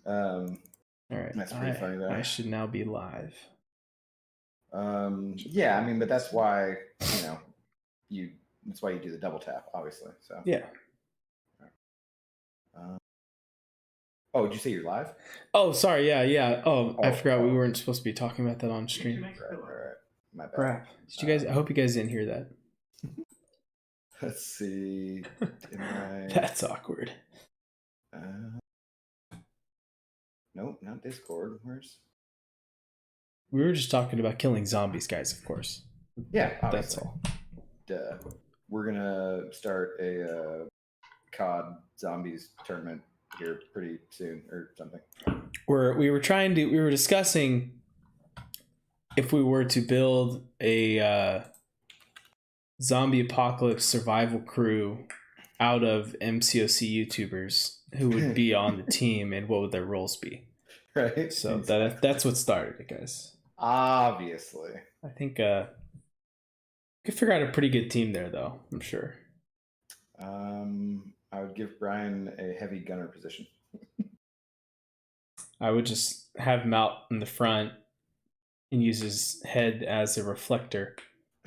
All right. That's pretty funny though. I should now be live. Yeah, I mean, but that's why that's why you do the double tap, obviously. So yeah. Oh, did you say you're live? Oh, sorry. Yeah. Oh, I forgot we weren't supposed to be talking about that on stream. Right. My bad. Crap. Did you guys? I hope you guys didn't hear that. Let's see. That's awkward. Nope, not Discord. Where's? We were just talking about killing zombies, guys. Of course. Yeah, obviously. That's all. Duh. We're gonna start a COD zombies tournament here pretty soon or something. We were discussing if we were to build a zombie apocalypse survival crew out of MCOC YouTubers, who would be on the team and what would their roles be. Right. So that's what started it, guys. Obviously. I think we could figure out a pretty good team there, though, I'm sure. I would give Brian a heavy gunner position. I would just have him out in the front and use his head as a reflector.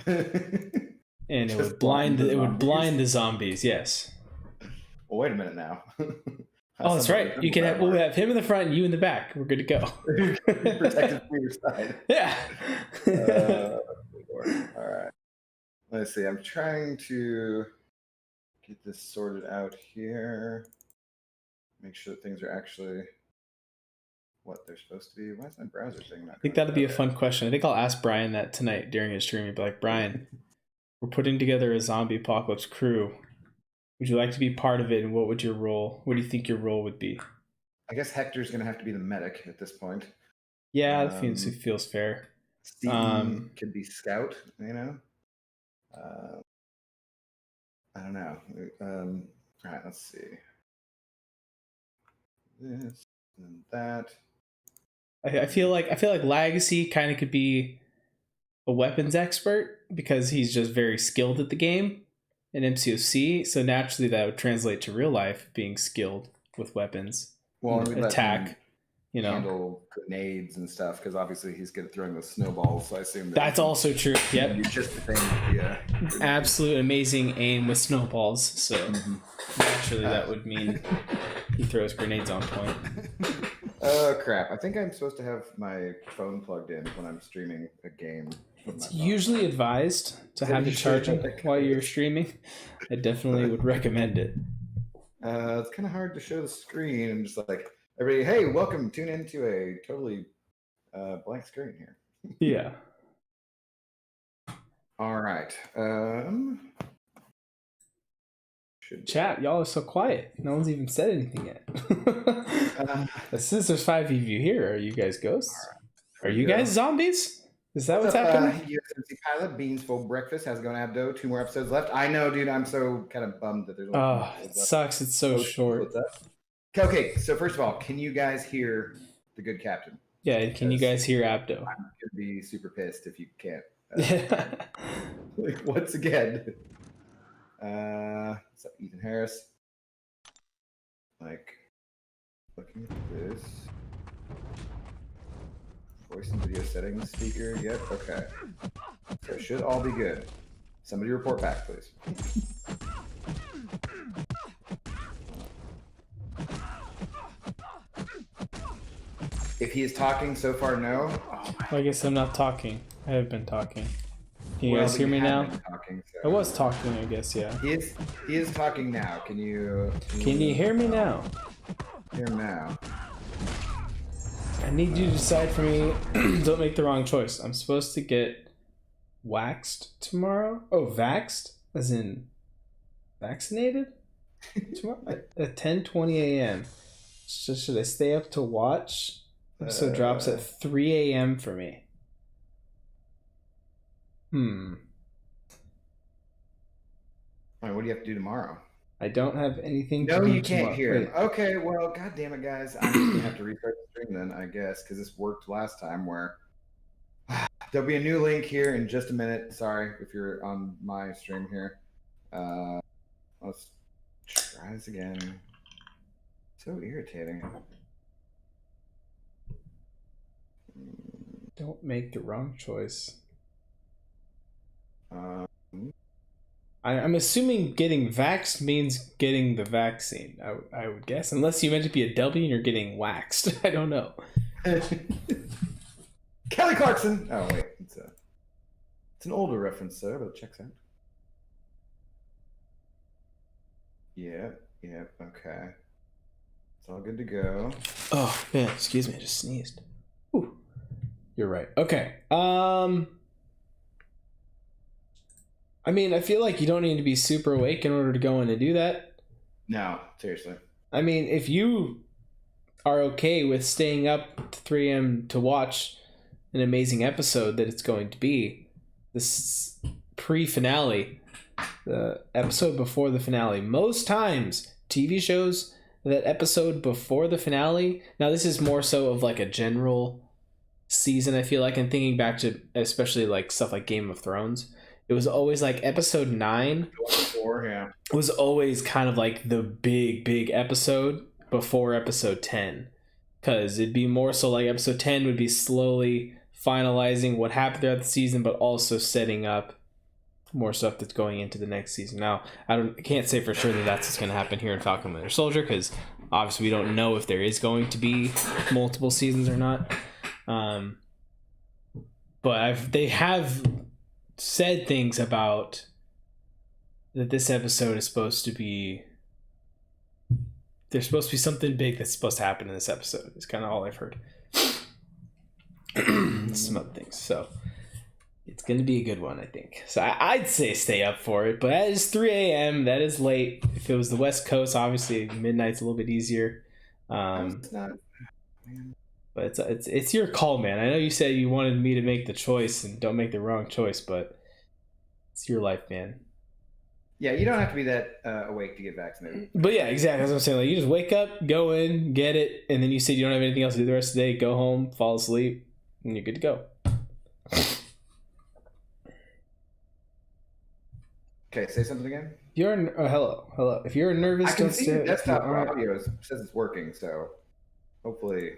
And it would blind the zombies, yes. Well, wait a minute now. Oh, that's right. We'll have him in the front and you in the back. We're good to go. Protected from your side. Yeah. All right. Let's see. I'm trying to get this sorted out here. Make sure that things are actually what they're supposed to be. Why is my browser thing not? I think that'd be a fun question. I think I'll ask Brian that tonight during his stream. He'd be like, Brian, we're putting together a zombie apocalypse crew. Would you like to be part of it, and what would your role? What do you think your role would be? I guess Hector's going to have to be the medic at this point. Yeah, it feels fair. Steve could be scout, you know? I don't know. All right, let's see. This and that. I feel like Legacy kind of could be a weapons expert because he's just very skilled at the game in MCOC. So naturally, that would translate to real life, being skilled with weapons. Well, attack. Handle grenades and stuff because obviously he's good at throwing those snowballs. So I assume that's also true. Yep, you're just the thing. Yeah, absolute amazing aim with snowballs. So naturally, that would mean he throws grenades on point. Oh crap! I think I'm supposed to have my phone plugged in when I'm streaming a game. It's usually advised to have it charging while you're streaming. I definitely would recommend it. It's kind of hard to show the screen and just like. Everybody, hey, welcome. Tune into a totally blank screen here. Yeah. All right. Chat, y'all are so quiet. No one's even said anything yet. Since there's 5 of you here, are you guys ghosts? Right. Are you guys zombies? Is that what's happening? USMC pilot, beans full breakfast. How's it going, Abdo? 2 more episodes left. I know, dude. I'm so kind of bummed that there's only 2 episodes left. Sucks. It's so short. Okay, so first of all, can you guys hear the good captain? Yeah, can you guys hear Abdo? I'm gonna be super pissed if you can't. Once again, what's up, Ethan Harris? Looking at this. Voice and video settings, speaker. Yep. Okay. So it should all be good. Somebody report back, please. If he is talking so far, no. Oh, I guess I'm not talking. I have been talking. Can you guys hear me now? I was talking, I guess, yeah. He is talking now. Can you hear me now? Hear him now. I need you to decide for me. Don't make the wrong choice. I'm supposed to get waxed tomorrow. Oh, vaxxed? As in vaccinated? Tomorrow at 10:20 a.m. So should I stay up to watch? Episode drops at 3 a.m. for me. All right, what do you have to do tomorrow? I don't have anything to do. No, you can't tomorrow. hear him. Okay, well, god damn it, guys. I'm just going to have to restart the stream then, I guess, because this worked last time where... There'll be a new link here in just a minute. Sorry if you're on my stream here. Let's try this again. So irritating. Don't make the wrong choice. Um, I'm assuming getting vaxxed means getting the vaccine. I would guess, unless you meant to be a W and you're getting waxed. I don't know. Kelly Clarkson. Oh wait, it's an older reference, sir, but it checks out. Yeah. Okay. It's all good to go. Oh man, excuse me, I just sneezed. Ooh. You're right. Okay. I mean, I feel like you don't need to be super awake in order to go in and do that. No, seriously. I mean, if you are okay with staying up to 3 a.m. to watch an amazing episode that it's going to be, this pre-finale, the episode before the finale, most times TV shows that episode before the finale, now this is more so of like a general season, I feel like, and thinking back to especially like stuff like Game of Thrones, it was always like episode 9 was always kind of like the big episode before episode 10, because it'd be more so like episode 10 would be slowly finalizing what happened throughout the season, but also setting up more stuff that's going into the next season. Now, I can't say for sure that that's what's going to happen here in Falcon Winter Soldier, because obviously we don't know if there is going to be multiple seasons or not. But they have said things about that this episode is supposed to be, there's supposed to be something big that's supposed to happen in this episode. It's kind of all I've heard. Some other things. So it's going to be a good one, I think. So I'd say stay up for it, but that is 3 a.m. That is late. If it was the West Coast, obviously midnight's a little bit easier. It's not, man. But it's your call, man. I know you said you wanted me to make the choice and don't make the wrong choice, but it's your life, man. Yeah, you don't have to be that awake to get vaccinated. But yeah, exactly. That's what I'm saying. Like, you just wake up, go in, get it, and then you said you don't have anything else to do the rest of the day. Go home, fall asleep, and you're good to go. Okay, say something again. Hello. If you're nervous, I can don't see stay. your desktop audio says it's working, so hopefully.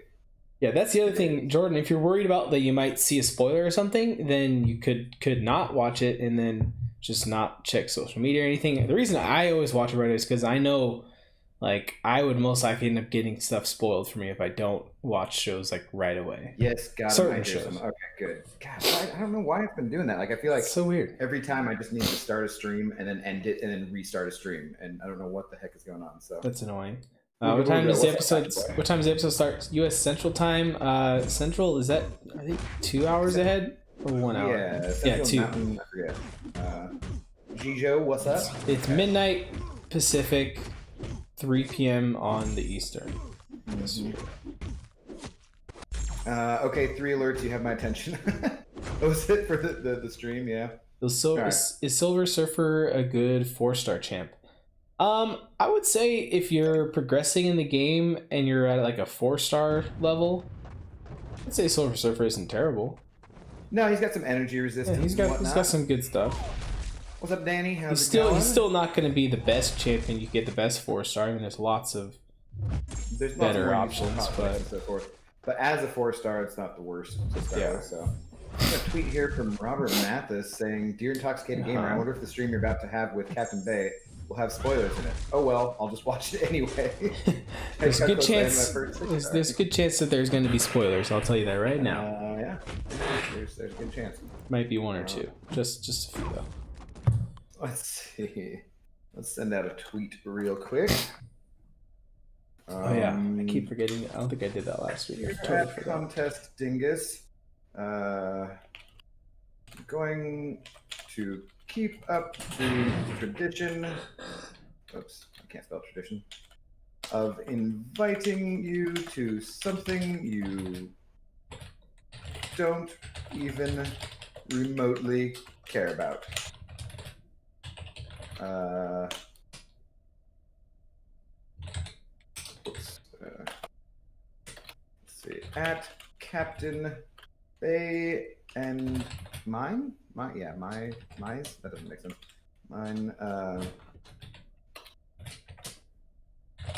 Yeah, that's the other thing, Jordan. If you're worried about that you might see a spoiler or something, then you could not watch it and then just not check social media or anything. The reason I always watch it right away is because I know, like, I would most likely end up getting stuff spoiled for me if I don't watch shows like right away. Yes, got certain it. shows. Okay, good. God, I don't know why I've been doing that. Like, I feel like It's so weird. Every time I just need to start a stream and then end it and then restart a stream, and I don't know what the heck is going on. So that's annoying. What time does the episode start? U.S. Central Time. Central, is that, I think, 2 hours ahead or 1 hour? Yeah, 2. Mountain, I forget. Gijo, what's up? It's midnight Pacific, 3 p.m. on the Eastern. Okay, 3 alerts. You have my attention. That was it for the stream. Yeah. Is Silver Surfer a good 4-star champ? I would say if you're progressing in the game and you're at like a 4-star level, I'd say Silver Surfer isn't terrible. No, he's got some energy resistance. Yeah, he's got some good stuff. What's up, Danny? He's still not going to be the best champion. You get the best 4-star. I mean, there's lots of better options, but so forth. But as a 4-star, it's not the worst to start with. So, I got a tweet here from Robert Mathis saying, "Dear Intoxicated Gamer, I wonder if the stream you're about to have with Captain Bay will have spoilers in it. Oh well, I'll just watch it anyway." There's a good chance. There's a good chance that there's going to be spoilers. I'll tell you that right now. Yeah, there's a good chance. Might be 1 or 2. Just a few though. Let's see. Let's send out a tweet real quick. Oh yeah, I keep forgetting. I don't think I did that last week. Totally contest dingus. Going to keep up the tradition. Oops, I can't spell tradition. Of inviting you to something you don't even remotely care about. Let's see. At Captain Bay and mine? Mine's? That doesn't make sense. Mine,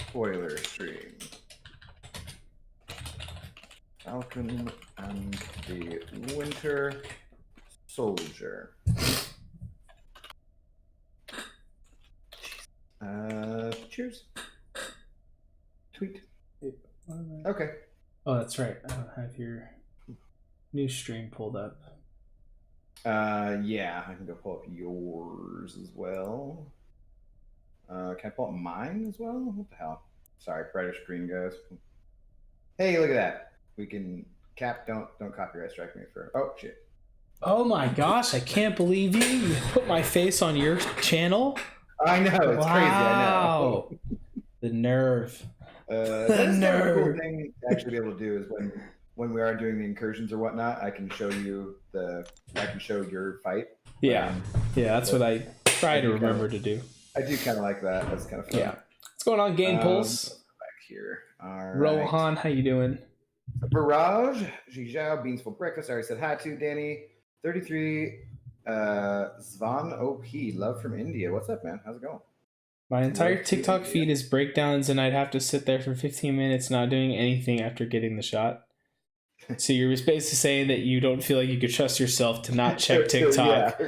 spoiler stream. Falcon and the Winter Soldier. Cheers. Tweet. Okay. Oh, that's right. I don't have your new stream pulled up. Yeah, I can go pull up yours as well. Can I pull up mine as well? What the hell? Sorry, brighter screen goes. Hey, look at that. We can don't copyright strike me for. Oh shit. Oh my gosh! I can't believe you put my face on your channel. I know, it's crazy. I know. The nerve. That's a cool thing to actually be able to do is when we are doing the incursions or whatnot, I can show you your fight. Yeah, that's what I try to remember to do. I do kind of like that. That's kind of fun. Yeah. What's going on, Game Pulse? Back here. All right. Rohan, how you doing? Barrage, Zhizhao, Beans for Breakfast. I already said hi to Danny. 33, Zvan OP, love from India. What's up, man? How's it going? My entire TikTok feed is breakdowns, and I'd have to sit there for 15 minutes not doing anything after getting the shot. So you're basically saying that you don't feel like you could trust yourself to not check TikTok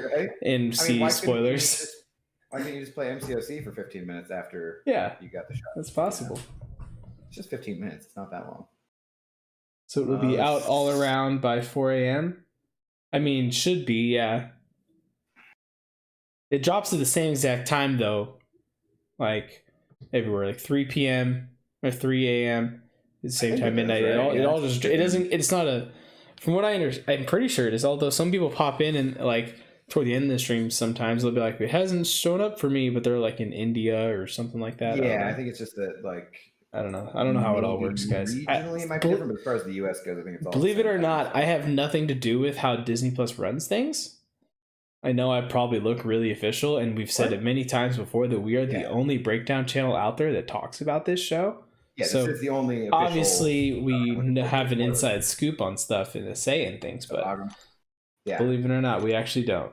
and see spoilers. Why can't you just play MCOC for 15 minutes after you got the shot? That's possible. It's just 15 minutes. It's not that long. So it will be out all around by 4 a.m.? I mean, should be, yeah. It drops at the same exact time, though. Like, everywhere. Like 3 p.m. or 3 a.m. At the same time, midnight. Right. It's not a... From what I understand, I'm pretty sure it is. Although some people pop in and, like, toward the end of the stream, sometimes they'll be like, it hasn't shown up for me, but they're, like, in India or something like that. Yeah, I think it's just that, like... I don't know how it all works, guys. Regionally, it might be different, but as far as the U.S. goes, I think it's all. Believe it or not, I have nothing to do with how Disney Plus runs things. I know I probably look really official, and we've said it many times before that we are the only breakdown channel out there that talks about this show. Yeah, so this is the only. Obviously, we have an inside scoop on stuff and a say in things, but believe it or not, we actually don't.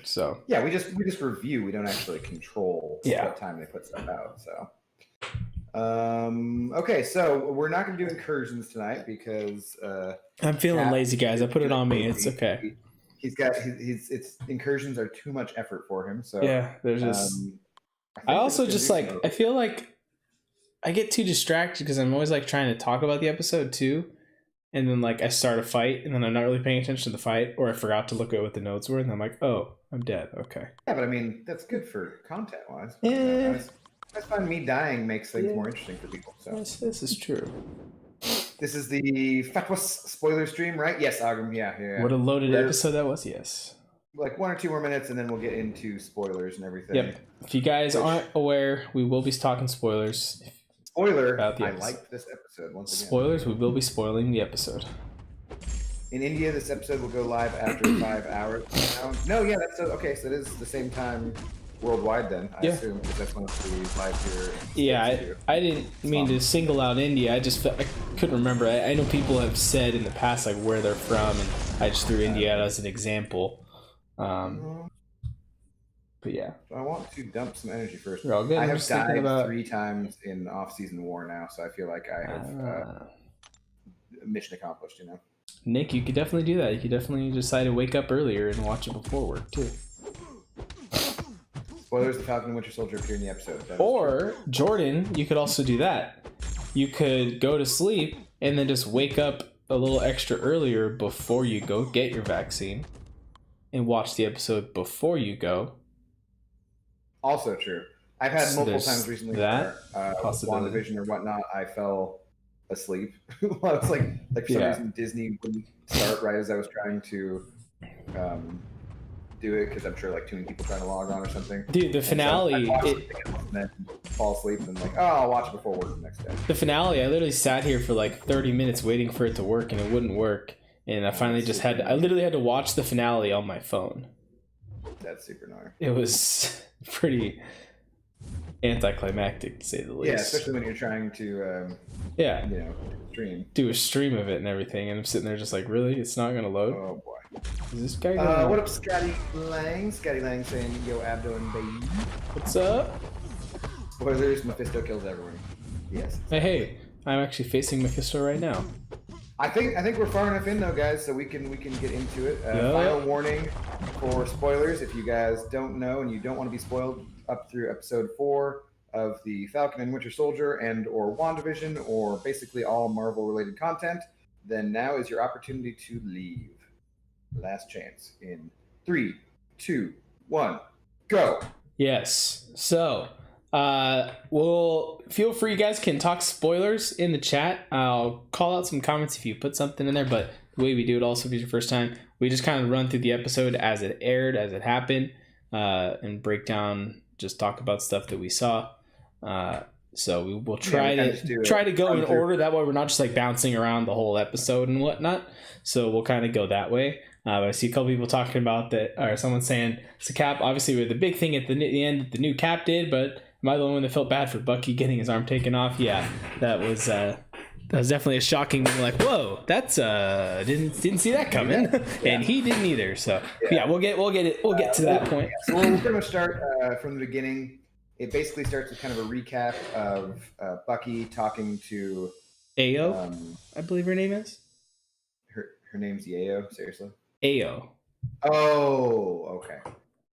So yeah, we just review. We don't actually control what time they put stuff out. So. Okay, so we're not going to do incursions tonight because I'm feeling lazy, guys. I put it on me. It's okay. It's incursions are too much effort for him. So yeah, there's just. I also just like I feel like I get too distracted because I'm always like trying to talk about the episode too, and then like I start a fight and then I'm not really paying attention to the fight, or I forgot to look at what the notes were, and I'm like, oh, I'm dead. Okay. Yeah, but I mean that's good for content wise. Yeah. I find me dying makes things more interesting for people. So this is true. This is the Fatwas spoiler stream, right? Yes, Agam. Yeah. What a loaded episode that was. Yes. Like 1 or 2 more minutes, and then we'll get into spoilers and everything. Yep. If you guys aren't aware, we will be talking spoilers. Spoiler. I liked this episode once again. Spoilers. We will be spoiling the episode. In India, this episode will go live after 5 hours. No, yeah, that's okay. So it is the same time. Worldwide, then I assume because that's when it's the live here. Yeah, I didn't mean to single out India. I just I couldn't remember. I know people have said in the past like where they're from, and I just threw India out as an example. But yeah, so I want to dump some energy first. You're all good. I have died 3 times in off-season war now, so I feel like I have mission accomplished. You know, Nick, you could definitely do that. You could definitely decide to wake up earlier and watch it before work too. Spoilers: the Falcon and Winter Soldier appear in the episode. Or Jordan, you could also do that. You could go to sleep and then just wake up a little extra earlier before you go get your vaccine, and watch the episode before you go. Also true. I've had multiple times recently where WandaVision or whatnot, I fell asleep. Well, it's like for some reason Disney wouldn't start right as I was trying to. Do it because I'm sure like too many people trying to log on or something. Dude, the finale, and then fall asleep and like, oh, I'll watch it before work the next day. The finale, I literally sat here for like 30 minutes waiting for it to work, and it wouldn't work. And I finally just I literally had to watch the finale on my phone. That's super annoying. It was pretty anticlimactic to say the least. Yeah, especially when you're trying to, stream. Do a stream of it and everything, and I'm sitting there just like, really? It's not gonna load? Oh boy. Is this guy going what up, Scotty Lang? Scotty Lang saying, yo, Abdo and baby. What's up? Spoilers, Mephisto kills everyone. Yes. Hey, I'm actually facing Mephisto right now. I think we're far enough in though, guys, so we can get into it. Final warning for spoilers: if you guys don't know and you don't want to be spoiled up through episode 4 of the Falcon and Winter Soldier and or WandaVision or basically all Marvel related content, then now is your opportunity to leave. Last chance in 3, 2, 1, go. Yes. So, well, feel free. You guys can talk spoilers in the chat. I'll call out some comments if you put something in there. But the way we do it, also, if it's your first time, we just kind of run through the episode as it aired, as it happened, and break down. Just talk about stuff that we saw. So we will try to go in order. That way, we're not just like bouncing around the whole episode and whatnot. So we'll kind of go that way. I see a couple people talking about that, or someone saying it's a Cap. Obviously, with the big thing at the end that the new Cap did, but am I the one that felt bad for Bucky getting his arm taken off? Yeah, that was definitely a shocking thing. Like, whoa, that's didn't see that coming, and he didn't either. So yeah, we'll get to that point. So we'll pretty much start from the beginning. It basically starts with kind of a recap of Bucky talking to Ayo, I believe her name is. Her name's Yayo. Seriously. Ayo. Oh, okay.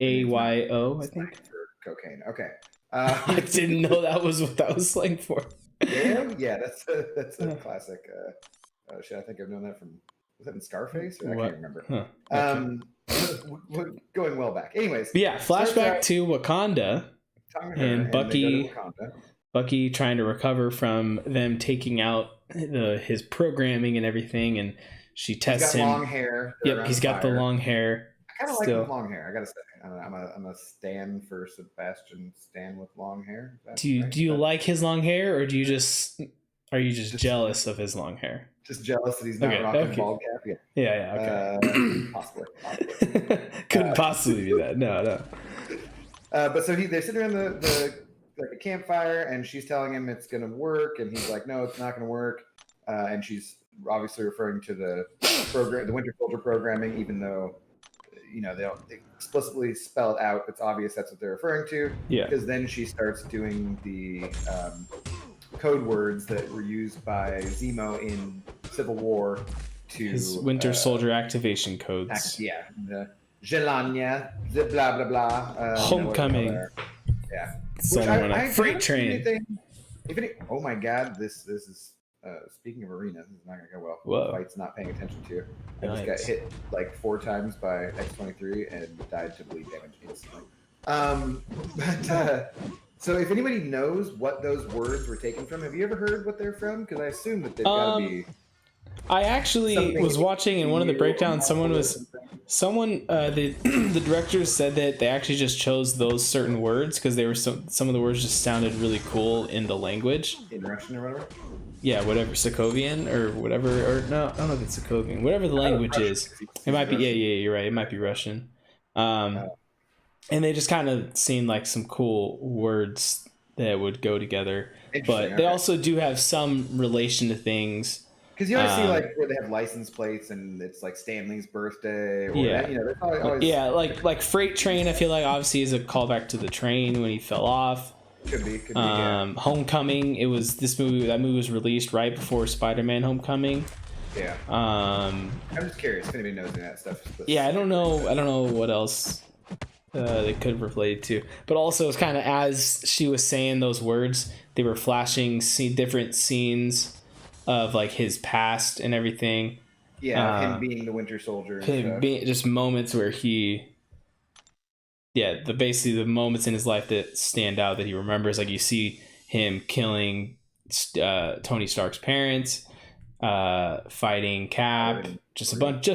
AYO, I think. For cocaine. Okay. I didn't know that was what that was slang for. Yeah, that's a classic. Shit, I think I've known that from. Was that in Scarface? Or I can't remember. Huh. We're going well back. Anyways. But yeah, flashback to Wakanda and Bucky trying to recover from them taking out his programming and everything, and she tests him. He's got long hair. Yep, he's got the long hair. I kind of like his long hair. I gotta say, I'm a stan for Sebastian Stan with long hair. Do you like his long hair, or are you just jealous of his long hair? Just jealous that he's not rocking a bald cap. Yeah. Okay. Possibly. Couldn't possibly be that. No. But so they're sitting around the like a campfire, and she's telling him it's gonna work, and he's like, no, it's not gonna work. And she's obviously referring to the program, the Winter Soldier programming, even though they don't explicitly spell it out. It's obvious that's what they're referring to. Yeah. Because then she starts doing the code words that were used by Zemo in Civil War to his Winter Soldier activation codes. The Jelania, the blah blah blah. Homecoming. Freight train. Oh my God, this is. Speaking of arena, this is not gonna go well. Whoa. Fight's not paying attention to. I Nice. just got hit like 4 times by X-23 and died to bleed damage instantly. So if anybody knows what those words were taken from, have you ever heard what they're from? Because I assume that they've got to be. I actually was watching in one of the breakdowns. The directors said that they actually just chose those certain words because they were some of the words just sounded really cool in the language. In Russian or whatever. Yeah, whatever, Sokovian or whatever, or no, I don't know if it's Sokovian. Whatever the language is, it might be. Yeah, you're right. It might be Russian. And they just kind of seemed like some cool words that would go together. But they also do have some relation to things. Because you always see like where they have license plates and it's like Stanley's birthday. Or they're probably always. Yeah, like Freight Train. I feel like obviously is a callback to the train when he fell off. Could be. Yeah. Homecoming. It was this movie. That movie was released right before Spider-Man: Homecoming. Yeah. I'm just curious if anybody knows any of that stuff. Yeah, I don't know what else they could have related to. But also, it's kind of as she was saying those words, they were flashing different scenes of like his past and everything. Yeah, him being the Winter Soldier. Just moments where he. Yeah, basically the moments in his life that stand out that he remembers, like you see him killing Tony Stark's parents, fighting Cap, just a bunch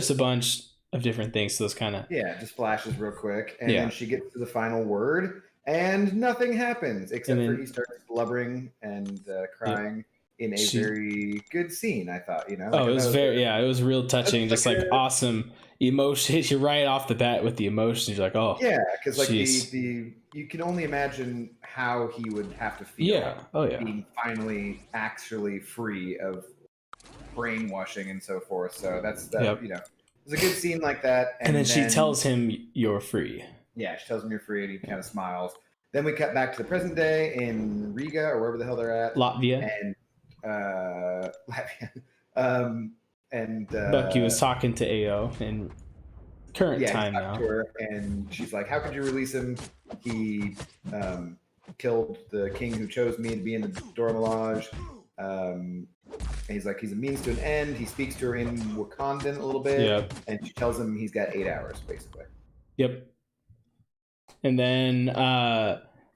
of different things. So those kind of just flashes real quick, and then she gets to the final word, and nothing happens except for he starts blubbering and crying in a very good scene. I thought, it was it was real touching, just like awesome. Emotion hits you right off the bat with the emotions. You're like, oh, yeah, because like the you can only imagine how he would have to feel, being finally actually free of brainwashing and so forth. So that's it's a good scene like that. And then she tells him you're free. Yeah, she tells him you're free, and he kind of smiles. Then we cut back to the present day in Riga or wherever the hell they're at, Latvia, and Latvia. and Bucky was talking to AO in current time now. To her, and she's like, "How could you release him? He killed the king who chose me to be in the Dora Milaje." And he's like, "He's a means to an end." He speaks to her in Wakandan a little bit, and she tells him he's got 8 hours, basically. Yep. And then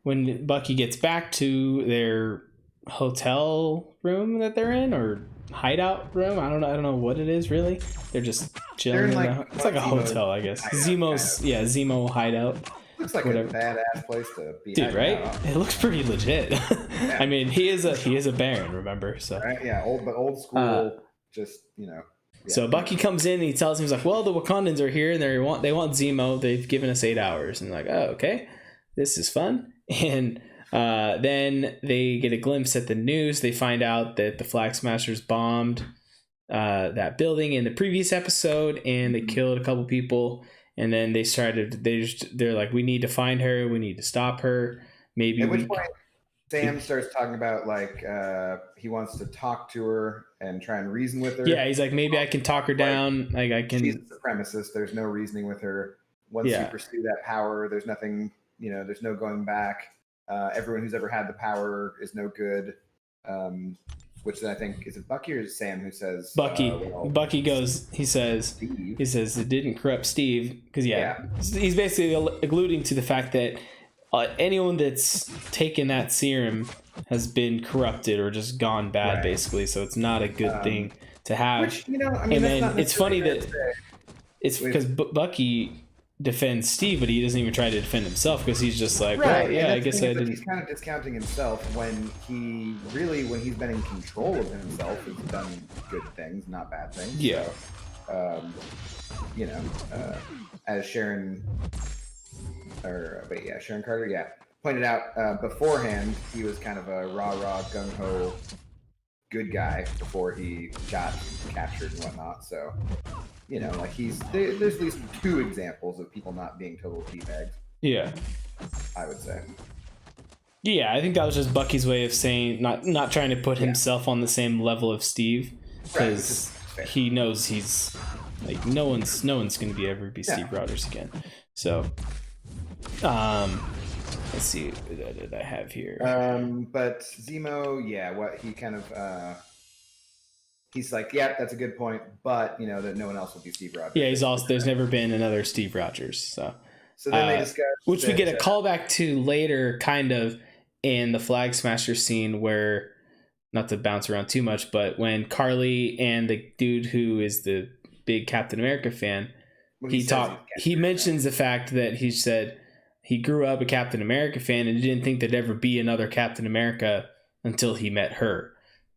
when Bucky gets back to their hotel room that they're in, or hideout room, I don't know what it is really. They're just chilling. It's like a hotel, I guess. Zemo's kind of. Zemo hideout. Looks like a badass place to be. Dude, right? It looks pretty legit. Yeah. I mean, he is a Baron, remember? So right? Yeah, old school. Just Yeah. So Bucky comes in and he tells him, he's like, "Well, the Wakandans are here and they want Zemo. They've given us 8 hours." And like, "Oh, okay, this is fun." And then they get a glimpse at the news. They find out that the Flag Smashers bombed that building in the previous episode, and they killed a couple people. And then they're like, "We need to find her. We need to stop her." Maybe. At which point, Sam starts talking about like he wants to talk to her and try and reason with her. Yeah, he's like, "Maybe I can talk her down. Like I can." She's a supremacist. There's no reasoning with her. Once you pursue that power, there's nothing. There's no going back. Everyone who's ever had the power is no good. Which I think is it Bucky or is it Sam who says Bucky? Bucky goes. He says it didn't corrupt Steve because he's basically alluding to the fact that anyone that's taken that serum has been corrupted or just gone bad, basically. So it's not a good thing to have. Which and then it's funny that it's because Bucky defends Steve, but he doesn't even try to defend himself because he's just like, "Well, yeah, I guess I didn't." He's kind of discounting himself when he's been in control of himself, has done good things, not bad things. Yeah. So, as Sharon Carter, pointed out beforehand, he was kind of a rah gung ho good guy before he got captured and whatnot. So. Like there's at least 2 examples of people not being total teabags. Yeah, I would say. Yeah, I think that was just Bucky's way of saying not trying to put himself on the same level of Steve, because he knows he's like no one's going to ever be Steve Rogers again. So, let's see what did I have here. But Zemo, what he kind of. He's like, yeah, that's a good point, but that no one else will be Steve Rogers. Yeah, he's also there's never been another Steve Rogers. So then they discuss, which we get a callback to later, kind of in the Flag Smasher scene, where not to bounce around too much, but when Carly and the dude who is the big Captain America fan, he mentions the fact that he said he grew up a Captain America fan and he didn't think there'd ever be another Captain America until he met her.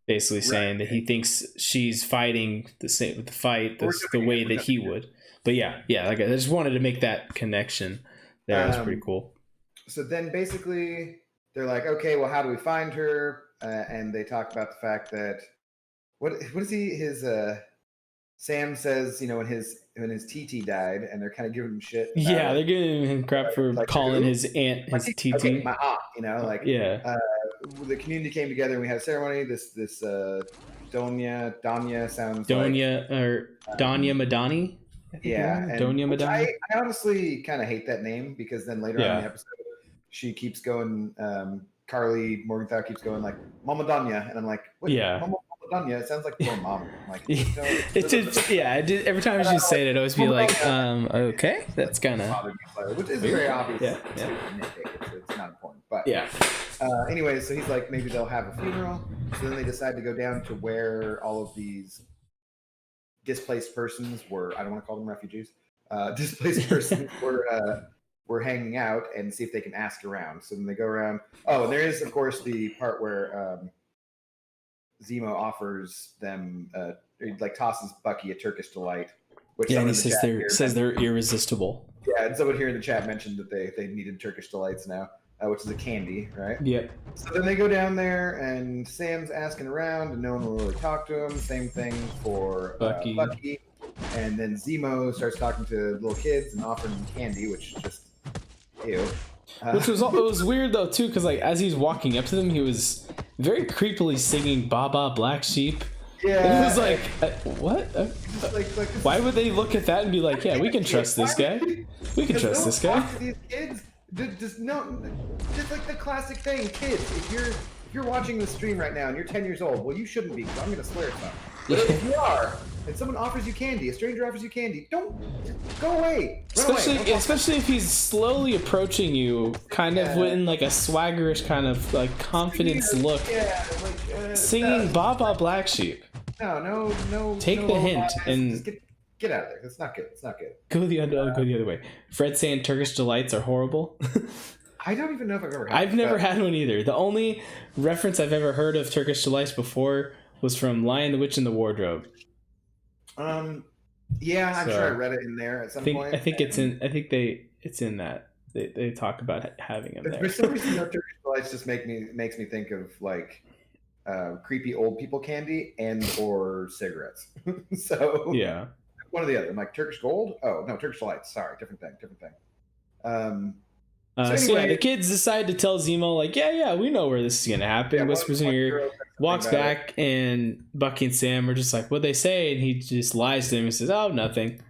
Basically saying that he thinks she's fighting the fight the way that he would. But like I just wanted to make that connection there. That's pretty cool. So then basically they're like, okay, well, how do we find her? And they talk about the fact that what is his Sam says, when his TT died, and they're kind of giving him shit. They're giving him crap for calling his aunt his TT. Okay, my aunt, the community came together and we had a ceremony. This Donya sounds Donya or Donya Madani. Donya Madani. I honestly kind of hate that name because then later on in the episode, she keeps going. Carly Morgenthau keeps going like Mama Donya, and I'm like, what? Mama Donya? It sounds like poor mom. I'm like, I did. Every time she say it, I'd always be like, okay, that's kind of which is very obvious. It's not important, but anyway, so he's like, maybe they'll have a funeral. So then they decide to go down to where all of these displaced persons were. I don't want to call them refugees. Displaced persons were hanging out and see if they can ask around. So then they go around. Oh, and there is, of course, the part where Zemo offers them, tosses Bucky a Turkish delight. Which he says they're irresistible. Yeah, and someone here in the chat mentioned that they needed Turkish delights now, which is a candy, right? Yep. So then they go down there, and Sam's asking around, and no one will really talk to him. Same thing for Bucky. And then Zemo starts talking to little kids and offering them candy, which is just ew. Which was it was weird though too, because as he's walking up to them, he was very creepily singing "Baba Black Sheep." It was like, what? Why would they look at that and be like, yeah, we can trust this guy. We can trust this guy. These kids, just like the classic thing, kids. If you're watching the stream right now and you're 10 years old, well, you shouldn't be, because I'm gonna swear something. But if you are, and someone offers you candy, a stranger offers you candy, don't go away. Especially if he's slowly approaching you, kind of in like a swaggerish kind of like confidence look, singing "Baba Black Sheep." No. Take the hint and get out of there. That's not good. It's not good. Go the other way. Fred saying Turkish delights are horrible. I don't even know if I've ever had. I've never had one either. The only reference I've ever heard of Turkish delights before was from Lion, the Witch, and the Wardrobe. Yeah, I'm sure I read it in there at some point. I think it's in that. They talk about having them there. For some reason, Turkish delights just makes me think of like creepy old people candy and or cigarettes. So yeah, one or the other. I'm like Turkish Gold. Oh no, Turkish delights. Sorry, different thing. So anyway, the kids decide to tell Zemo, like, yeah, we know where this is gonna happen. Whispers in your ear, walks back, and Bucky and Sam are just like, what'd they say? And he just lies to them and says, oh, nothing.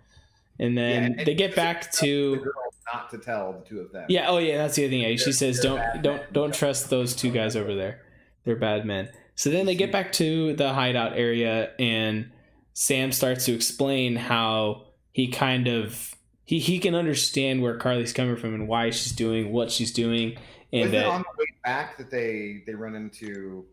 And then they get back to the girl not to tell the two of them. Yeah, that's the other thing. She says, don't trust those two guys over there. They're bad men. So then they get back to the hideout area, and Sam starts to explain how he kind of he can understand where Carly's coming from and why she's doing what she's doing. And is it on the way back that they run into?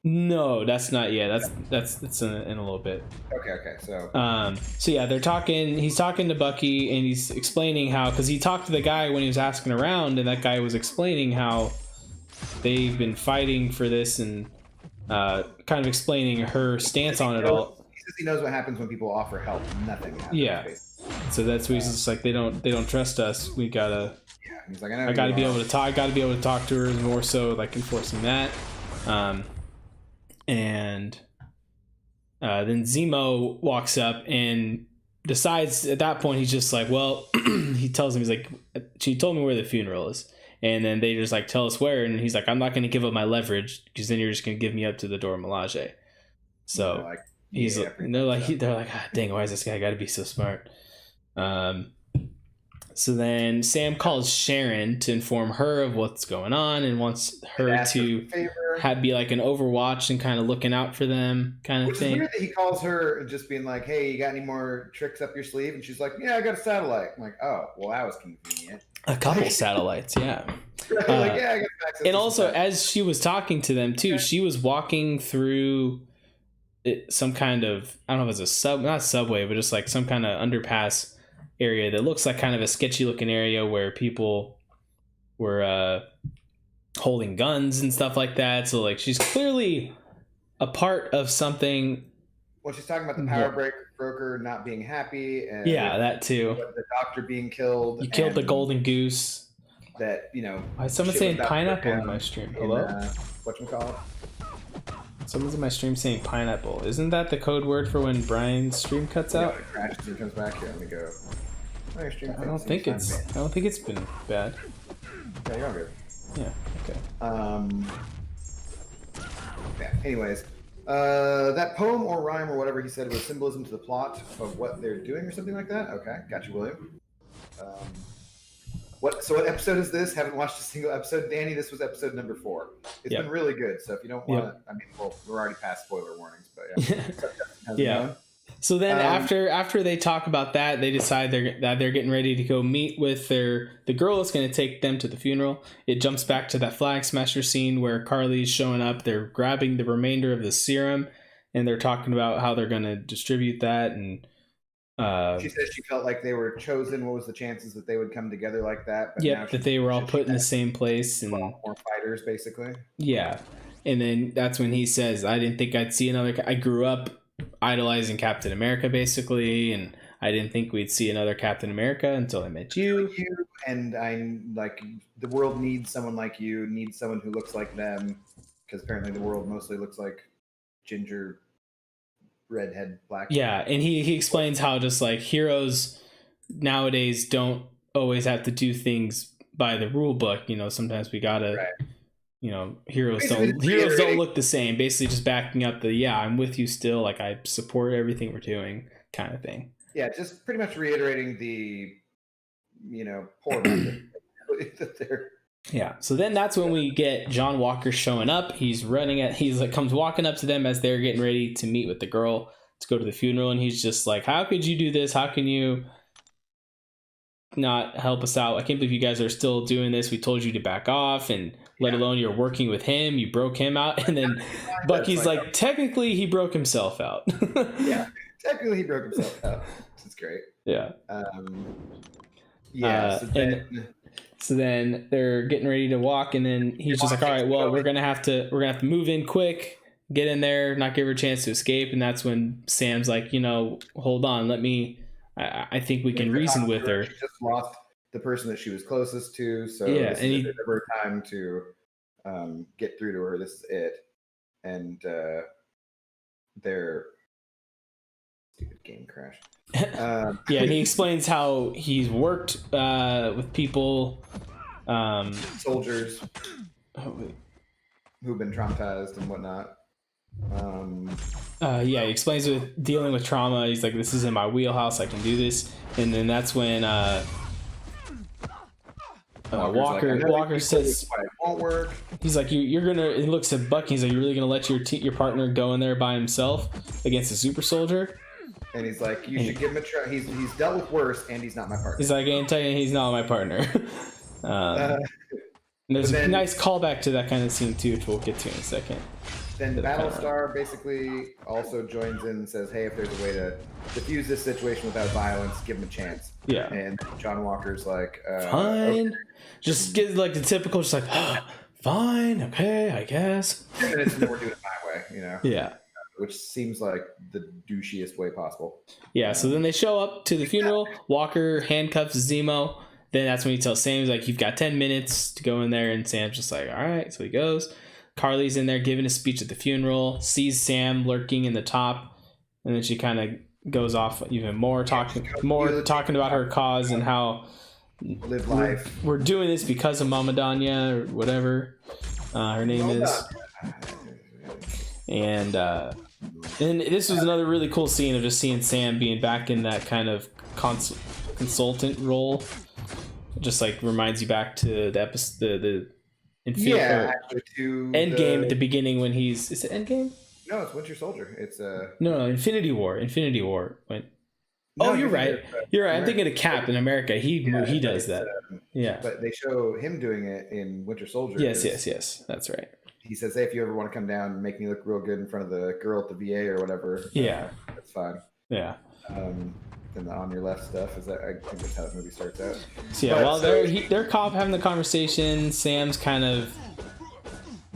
No, that's not yet. That's in a little bit. Okay. So yeah, they're talking. He's talking to Bucky, and he's explaining how, because he talked to the guy when he was asking around, and that guy was explaining how they've been fighting for this, and kind of explaining her stance on it all. He says he knows what happens when people offer help. Nothing happens. Yeah. Basically. So that's why he's just like, they don't trust us. We gotta. Yeah. He's like, I gotta be able to talk. I gotta be able to talk to her more, so like enforcing that. And then Zemo walks up and decides at that point, he's just like, well, he tells him, he's like, she told me where the funeral is. And then they just like, tell us where. And he's like, I'm not going to give up my leverage, because then you're just going to give me up to the Dora Milaje. So they're like, ah, dang, why is this guy got to be so smart? So then Sam calls Sharon to inform her of what's going on and wants her to be like an Overwatch and kind of looking out for them kind of thing. It's weird that he calls her just being like, hey, you got any more tricks up your sleeve? And she's like, yeah, I got a satellite. I'm like, oh, well, that was convenient. A couple satellites, yeah. Like, yeah, I got access. And also, as she was talking to them too, she was walking through some kind of, I don't know if it's not subway, but just like some kind of underpass area that looks like kind of a sketchy looking area where people were holding guns and stuff like that. So like, she's clearly a part of something. Well, she's talking about the power broker not being happy, and that too. The doctor being killed. You killed the golden goose. That, you know. Why is someone saying pineapple in my stream? Hello. Whatchamacallit? Someone's in my stream saying pineapple. Isn't that the code word for when Brian's stream cuts out? It crashes and comes back here. Let me go. I don't think it's been bad. Yeah, you're all good. Yeah. Okay. Yeah. Anyways, that poem or rhyme or whatever he said was symbolism to the plot of what they're doing or something like that. Okay, got you, William. So what episode is this? Haven't watched a single episode, Danny. This was episode number 4. It's been really good. So if you don't want to, I mean, well, we're already past spoiler warnings, but yeah. So then after they talk about that, they decide they're getting ready to go meet with the girl that's going to take them to the funeral. It jumps back to that Flag Smasher scene where Carly's showing up. They're grabbing the remainder of the serum, and they're talking about how they're going to distribute that. And she says she felt like they were chosen. What was the chances that they would come together like that? But that they were all put in the same place and more fighters, basically. Yeah, and then that's when he says, "I didn't think I'd see another. I grew up idolizing Captain America, basically, and I didn't think we'd see another Captain America until I met you. And I'm like, the world needs someone like you. Needs someone who looks like them, because apparently the world mostly looks like ginger." Redhead, black. Yeah, and he explains how just like heroes nowadays don't always have to do things by the rule book. You know, sometimes we gotta, heroes Basically, don't look the same. Basically, just backing up I'm with you still. Like, I support everything we're doing, kind of thing. Yeah, just pretty much reiterating the, poor method that they're. Yeah. So then that's when we get John Walker showing up. He's comes walking up to them as they're getting ready to meet with the girl to go to the funeral, and he's just like, "How could you do this? How can you not help us out? I can't believe you guys are still doing this. We told you to back off, and let alone you're working with him. You broke him out." And then Bucky's like, technically he broke himself out. Yeah, technically he broke himself out. That's great. Yeah. So then they're getting ready to walk, and then he's just like, "All right, well, we're gonna have to move in quick, get in there, not give her a chance to escape." And that's when Sam's like, "Hold on, let me. I think we can reason with her." She just lost the person that she was closest to, so this is her time to get through to her. This is it, and their stupid game crash. And he explains how he's worked with people, soldiers who've been traumatized and whatnot. He explains with dealing with trauma. He's like, "This is in my wheelhouse. I can do this." And then that's when Walker says, "It won't work." He's like, "You're gonna." He looks at Bucky. He's like, "You're really gonna let your partner go in there by himself against a super soldier?" And he's like, "You should give him a try. He's dealt with worse, and he's not my partner." He's like, "I ain't telling you, he's not my partner." And there's a nice callback to that kind of scene too, which we'll get to in a second. Then Battlestar basically also joins in and says, "Hey, if there's a way to diffuse this situation without violence, give him a chance." Yeah. And John Walker's like, "Fine." Okay. Just gives like the typical, just like, "Fine, okay, I guess." 10 minutes and then we're doing it my way, Yeah. Which seems like the douchiest way possible. Yeah, so then they show up to the funeral. Walker handcuffs Zemo. Then that's when he tells Sam, he's like, "You've got 10 minutes to go in there." And Sam's just like, "All right." So he goes. Carly's in there giving a speech at the funeral, sees Sam lurking in the top, and then she kind of goes off even more, talking about her cause and how live life. We're doing this because of Mama Danya or whatever her name is. And this was another really cool scene of just seeing Sam being back in that kind of consultant role. Just like reminds you back to the episode, the Endgame at the beginning when is it Endgame? No, it's Winter Soldier. It's no, Infinity War. Infinity War went. No, you're right. You're right. I'm thinking of Cap in America. He does that. But they show him doing it in Winter Soldier. Yes. That's right. He says, "Hey, if you ever want to come down and make me look real good in front of the girl at the VA or whatever, that's fine." Yeah. And the on your left stuff is that I think that's how the movie starts out. So they're cop having the conversation. Sam's kind of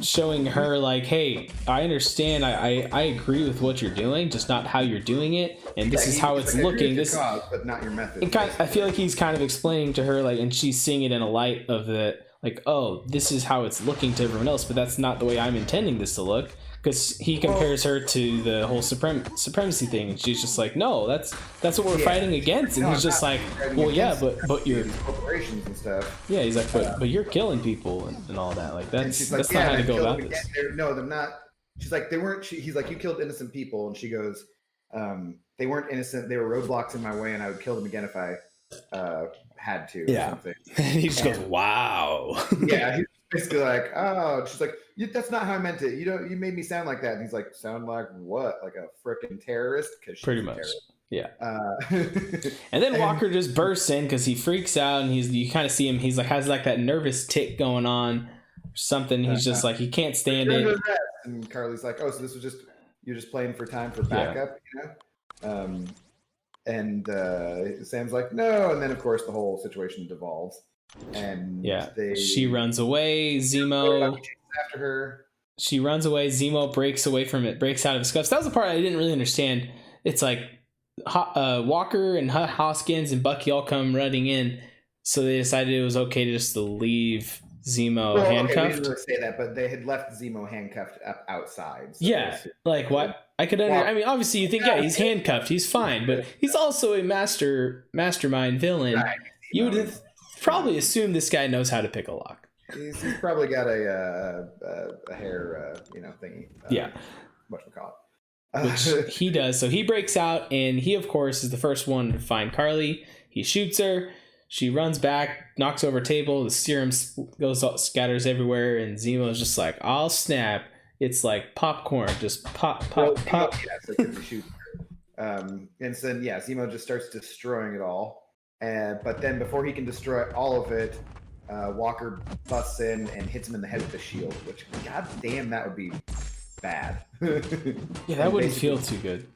showing her like, "Hey, I understand. I agree with what you're doing, just not how you're doing it, and this is how it's looking. This, cause, but not your method." I feel like he's kind of explaining to her like, and she's seeing it in a light of the like, "Oh, this is how it's looking to everyone else, but that's not the way I'm intending this to look." Because he compares her to the whole supremacy thing, and she's just like, "No, that's what we're fighting against." And he's just like, "Well, yeah, but you're corporations and stuff." Yeah, he's like, "But you're killing people and all that. Like that's like, that's not how to go about this." No, they're not. She's like, "They weren't." He's like, "You killed innocent people," and she goes, "They weren't innocent. They were roadblocks in my way, and I would kill them again if I had to." Yeah. Or something. And he just goes, "Wow." Yeah. He's basically like, "Oh," she's like, "That's not how I meant it. You made me sound like that." And he's like, "Sound like what? Like a freaking terrorist?" Because pretty much, yeah. And then Walker just bursts in because he freaks out, and you kind of see him. He's like has like that nervous tick going on, or something. He's just like he can't stand it. And Carly's like, "Oh, so this was you're just playing for time for backup, And Sam's like, "No," and then of course the whole situation devolves. And she runs away. Zemo after her. She runs away. Zemo breaks away from it, breaks out of his cuffs. That was the part I didn't really understand. It's like Walker and Hoskins and Bucky all come running in, so they decided it was okay to just leave Zemo handcuffed. Okay, we didn't really say that, but they had left Zemo handcuffed up outside. So like what? I could I mean, obviously you think, he's handcuffed, he's fine, but he's also a mastermind villain. Right. You would have probably assumed this guy knows how to pick a lock. He's probably got a hair, thingy. Yeah. Whatchamacallit. Which he does. So he breaks out, and he, of course, is the first one to find Carly. He shoots her. She runs back, knocks over a table. The serum scatters everywhere, and Zemo's just like, "I'll snap." It's like popcorn, just pop, pop. Yeah, so he shoots her. And so then, Zemo just starts destroying it all. But then before he can destroy all of it, Walker busts in and hits him in the head with a shield, which, goddamn, that would be bad. Yeah, that wouldn't feel too good.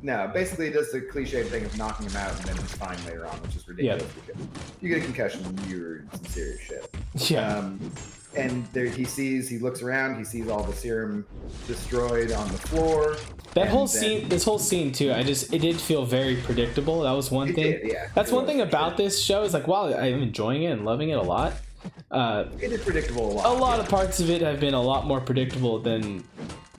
No, basically it does the cliche thing of knocking him out and then he's fine later on, which is ridiculous. Yeah. Because you get a concussion, you're in some serious shit. Yeah. And there he looks around, he sees all the serum destroyed on the floor. This whole scene too, it did feel very predictable. That was one thing. That's one thing about this show is like, wow, I'm enjoying it and loving it a lot. It is predictable a lot. A lot of parts of it have been a lot more predictable than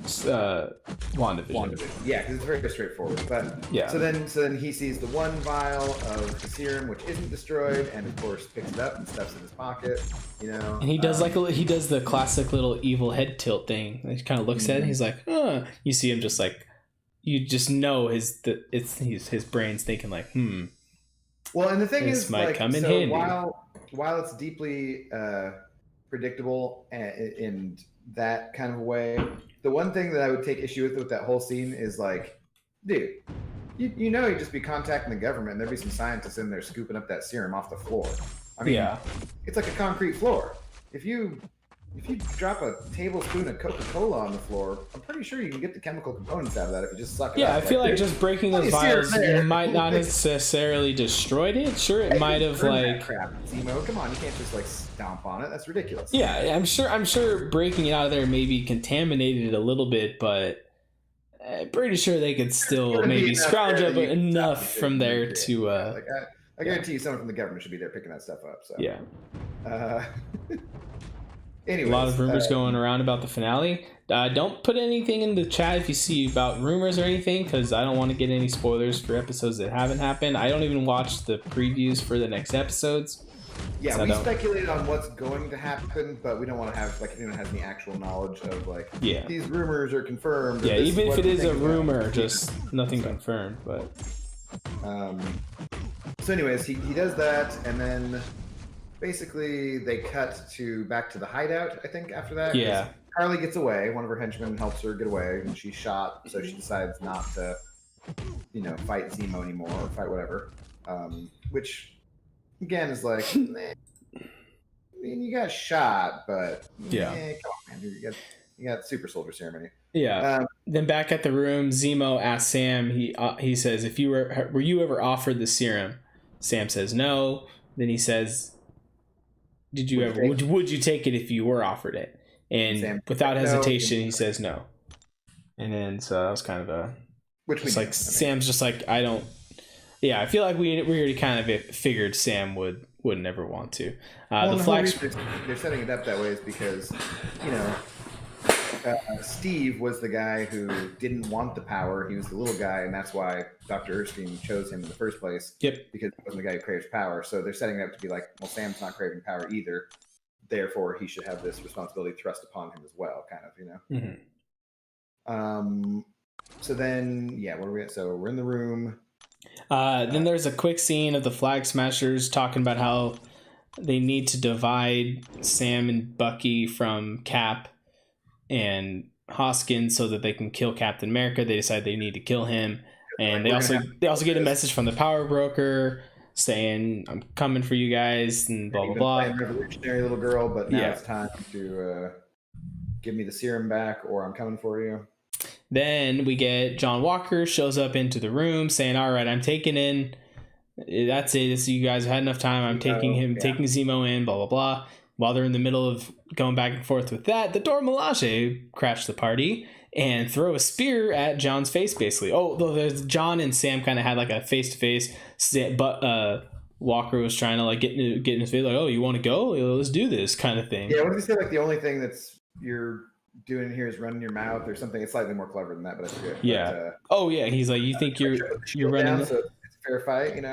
WandaVision. Yeah, because it's very straightforward. But yeah. So then he sees the one vial of the serum which isn't destroyed, and of course picks it up and stuffs it in his pocket. And he does he does the classic little evil head tilt thing. He kind of looks at it. And he's like, You see him just like, you just know his brain's thinking like, Well, and the thing is, might come in handy. While it's deeply predictable in that kind of way, the one thing that I would take issue with that whole scene is like, dude, you'd just be contacting the government and there'd be some scientists in there scooping up that serum off the floor. I mean, it's like a concrete floor. If you drop a tablespoon of Coca-Cola on the floor, I'm pretty sure you can get the chemical components out of that if you just suck it up. Yeah, I feel like just breaking those vials might not necessarily destroyed it. Sure, it might have like crap, Zemo. Come on, you can't just like stomp on it. That's ridiculous. Yeah, I'm sure breaking it out of there maybe contaminated it a little bit, but I'm pretty sure they could still maybe scrounge up enough from there to. I guarantee you, someone from the government should be there picking that stuff up. So yeah. Anyways, a lot of rumors going around about the finale. Don't put anything in the chat if you see about rumors or anything, because I don't want to get any spoilers for episodes that haven't happened. I don't even watch the previews for the next episodes. Yeah, we speculated on what's going to happen, but we don't want to have like anyone has any actual knowledge of like these rumors are confirmed. Yeah, even if it is a rumor, just nothing confirmed. But so, anyways, he does that, and then. Basically, they cut back to the hideout, I think, after that. Yeah. Carly gets away. One of her henchmen helps her get away, and she's shot, so she decides not to, fight Zemo anymore or fight whatever. Which, again, is like, I mean, you got shot, but come on, man. You got super soldier ceremony. Yeah. Then back at the room, Zemo asks Sam, he says, if you were you ever offered the serum? Sam says no. Then he says, did you ever would you take it if you were offered it? And Sam, without hesitation, he says no. And then so that was kind of a Sam's just like, I don't. Yeah, I feel like we already kind of figured Sam would never want to. The flag. They're setting it up that way is because Steve was the guy who didn't want the power. He was the little guy, and that's why Dr. Erskine chose him in the first place. Yep. Because he wasn't the guy who craves power. So they're setting it up to be like, well, Sam's not craving power either. Therefore, he should have this responsibility thrust upon him as well, kind of, Mm-hmm. So then, where are we at? So we're in the room. Then there's a quick scene of the Flag Smashers talking about how they need to divide Sam and Bucky from Cap and Hoskins so that they can kill Captain America. They decide they need to kill him, and they also get a message from the Power Broker saying, "I'm coming for you guys," and blah blah blah. Revolutionary little girl, but now it's time to give me the serum back, or I'm coming for you. Then we get John Walker shows up into the room saying, "All right, I'm taking in. That's it. So you guys have had enough time. I'm taking Zemo in." Blah blah blah. While they're in the middle of going back and forth with that, the Dora Milaje crash the party and throw a spear at John's face, basically. Oh, though there's John and Sam kind of had like a face-to-face, but Walker was trying to like get in his face, like, "Oh, you want to go? Let's do this," kind of thing. Yeah, what did he say? Like the only thing that's you're doing here is running your mouth or something. It's slightly more clever than that, but that's good. Yeah. But, he's like, "You think you're running?" So it's a fair fight, And,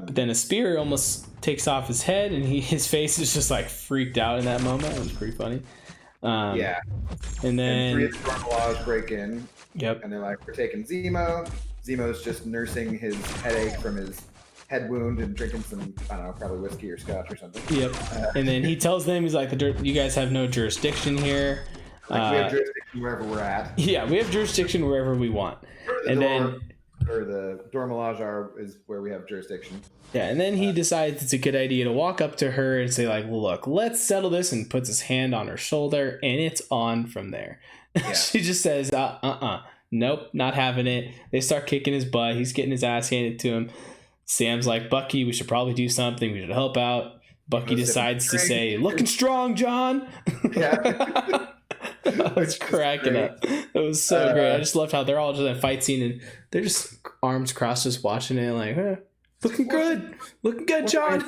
But then a spear almost takes off his head, and his face is just like freaked out in that moment. It was pretty funny. Yeah. And then 3 of the Dormalaws break in. Yep. And they're like, we're taking Zemo. Zemo's just nursing his headache from his head wound and drinking some, I don't know, probably whiskey or scotch or something. Yep. And then he tells them, he's like, you guys have no jurisdiction here. Like, we have jurisdiction wherever we're at. Yeah, we have jurisdiction wherever we want. The Dormalaj is where we have jurisdiction. Yeah, and then he decides it's a good idea to walk up to her and say, like, look, let's settle this, and puts his hand on her shoulder, and it's on from there. Yeah. She just says, nope, not having it. They start kicking his butt. He's getting his ass handed to him. Sam's like, Bucky, we should probably do something. We should help out. Bucky decides to say, looking strong, John. Yeah. I was cracking up. It was so great. I just loved how they're all just in a fight scene, and they're just arms crossed, just watching it, like, looking good, John.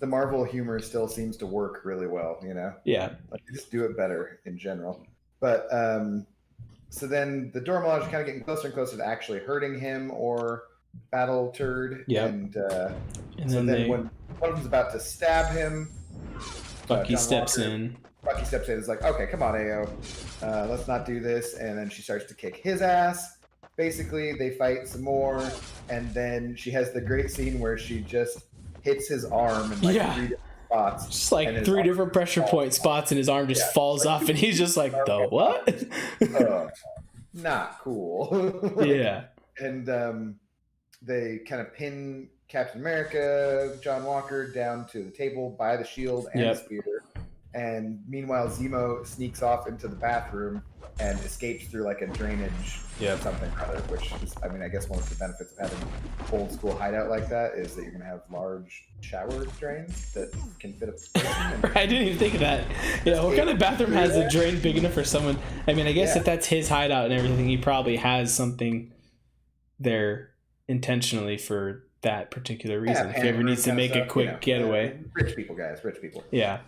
The Marvel humor still seems to work really well, Yeah. Like, just do it better in general. But so then the Dormalaj are kind of getting closer and closer to actually hurting him or Battle Turd. Yeah. And so then when one of them's about to stab him, Bucky steps in. Bucky steps in. Is like, okay, come on, AO, let's not do this. And then she starts to kick his ass. Basically, they fight some more, and then she has the great scene where she just hits his arm in 3 different spots. Just like 3 different pressure point spots, and his arm just falls off, and he's just like, the what? Not cool. Yeah. And they kind of pin Captain America, John Walker, down to the table by the shield and the spear. And meanwhile, Zemo sneaks off into the bathroom and escapes through like a drainage something or other, which is, I mean, I guess one of the benefits of having old school hideout like that is that you're going to have large shower drains that can fit a person. I didn't even think of that. Yeah, what kind of bathroom has a drain big enough for someone? I mean, I guess if that's his hideout and everything, he probably has something there intentionally for that particular reason. If he ever needs to make a quick getaway. Rich people. Yeah.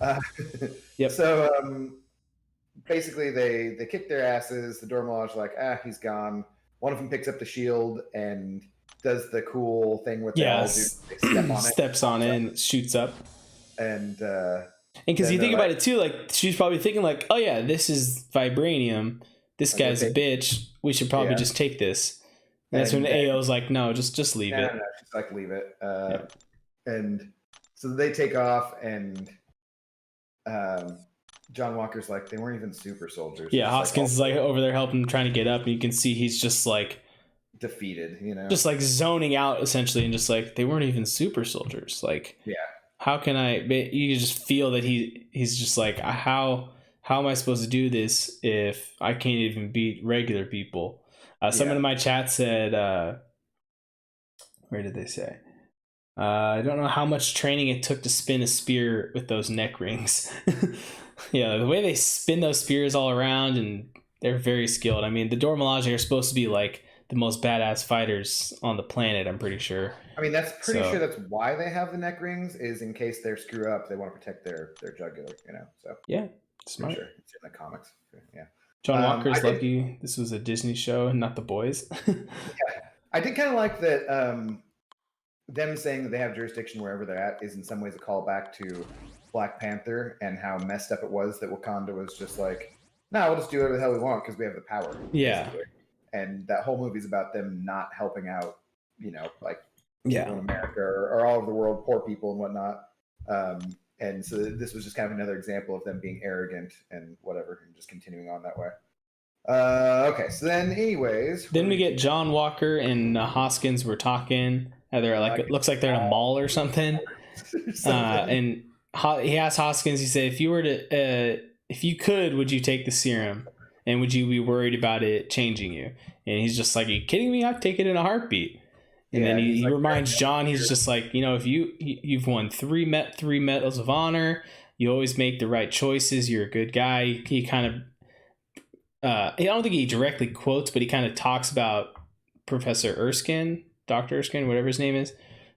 Yep. So basically they kick their asses. The Dormalaj are like, he's gone. One of them picks up the shield and does the cool thing with they all do. They step on it. Steps on it and shoots up. And because you think about it too, like she's probably thinking like, oh yeah, this is vibranium. This guy's a bitch. We should probably just take this. And that's when AO's like, no, just leave it. No, just like leave it. And so they take off, and John Walker's like, they weren't even super soldiers. Yeah, Hoskins is like over there helping him, trying to get up, and you can see he's just like defeated, just like zoning out essentially, and just like they weren't even super soldiers. Like, how can I? You just feel that he's just like, how am I supposed to do this if I can't even beat regular people? Someone in my chat said, where did they say? I don't know how much training it took to spin a spear with those neck rings. Yeah, the way they spin those spears all around, and they're very skilled. I mean, the Dormalaj are supposed to be like the most badass fighters on the planet, I'm pretty sure. I mean, that's pretty sure that's why they have the neck rings, is in case they screw up, they want to protect their jugular, So yeah, smart. Sure. It's in the comics. Yeah. John Walker's lucky this was a Disney show and not The Boys. I did kind of like that them saying that they have jurisdiction wherever they're at is in some ways a callback to Black Panther and how messed up it was that Wakanda was just like, we'll just do whatever the hell we want because we have the power. Yeah. Basically. And that whole movie's about them not helping out, like people in America or all over the world, poor people and whatnot. And so this was just kind of another example of them being arrogant and whatever, and just continuing on that way. Okay, so then anyways. Then we get John Walker and Hoskins were talking. They're like, it looks like they're in a mall or something. And he asked Hoskins, he said, if you could, would you take the serum? And would you be worried about it changing you? And he's just like, are you kidding me? I'd take it in a heartbeat. And then he reminds John, he's just like, if you've won three medals of honor, you always make the right choices. You're a good guy. He kind of, I don't think he directly quotes, but he kind of talks about Professor Erskine, Dr. Erskine, whatever his name is,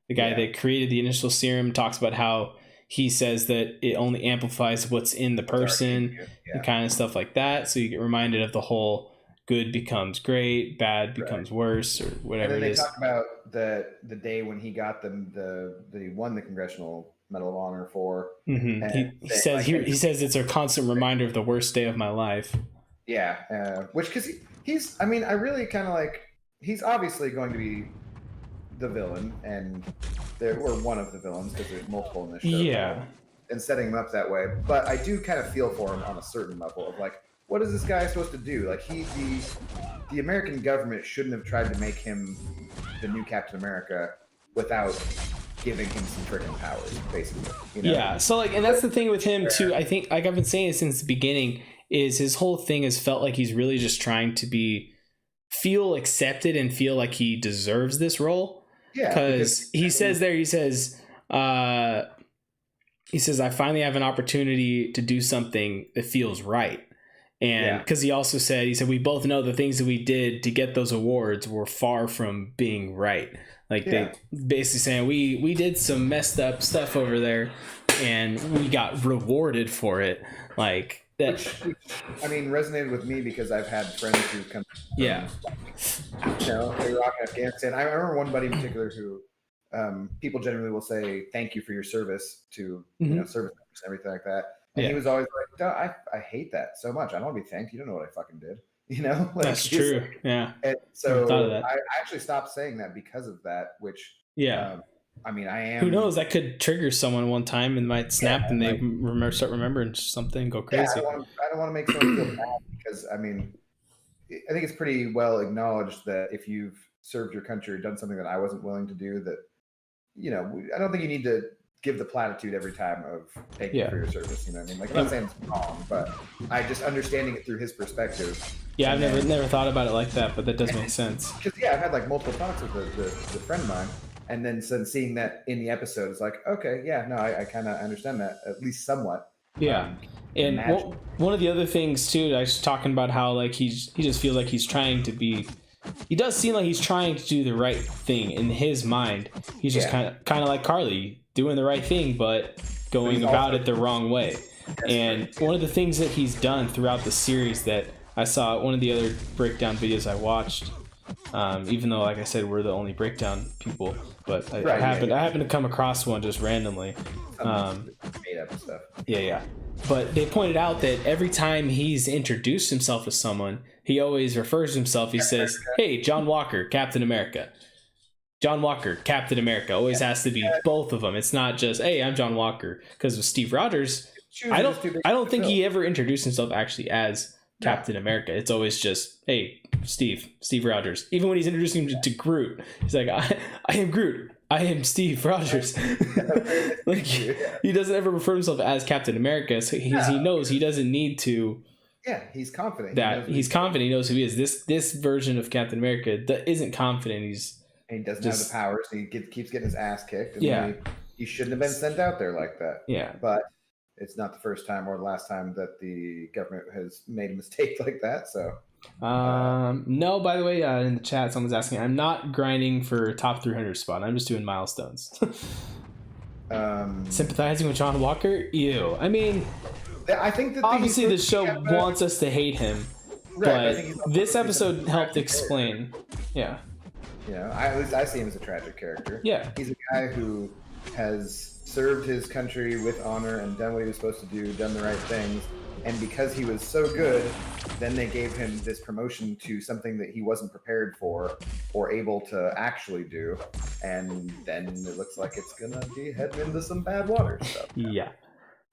the guy that created the initial serum, talks about how he says that it only amplifies what's in the person and kind of stuff like that. So you get reminded of the whole good becomes great, bad becomes worse, or And whatever then it they is. talk about the day when he got he won the Congressional Medal of Honor for, Hmm. and He says he says it's a constant reminder of the worst day of my life. yeah, which because he's I mean I really kind of like he's obviously going to be the villain, and we're one of the villains because there's multiple in this show. Yeah. And setting him up that way, but I do kind of feel for him on a certain level of like, what is this guy supposed to do? Like the American government shouldn't have tried to make him the new Captain America without giving him some freaking powers, basically. You know? Yeah. So like, and that's the thing with him too. I think, like I've been saying it since the beginning, is his whole thing has felt like he's really just trying to feel accepted and feel like he deserves this role. Yeah, because he says, I finally have an opportunity to do something that feels right. And because he said, we both know the things that we did to get those awards were far from being right. Like they basically saying we did some messed up stuff over there and we got rewarded for it. Like that. Which, I mean, resonated with me because I've had friends who come from, Iraq, Afghanistan. I remember one buddy in particular who people generally will say thank you for your service to service members and everything like that. And he was always like, I hate that so much. I don't want to be thanked. You don't know what I fucking did. Like, that's true. Like, yeah. And so I actually stopped saying that because of that, which I mean, I am. Who knows? That could trigger someone one time and might snap and they start remembering something, go crazy. I don't want to make someone feel bad because I mean, I think it's pretty well acknowledged that if you've served your country or done something that I wasn't willing to do, that I don't think you need to give the platitude every time of thank you for your service. You know what I mean? Like, I'm not saying it's wrong, but I just understanding it through his perspective. Yeah, I've never thought about it like that, but that does make sense. Because I've had like multiple talks with the friend of mine, and then seeing that in the episode, it's like, okay, I kind of understand that at least somewhat. Yeah, and one of the other things too, I was talking about how like he just feels like he's trying to be. He does seem like he's trying to do the right thing in his mind. He's just kind of like Carly, doing the right thing, but going about it the wrong way. And one of the things that he's done throughout the series that I saw, one of the other breakdown videos I watched, even though, like I said, we're the only breakdown people, but I happened to come across one just randomly. Made up stuff. Yeah. But they pointed out that every time he's introduced himself to someone, he always refers to himself. He says, "Hey, John Walker, Captain America." John Walker, Captain America. Always has to be both of them. It's not just, "Hey, I'm John Walker." Because with Steve Rogers, I don't think he ever introduced himself actually as Captain America. It's always just, "Hey, Steve Rogers." Even when he's introducing him to Groot, he's like, I am Groot. I am Steve Rogers." Like, he doesn't ever refer to himself as Captain America. So he knows he doesn't need to. Yeah, he's confident. He's confident. He knows who he is. This version of Captain America isn't confident. And he doesn't have the powers. And he keeps getting his ass kicked. And he shouldn't have been sent out there like that. Yeah. But it's not the first time or the last time that the government has made a mistake like that. So. No, by the way, in the chat, someone's asking, I'm not grinding for top 300 spot. I'm just doing milestones. Sympathizing with John Walker? Ew. I mean, I think that obviously the show wants us to hate him, but this episode helped explain. Yeah. At least I see him as a tragic character. Yeah. He's a guy who has served his country with honor and done what he was supposed to do, done the right things. And because he was so good, then they gave him this promotion to something that he wasn't prepared for or able to actually do. And then it looks like it's going to be heading into some bad water stuff. Yeah.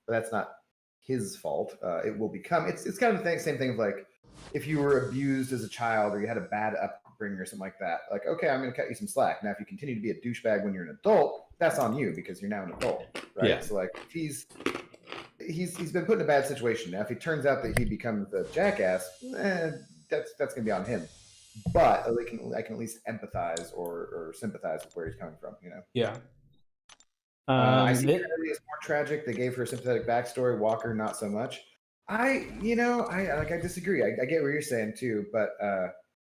But that's not his fault. It will become, it's kind of the same thing of like, if you were abused as a child or you had a bad upbringing or something like that, like, okay, I'm going to cut you some slack. Now, if you continue to be a douchebag when you're an adult, that's on you because you're now an adult, right? Yeah. So like, if he's been put in a bad situation. Now, if it turns out that he becomes a jackass, that's going to be on him. But I can at least empathize or sympathize with where he's coming from, Yeah. I see Kennedy is more tragic. They gave her a sympathetic backstory. Walker, not so much. I disagree. I get what you're saying too, but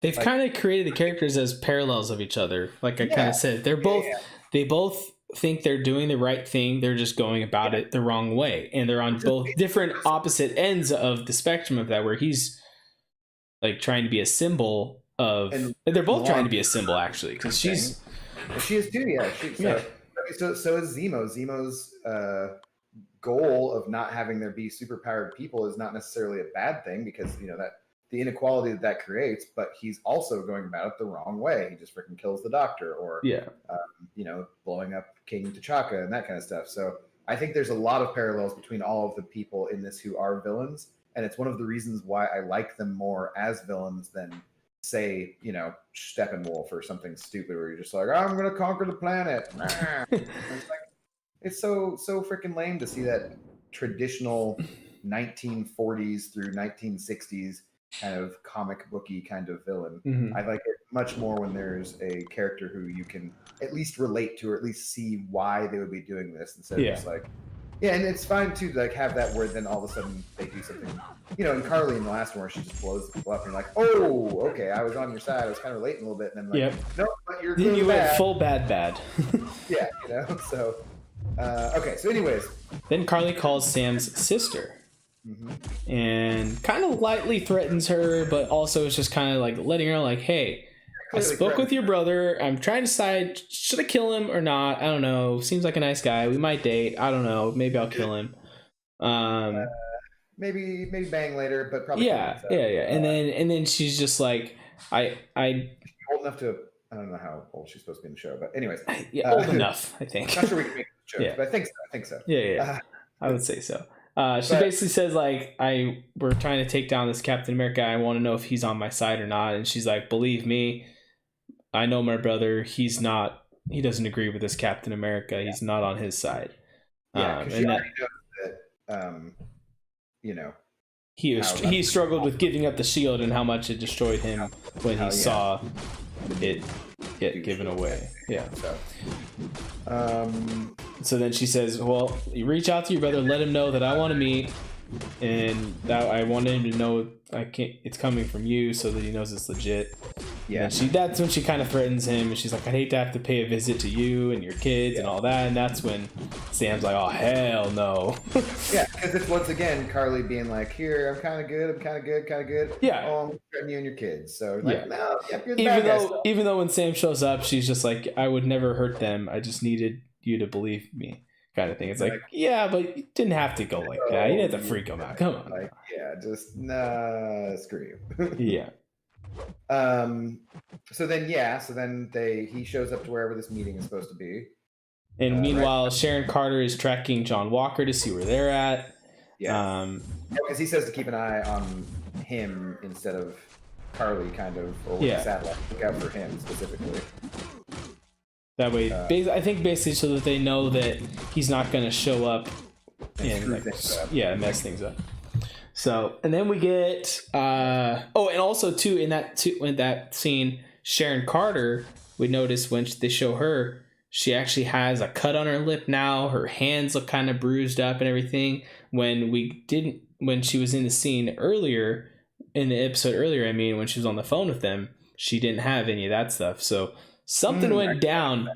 they've kind of created the characters as parallels of each other. Like I kind of said, they both think they're doing the right thing. They're just going about it the wrong way, and they're on both different opposite ends of the spectrum of that. Where he's like trying to be a symbol of, And they're both trying to be a launch symbol actually, because she's she is too. Yeah, yeah. so is Zemo. Zemo's goal of not having there be superpowered people is not necessarily a bad thing, because that the inequality that creates, but he's also going about it the wrong way. He just freaking kills the Doctor, or Yeah. blowing up King T'Chaka and that kind of stuff. So I think there's a lot of parallels between all of the people in this who are villains, and it's one of the reasons why I like them more as villains than, say, Steppenwolf or something stupid where you're just like, I'm gonna conquer the planet. It's so freaking lame to see that traditional 1940s through 1960s kind of comic booky kind of villain. Mhm. I like it much more when there's a character who you can at least relate to, or at least see why they would be doing this, instead of just like, yeah. And it's fine to like have that where then all of a sudden they do something, and Carly in the last one where she just blows people up and you're like, oh, okay, I was on your side, I was kind of relating a little bit, and then like, no, but you're then you bad. went full bad. Yeah, so okay, so anyways, then Carly calls Sam's sister. Mm-hmm. And kind of lightly threatens her, but also it's just kind of like letting her know, like, hey, I spoke with your brother. I'm trying to decide, should I kill him or not? I don't know. Seems like a nice guy. We might date. I don't know. Maybe I'll kill him. Maybe bang later, but probably yeah. And then she's just like, I old enough to, I don't know how old she's supposed to be in the show, but anyways, old enough, I think. Not sure we can make the show, but I think so. Yeah. I would say so. She basically says, like, we're trying to take down this Captain America. I want to know if he's on my side or not. And she's like, believe me, I know my brother. He doesn't agree with this Captain America. He's not on his side. Yeah, because she already knows that, he struggled with giving up the shield and how much it destroyed him when he saw it get given away. Yeah. So then she says, well, you reach out to your brother, let him know that I want to meet, and that I want him to know it's coming from you, so that he knows it's legit. Yeah. And that's when she kind of threatens him, and she's like, I'd hate to have to pay a visit to you and your kids and all that. And that's when Sam's like, oh, hell no. Yeah, because it's once again Carly being like, here, I'm kind of good. Yeah. Oh, I'm threatening you and your kids. So like, no, you're the even bad though guy. Even though when Sam shows up, she's just like, I would never hurt them. I just needed you to believe me, kind of thing. It's like, yeah, but you didn't have to go like that. You didn't have to freak them out. Come on. Like, yeah, just screw you. Yeah. So then he shows up to wherever this meeting is supposed to be. And meanwhile, Sharon Carter is tracking John Walker to see where they're at. Yeah. Because he says to keep an eye on him instead of Carly, kind of, or with the satellite. Look out for him specifically. That way, I think basically so that they know that he's not going to show up and mess things up. So, and then we get, and also too in that scene, Sharon Carter, we notice when they show her, she actually has a cut on her lip now. Her hands look kind of bruised up and everything. When she was in the scene earlier, in the episode earlier, when she was on the phone with them, she didn't have any of that stuff. So something went down.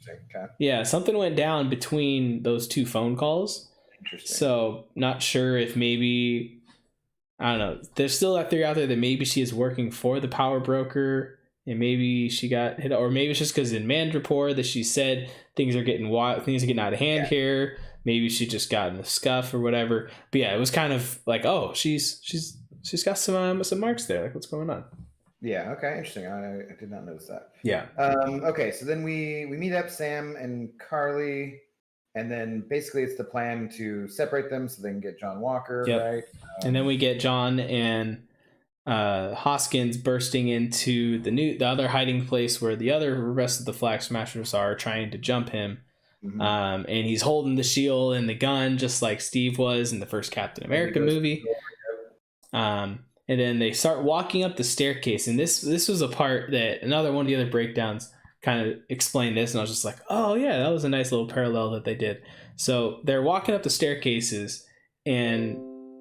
Okay. Yeah, something went down between those two phone calls. Interesting. So not sure if maybe, I don't know. There's still that theory out there that maybe she is working for the power broker, and maybe she got hit, or maybe it's just because in Man Report that she said things are getting wild, things are getting out of hand here. Maybe she just got in a scuff or whatever. But yeah, it was kind of like, oh, she's got some marks there. Like, what's going on? Yeah. Okay. Interesting. I did not notice that. Yeah. Okay. So then we meet up Sam and Carly, and then basically it's the plan to separate them so they can get John Walker, right? And then we get John and Hoskins bursting into the other hiding place where the rest of the Flag Smashers are trying to jump him. Mm-hmm. And he's holding the shield and the gun just like Steve was in the first Captain America movie. And then they start walking up the staircase, and this was a part that another one of the other breakdowns kind of explained this, and I was just like, oh yeah, that was a nice little parallel that they did. So they're walking up the staircases, and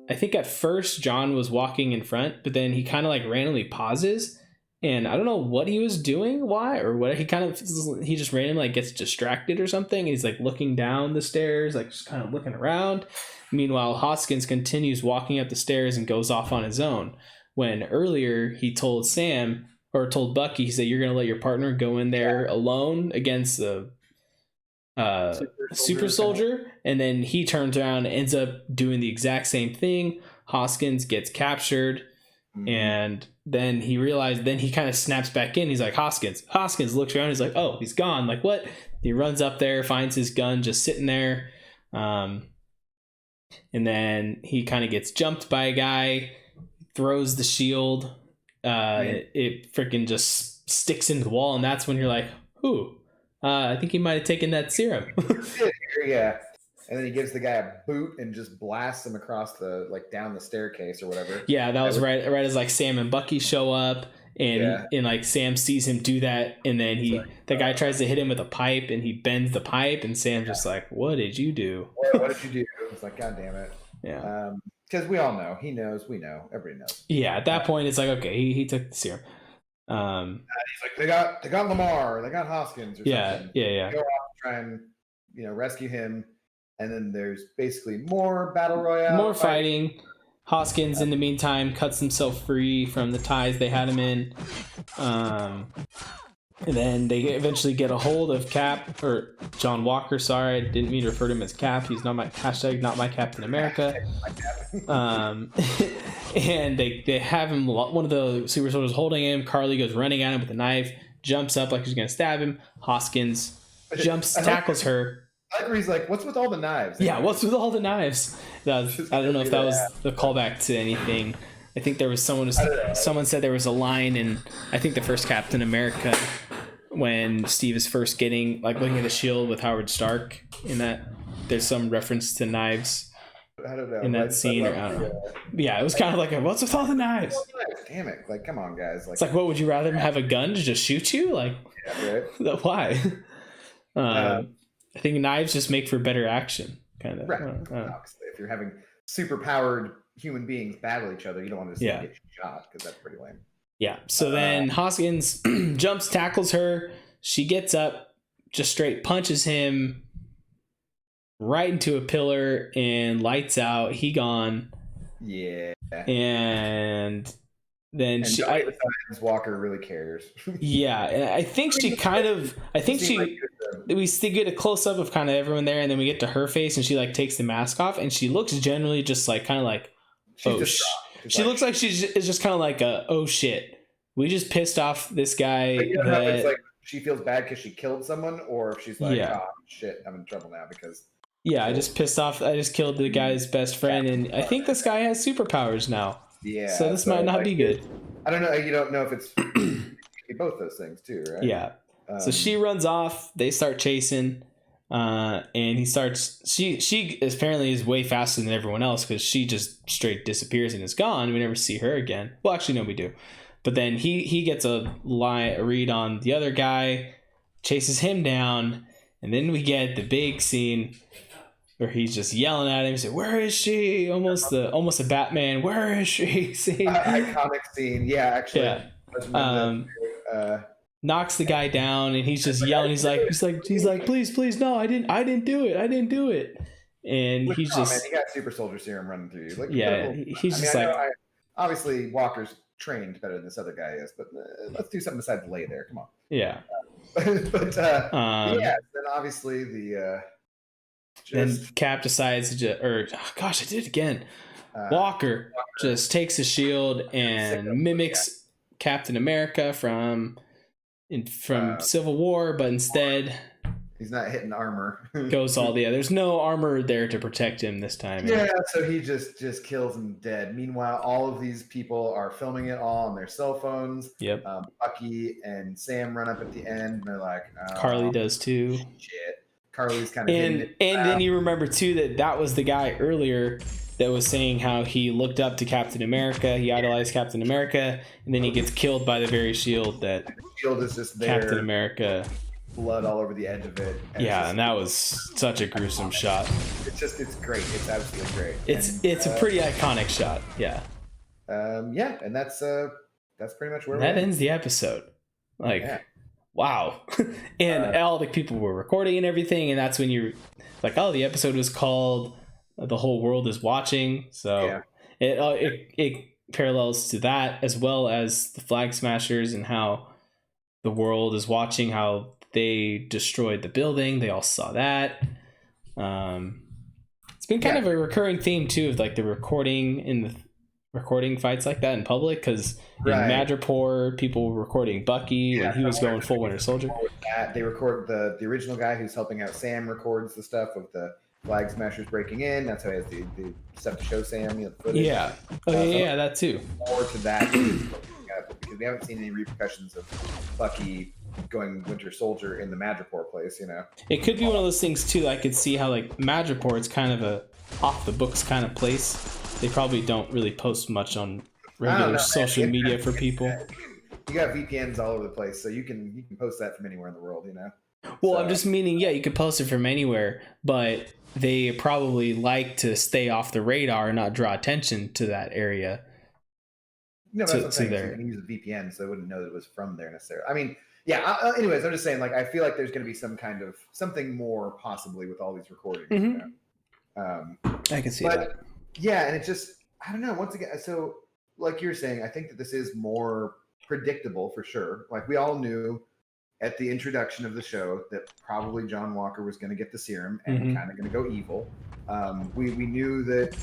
I think at first John was walking in front, but then he kind of like randomly pauses, and I don't know what he was doing, why or what. He just randomly like gets distracted or something, and he's like looking down the stairs, like just kind of looking around. Meanwhile, Hoskins continues walking up the stairs and goes off on his own. when earlier he told Sam or told Bucky, he said, "You're gonna let your partner go in there alone against the super soldier," and then he turns around and ends up doing the exact same thing. Hoskins gets captured, and then he realized. Then he kind of snaps back in. He's like, Hoskins. Hoskins looks around. He's like, "Oh, he's gone." Like, what? He runs up there, finds his gun just sitting there, and then he kind of gets jumped by a guy, throws the shield. It freaking just sticks into the wall, and that's when you're like, "Ooh, I think he might have taken that serum." Yeah, and then he gives the guy a boot and just blasts him across the down the staircase or whatever. Yeah, that was right as like Sam and Bucky show up, and like Sam sees him do that, and then the guy tries to hit him with a pipe, and he bends the pipe, and Sam's just like, "What did you do? What did you do?" It's like, God damn it. Yeah. Because we all know. He knows. We know. Everybody knows. Yeah, at that point, it's like, okay, he took the serum. He's like, they got Lamar, they got Hoskins, or something. Yeah. Go off and try and rescue him, and then there's basically more battle royale, more fighting. Hoskins, in the meantime, cuts himself free from the ties they had him in. And then they eventually get a hold of Cap, or John Walker, sorry, I didn't mean to refer to him as Cap. He's not my Captain America. And they have him, one of the super soldiers holding him. Carly goes running at him with a knife, jumps up like she's going to stab him. Hoskins tackles her. I like where he's like, "What's with all the knives?" Yeah, what's with all the knives? I don't know if that was the callback to anything. I think there was someone said there was a line in, I think, the first Captain America, when Steve is first getting, like, looking at the shield with Howard Stark, in that there's some reference to knives. I don't know. In that scene, or I don't know. Yeah, it was kind of like, what's with all the knives? Damn it. Like, come on, guys. Like, it's like, what, would you rather have a gun to just shoot you? Like, yeah, right? Why? I think knives just make for better action, kind of. Right. Obviously, if you're having super powered human beings battle each other, you don't want to just get shot, because that's pretty lame. Yeah. So then Hoskins jumps, tackles her. She gets up, just straight punches him right into a pillar, and lights out. He gone. Yeah. And then Walker really cares. Yeah, and I think we still get a close up of kind of everyone there, and then we get to her face, and she like takes the mask off, and she looks generally just like kind of like, she looks like she's just kind of like oh shit, we just pissed off this guy. You don't know if it's like she feels bad because she killed someone, or if she's like, oh shit, I'm in trouble now because I just pissed off. I just killed the guy's best friend, and I think this guy has superpowers now. Yeah. So this might not be good. I don't know. You don't know if it's both those things too, right? Yeah. So she runs off. They start chasing, and he starts. She apparently is way faster than everyone else, because she just straight disappears and is gone. We never see her again. Well, actually, no, we do. But then he gets a read on the other guy, chases him down, and then we get the big scene where he's just yelling at him. He's like, "Where is she?" Almost a Batman. "Where is she?" Scene. Iconic scene. Yeah, actually. Yeah. Knocks the guy down, and he's just yelling. He's like, "Please, no, I didn't do it." And he's just, man, you got super soldier serum running through you. Like, he's just like, obviously Walker's trained better than this other guy is, but let's do something besides lay there. Come on. Yeah. But then obviously the. Then Cap decides to, I did it again. Walker just takes his shield and mimics Captain America from Civil War, but instead he's not hitting armor. Goes all the other. There's no armor there to protect him this time. Yeah, so he just kills him dead. Meanwhile, all of these people are filming it all on their cell phones. Yep. Bucky and Sam run up at the end, and they're like, Carly does too. Shit. Carly's kind of and then you remember too that was the guy earlier that was saying how he looked up to Captain America, he idolized Captain America, and then he gets killed by the very shield that shield is just there, Captain America, blood all over the edge of it. And that was such a gruesome shot. It's great. It's absolutely great. It's a pretty iconic shot. Yeah. And that's pretty much where that ends the episode. Wow. And all the people were recording and everything, and that's when you're like, oh, the episode was called The Whole World Is Watching. So it parallels to that, as well as the Flag Smashers and how the world is watching how they destroyed the building. They all saw that. It's been kind of a recurring theme too, of like the recording fights like that in public, because in Madripoor, people were recording Bucky when he was going full Winter Soldier. They record the original guy who's helping out Sam records the stuff of the Flag Smashers breaking in. That's how he has the stuff to show Sam. The footage. Yeah. That too. More to that because we haven't seen any repercussions of Bucky going Winter Soldier in the Madripoor place. It could be one of those things too. I could see how like Madripoor, it's kind of a off the books kind of place. They probably don't really post much on regular social media for people. You got VPNs all over the place, so you can post that from anywhere in the world. Well, so, I'm just meaning, you could post it from anywhere, but they probably like to stay off the radar and not draw attention to that area. No, that's what I'm saying. So you can use a VPN, so they wouldn't know that it was from there necessarily. I mean, anyways, I'm just saying, like, I feel like there's going to be something more possibly with all these recordings. Mm-hmm. I can see that. Yeah, and it just, I don't know. Once again, so like you're saying, I think that this is more predictable for sure. Like we all knew at the introduction of the show that probably John Walker was going to get the serum and kind of going to go evil. We knew that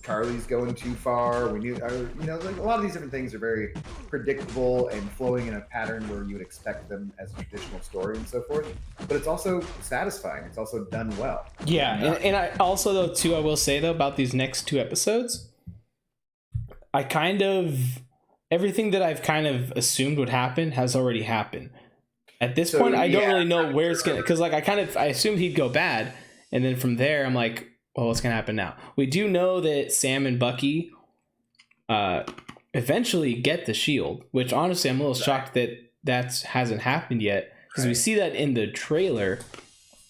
Charlie's going too far. We knew, like a lot of these different things are very predictable and flowing in a pattern where you would expect them as a traditional story and so forth. But it's also satisfying. It's also done well. Yeah, and I also, though, too, I will say, though, about these next 2 episodes, everything that I've kind of assumed would happen has already happened. At this point, I don't really know where it's going to, because like I assumed he'd go bad, and then from there, I'm like, well, what's going to happen now? We do know that Sam and Bucky eventually get the shield, which honestly I'm a little shocked that hasn't happened yet, because we see that in the trailer.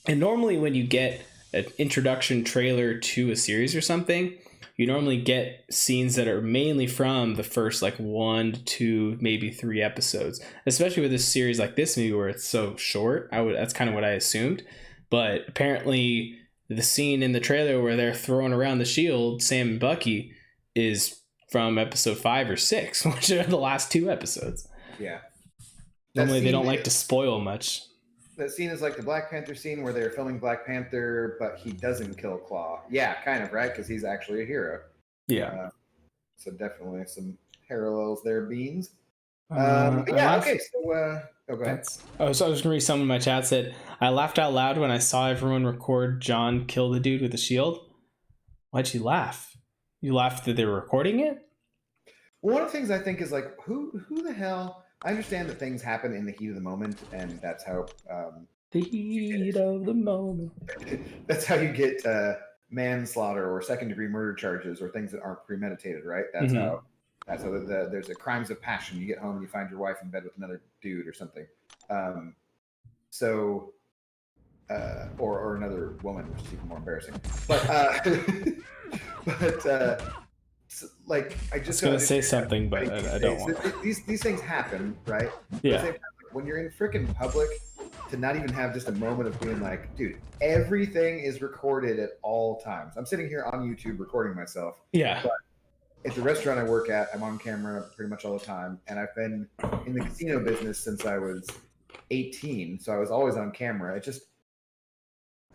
And normally when you get an introduction trailer to a series or something, you normally get scenes that are mainly from the first like 1 to 2, maybe 3 episodes, especially with this series like this movie where it's so short. That's kind of what I assumed, but apparently the scene in the trailer where they're throwing around the shield, Sam and Bucky, is from episode 5 or 6, which are the last 2 episodes. Yeah. Normally they don't like to spoil much. That scene is like the Black Panther scene where they're filming Black Panther, but he doesn't kill Claw. Yeah, kind of, right? Because he's actually a hero. Yeah. So definitely some parallels there, Beans. Okay, so... go ahead. So I was going to read some of my chat said, I laughed out loud when I saw everyone record John kill the dude with the shield. Why'd you laugh? You laughed that they were recording it? Well, one of the things I think is like, who the hell... I understand that things happen in the heat of the moment, and that's how... the heat of the moment. That's how you get manslaughter or second-degree murder charges or things that aren't premeditated, right? That's how... That's how there's a crimes of passion. You get home and you find your wife in bed with another dude or something. Or another woman, which is even more embarrassing. Like I just was going to say something, but I don't want. These things happen, right? Yeah. When you're in freaking public, to not even have just a moment of being like, dude, everything is recorded at all times. I'm sitting here on YouTube recording myself. Yeah. But at the restaurant I work at, I'm on camera pretty much all the time, and I've been in the casino business since I was 18, so I was always on camera.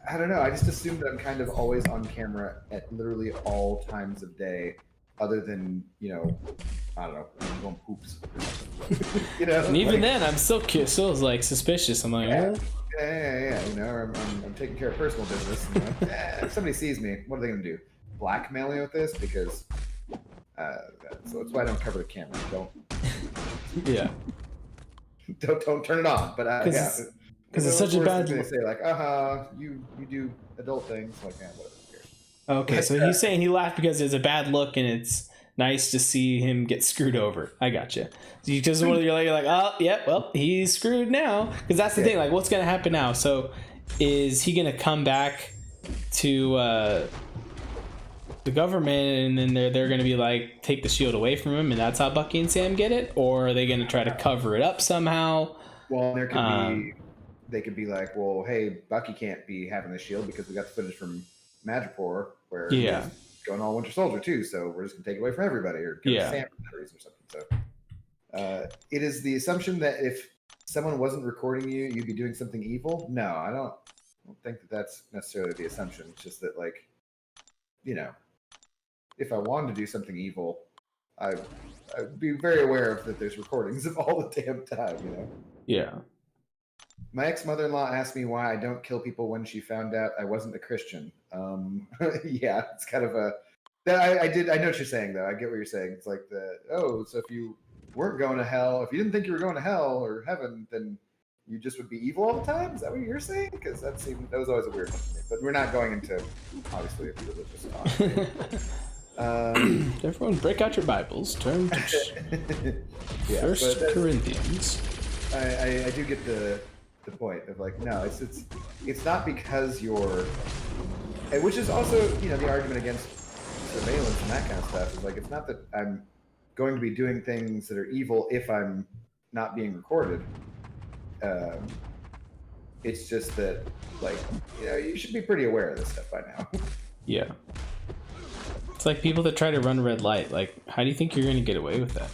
I don't know, I just assumed that I'm kind of always on camera at literally all times of day, other than, I don't know, going poops. And even then, I'm still like suspicious. I'm like, yeah. I'm taking care of personal business. If somebody sees me, what are they going to do? Blackmail me with this? Because... so that's why I don't cover the camera. Don't turn it on. But because it's such a bad. They say like, you do adult things. Like, whatever. Okay, so he's saying he laughed because it's a bad look and it's nice to see him get screwed over. I gotcha. Because you're like, oh yeah, well he's screwed now. Because that's the thing. Like, what's gonna happen now? So, is he gonna come back to? The government, and then they're going to be like, take the shield away from him, and that's how Bucky and Sam get it? Or are they going to try to cover it up somehow? Well, they could be like, well, hey, Bucky can't be having the shield because we got the footage from Madripoor where he's going all Winter Soldier too, so we're just gonna take it away from everybody or give Sam batteries or something. So it is the assumption that if someone wasn't recording you, you'd be doing something evil. No, I don't think that that's necessarily the assumption. It's just that, like, if I wanted to do something evil, I'd be very aware of that there's recordings of all the damn time, Yeah. My ex-mother-in-law asked me why I don't kill people when she found out I wasn't a Christian. Yeah, it's kind of I know what you're saying, though. I get what you're saying. It's like so if you weren't going to hell, if you didn't think you were going to hell or heaven, then you just would be evil all the time? Is that what you're saying? Because that was always a weird one to me. But we're not going into, obviously, a religious talk. Everyone break out your Bibles. Turn to First Corinthians. I do get the point of, like, no, it's not because you're, which is also, the argument against surveillance and that kind of stuff is, like, it's not that I'm going to be doing things that are evil if I'm not being recorded. It's just that, like, you should be pretty aware of this stuff by now. Yeah. It's like people that try to run a red light. Like, how do you think you're going to get away with that?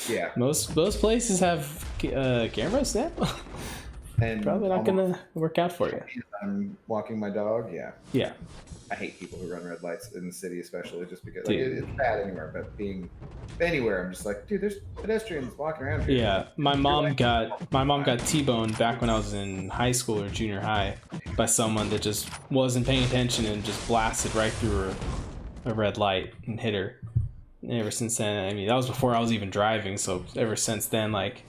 Yeah. Most places have cameras now. And probably not going to work out for you. I'm walking my dog. Yeah. Yeah. I hate people who run red lights in the city, especially just because, like, it's bad anywhere, but being anywhere, I'm just like, dude, there's pedestrians walking around here. Yeah, my mom got T-boned back when I was in high school or junior high by someone that just wasn't paying attention and just blasted right through a red light and hit her. And ever since then, I mean, that was before I was even driving, so ever since then, like,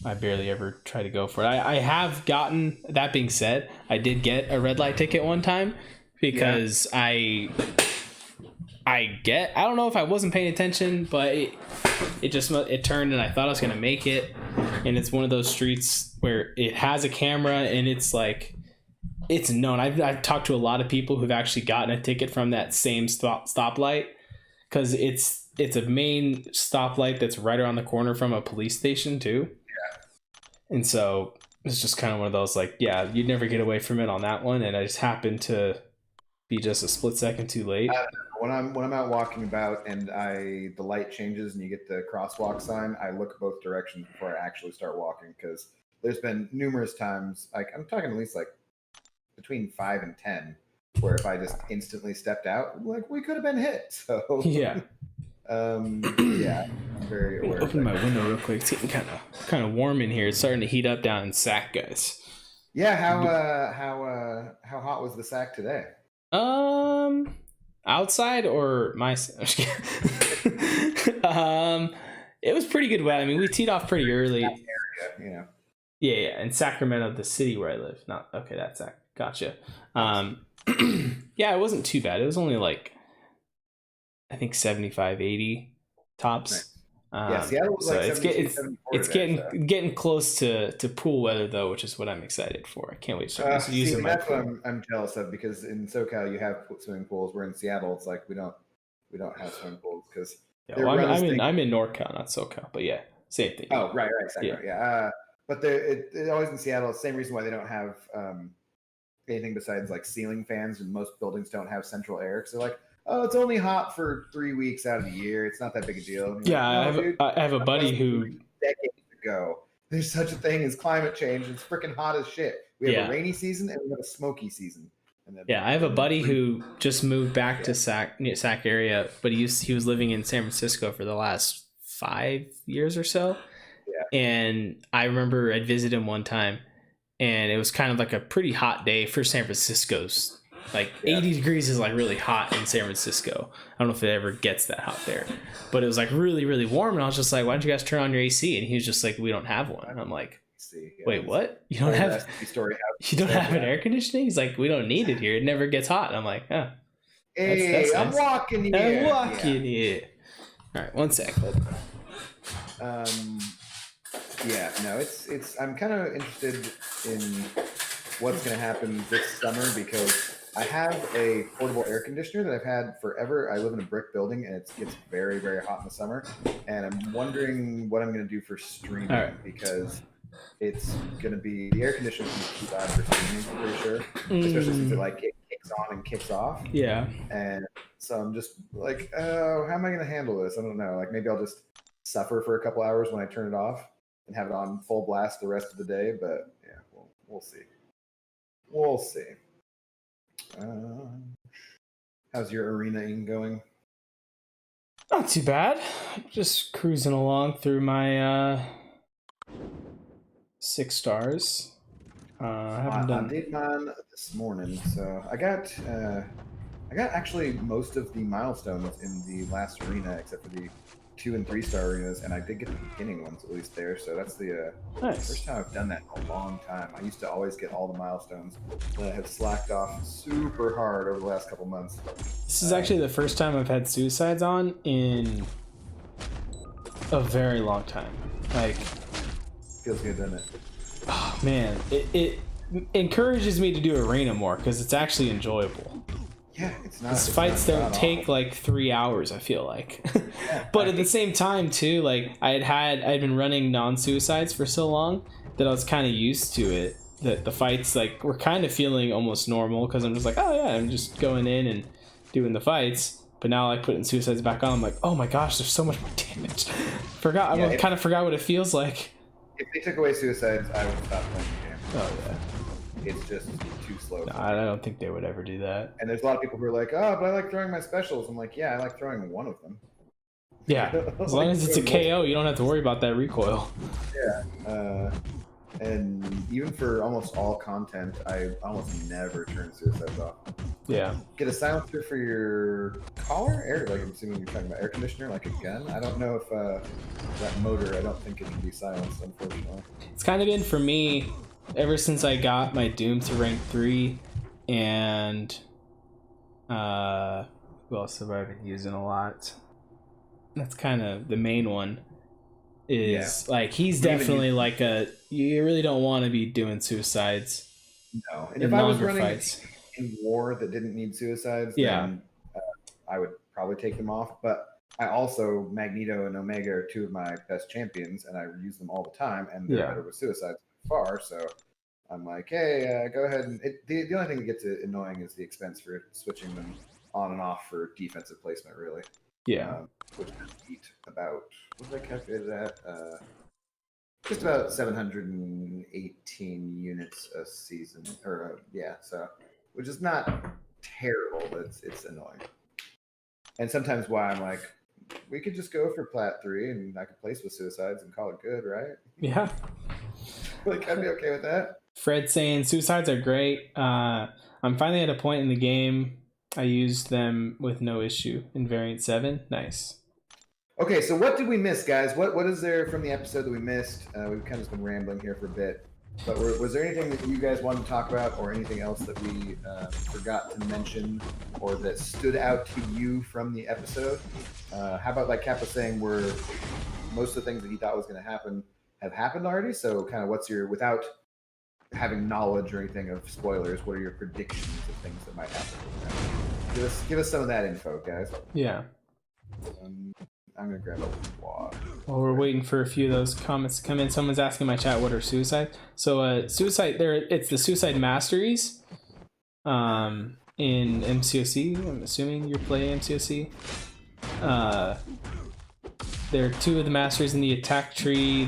I barely ever try to go for it. I have gotten, that being said, I did get a red light ticket one time because I don't know if I wasn't paying attention, but it turned and I thought I was going to make it. And it's one of those streets where it has a camera and it's like, it's known. I've talked to a lot of people who've actually gotten a ticket from that same stoplight because it's a main stoplight that's right around the corner from a police station too. Yeah. And so it's just kind of one of those, like, yeah, you'd never get away from it on that one. And I just happened to be just a split second too late. When I'm out walking about and the light changes and you get the crosswalk sign, I look both directions before I actually start walking, because there's been numerous times, like, I'm talking at least like between 5 and 10, where if I just instantly stepped out, like, we could have been hit. So yeah. Yeah, I'm very aware. Open my window real quick. It's getting kind of warm in here. It's starting to heat up down in Sac, guys. Yeah, how hot was the Sac today? Outside or my it was pretty good weather. I mean, we teed off pretty early. Area, Yeah, in Sacramento, the city where I live. That's Sac. Gotcha. Yeah, it wasn't too bad. It was only like, I think 75, 80 tops. Nice. Yeah, Seattle was like it's getting close to pool weather though, which is what I'm excited for. I can't wait to start using my pool. That's what I'm jealous of, because in SoCal you have swimming pools. We're in Seattle, it's like we don't have swimming pools because I'm in NorCal, not SoCal, but yeah, same thing. Oh, right, exactly. Yeah. But it always in Seattle. Same reason why they don't have anything besides like ceiling fans, and most buildings don't have central air, because they're like, oh, it's only hot for 3 weeks out of the year. It's not that big a deal. Yeah, like, I have a buddy who decades ago, there's such a thing as climate change. It's freaking hot as shit. We have a rainy season and we have a smoky season. And then I have a buddy who just moved back to Sac area, but he was living in San Francisco for the last 5 years or so. Yeah. And I remember I'd visit him one time, and it was kind of like a pretty hot day for San Francisco's. Like 80 degrees is like really hot in San Francisco. I don't know if it ever gets that hot there, but it was like really, really warm. And I was just like, why don't you guys turn on your AC? And he was just like, we don't have one. And I'm like, wait, what? You don't have an air conditioning? He's like, we don't need it here. It never gets hot. And I'm like, oh. Hey, that's I'm nice. walking here. I'm walking here. All right, 1 sec. Yeah, no, it's. I'm kind of interested in what's going to happen this summer, because I have a portable air conditioner that I've had forever. I live in a brick building, and it gets very, very hot in the summer. And I'm wondering what I'm going to do for streaming, because it's going to be, the air conditioner is going to be too loud for streaming, I'm pretty sure. Especially since it kicks on and kicks off. Yeah. And So I'm just like, oh, how am I going to handle this? I don't know. Like maybe I'll just suffer for a couple hours when I turn it off and have it on full blast the rest of the day. But yeah, we'll see. We'll see. How's your arenaing going? Not too bad. Just cruising along through my 6 stars. I did mine this morning, so I got actually most of the milestones in the last arena, except for the 2 and 3 star arenas, and I did get the beginning ones at least there. So that's the Nice. first time I've done that in a long time. I used to always get all the milestones, but I have slacked off super hard over the last couple months. This is actually the first time I've had suicides on in a very long time. Like, feels good, doesn't it? oh man, it encourages me to do arena more because it's actually enjoyable. Yeah, it's not. These fights don't take like 3 hours, I feel like. Yeah, but at the same time too, like I'd been running non-suicides for so long that I was kind of used to it. That the fights like were kind of feeling almost normal because I'm just like, oh yeah, I'm just going in and doing the fights. But now like putting suicides back on, I'm like, oh my gosh, there's so much more damage. I kind of forgot what it feels like. If they took away suicides, I would stop playing the game. Oh yeah. It's just too slow. No, I don't think they would ever do that. And there's a lot of people who are like, oh, but I like throwing my specials. I'm like, yeah, I like throwing one of them. Yeah, as long as it's a KO, you don't have to worry about that recoil. Yeah. And even for almost all content, I almost never turn suicides off. Yeah. Get a silencer for your collar? Air, like I'm assuming you're talking about air conditioner, like a gun? I don't know if that motor, I don't think it can be silenced, unfortunately. It's kind of been for me ever since I got my Doom to rank 3 and who else have I been using a lot? That's kind of the main one. Is like he's definitely like you really don't want to be doing suicides. No, and if I was running fights in war that didn't need suicides, then I would probably take them off. But I also Magneto and Omega are 2 of my best champions, and I use them all the time, and they're better with suicides far. So I'm like, hey, go ahead. And the only thing that gets annoying is the expense for switching them on and off for defensive placement, really. Yeah. Which I eat about, what did I calculate it at? Just about 718 units a season. Or, so, which is not terrible, but it's annoying. And sometimes why I'm like, we could just go for Plat 3 and I could place with suicides and call it good, right? Yeah. Like, I'd be okay with that. Fred saying suicides are great. I'm finally at a point in the game I used them with no issue in variant 7. Nice. Okay, so what did we miss, guys? What is there from the episode that we missed? We've kind of been rambling here for a bit. But was there anything that you guys wanted to talk about or anything else that we forgot to mention or that stood out to you from the episode? How about like Cap was saying where most of the things that he thought was going to happen have happened already? So kind of what's your, without having knowledge or anything of spoilers, what are your predictions of things that might happen? Give us some of that info, guys. Yeah. I'm gonna grab a water. While we're waiting for a few of those comments to come in, someone's asking my chat what are suicides. So suicide it's the Suicide Masteries in MCOC. I'm assuming you're playing MCOC. There are 2 of the masteries in the attack tree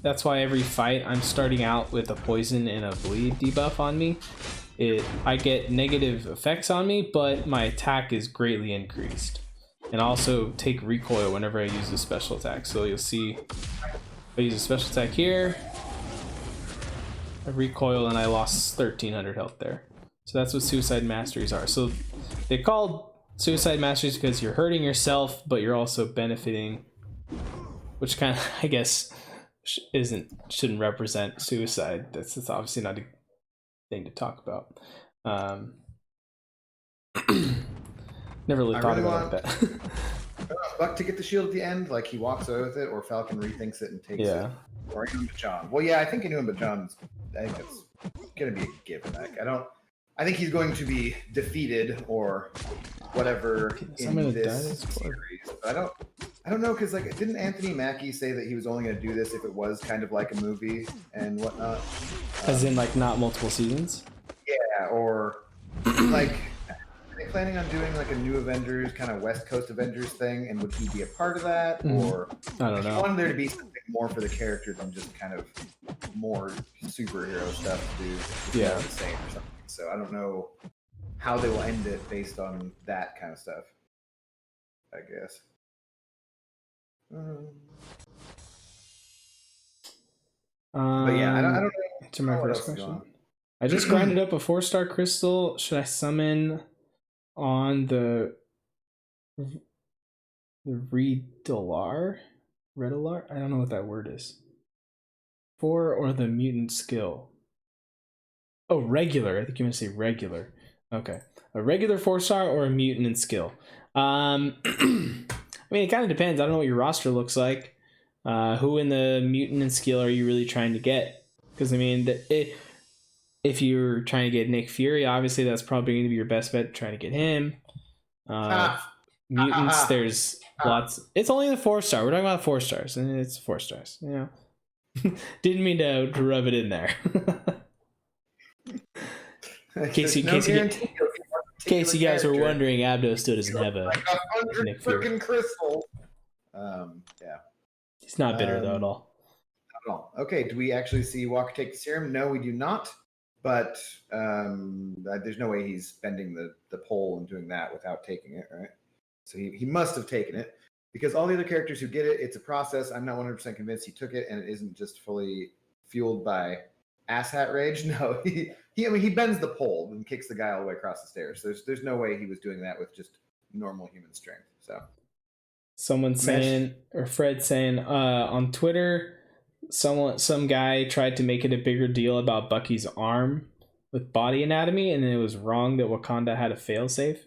that's why every fight I'm starting out with a poison and a bleed debuff on me. I get negative effects on me, but my attack is greatly increased. And also take recoil whenever I use a special attack. So you'll see I use a special attack here, I recoil, and I lost 1300 health there. So that's what Suicide Masteries are. So they're called Suicide Masteries because you're hurting yourself, but you're also benefiting, which kind of, I guess, shouldn't represent suicide. That's obviously not a thing to talk about. Never really thought about it like that. Buck to get the shield at the end, like he walks away with it, or Falcon rethinks it and takes it. Or Inum Bachan. Well, yeah, I think Inum Bachan's, I think it's gonna be a given. I think he's going to be defeated or whatever in this series. But I don't know, because like, didn't Anthony Mackie say that he was only going to do this if it was kind of like a movie and whatnot? As in, like, not multiple seasons? Yeah, or like, planning on doing like a new Avengers, kind of West Coast Avengers thing? And would he be a part of that? Or I don't he know. wanted there to be something more for the character than just kind of more superhero stuff to do. Yeah. The same or something. So I don't know how they will end it based on that kind of stuff, I guess. But yeah, I don't know. To my first question. I just grinded up a 4-star crystal. Should I summon on the Redalar? Redalar? I don't know what that word is. 4 or the mutant skill? Oh, regular. I think you meant to say regular. Okay. A regular 4-star or a mutant and skill? I mean, it kind of depends. I don't know what your roster looks like. Who in the mutant and skill are you really trying to get? Because, I mean, if you're trying to get Nick Fury, obviously that's probably going to be your best bet trying to get him. Mutants, there's lots. It's only the 4-star. We're talking about 4 stars, and it's 4 stars. You know, didn't mean to rub it in there. In case you guys were wondering, Abdo still doesn't have a Nick Fury. Freaking crystals. Yeah. He's not bitter though at all. Not at all. Okay, do we actually see Walker take the serum? No, we do not. But there's no way he's spending the pole and doing that without taking it, right? So he must have taken it, because all the other characters who get it, it's a process. I'm not 100% convinced he took it, and it isn't just fully fueled by asshat rage. No, he bends the pole and kicks the guy all the way across the stairs. There's no way he was doing that with just normal human strength. So someone saying, or Fred saying on Twitter, some guy tried to make it a bigger deal about Bucky's arm with body anatomy, and it was wrong that Wakanda had a failsafe.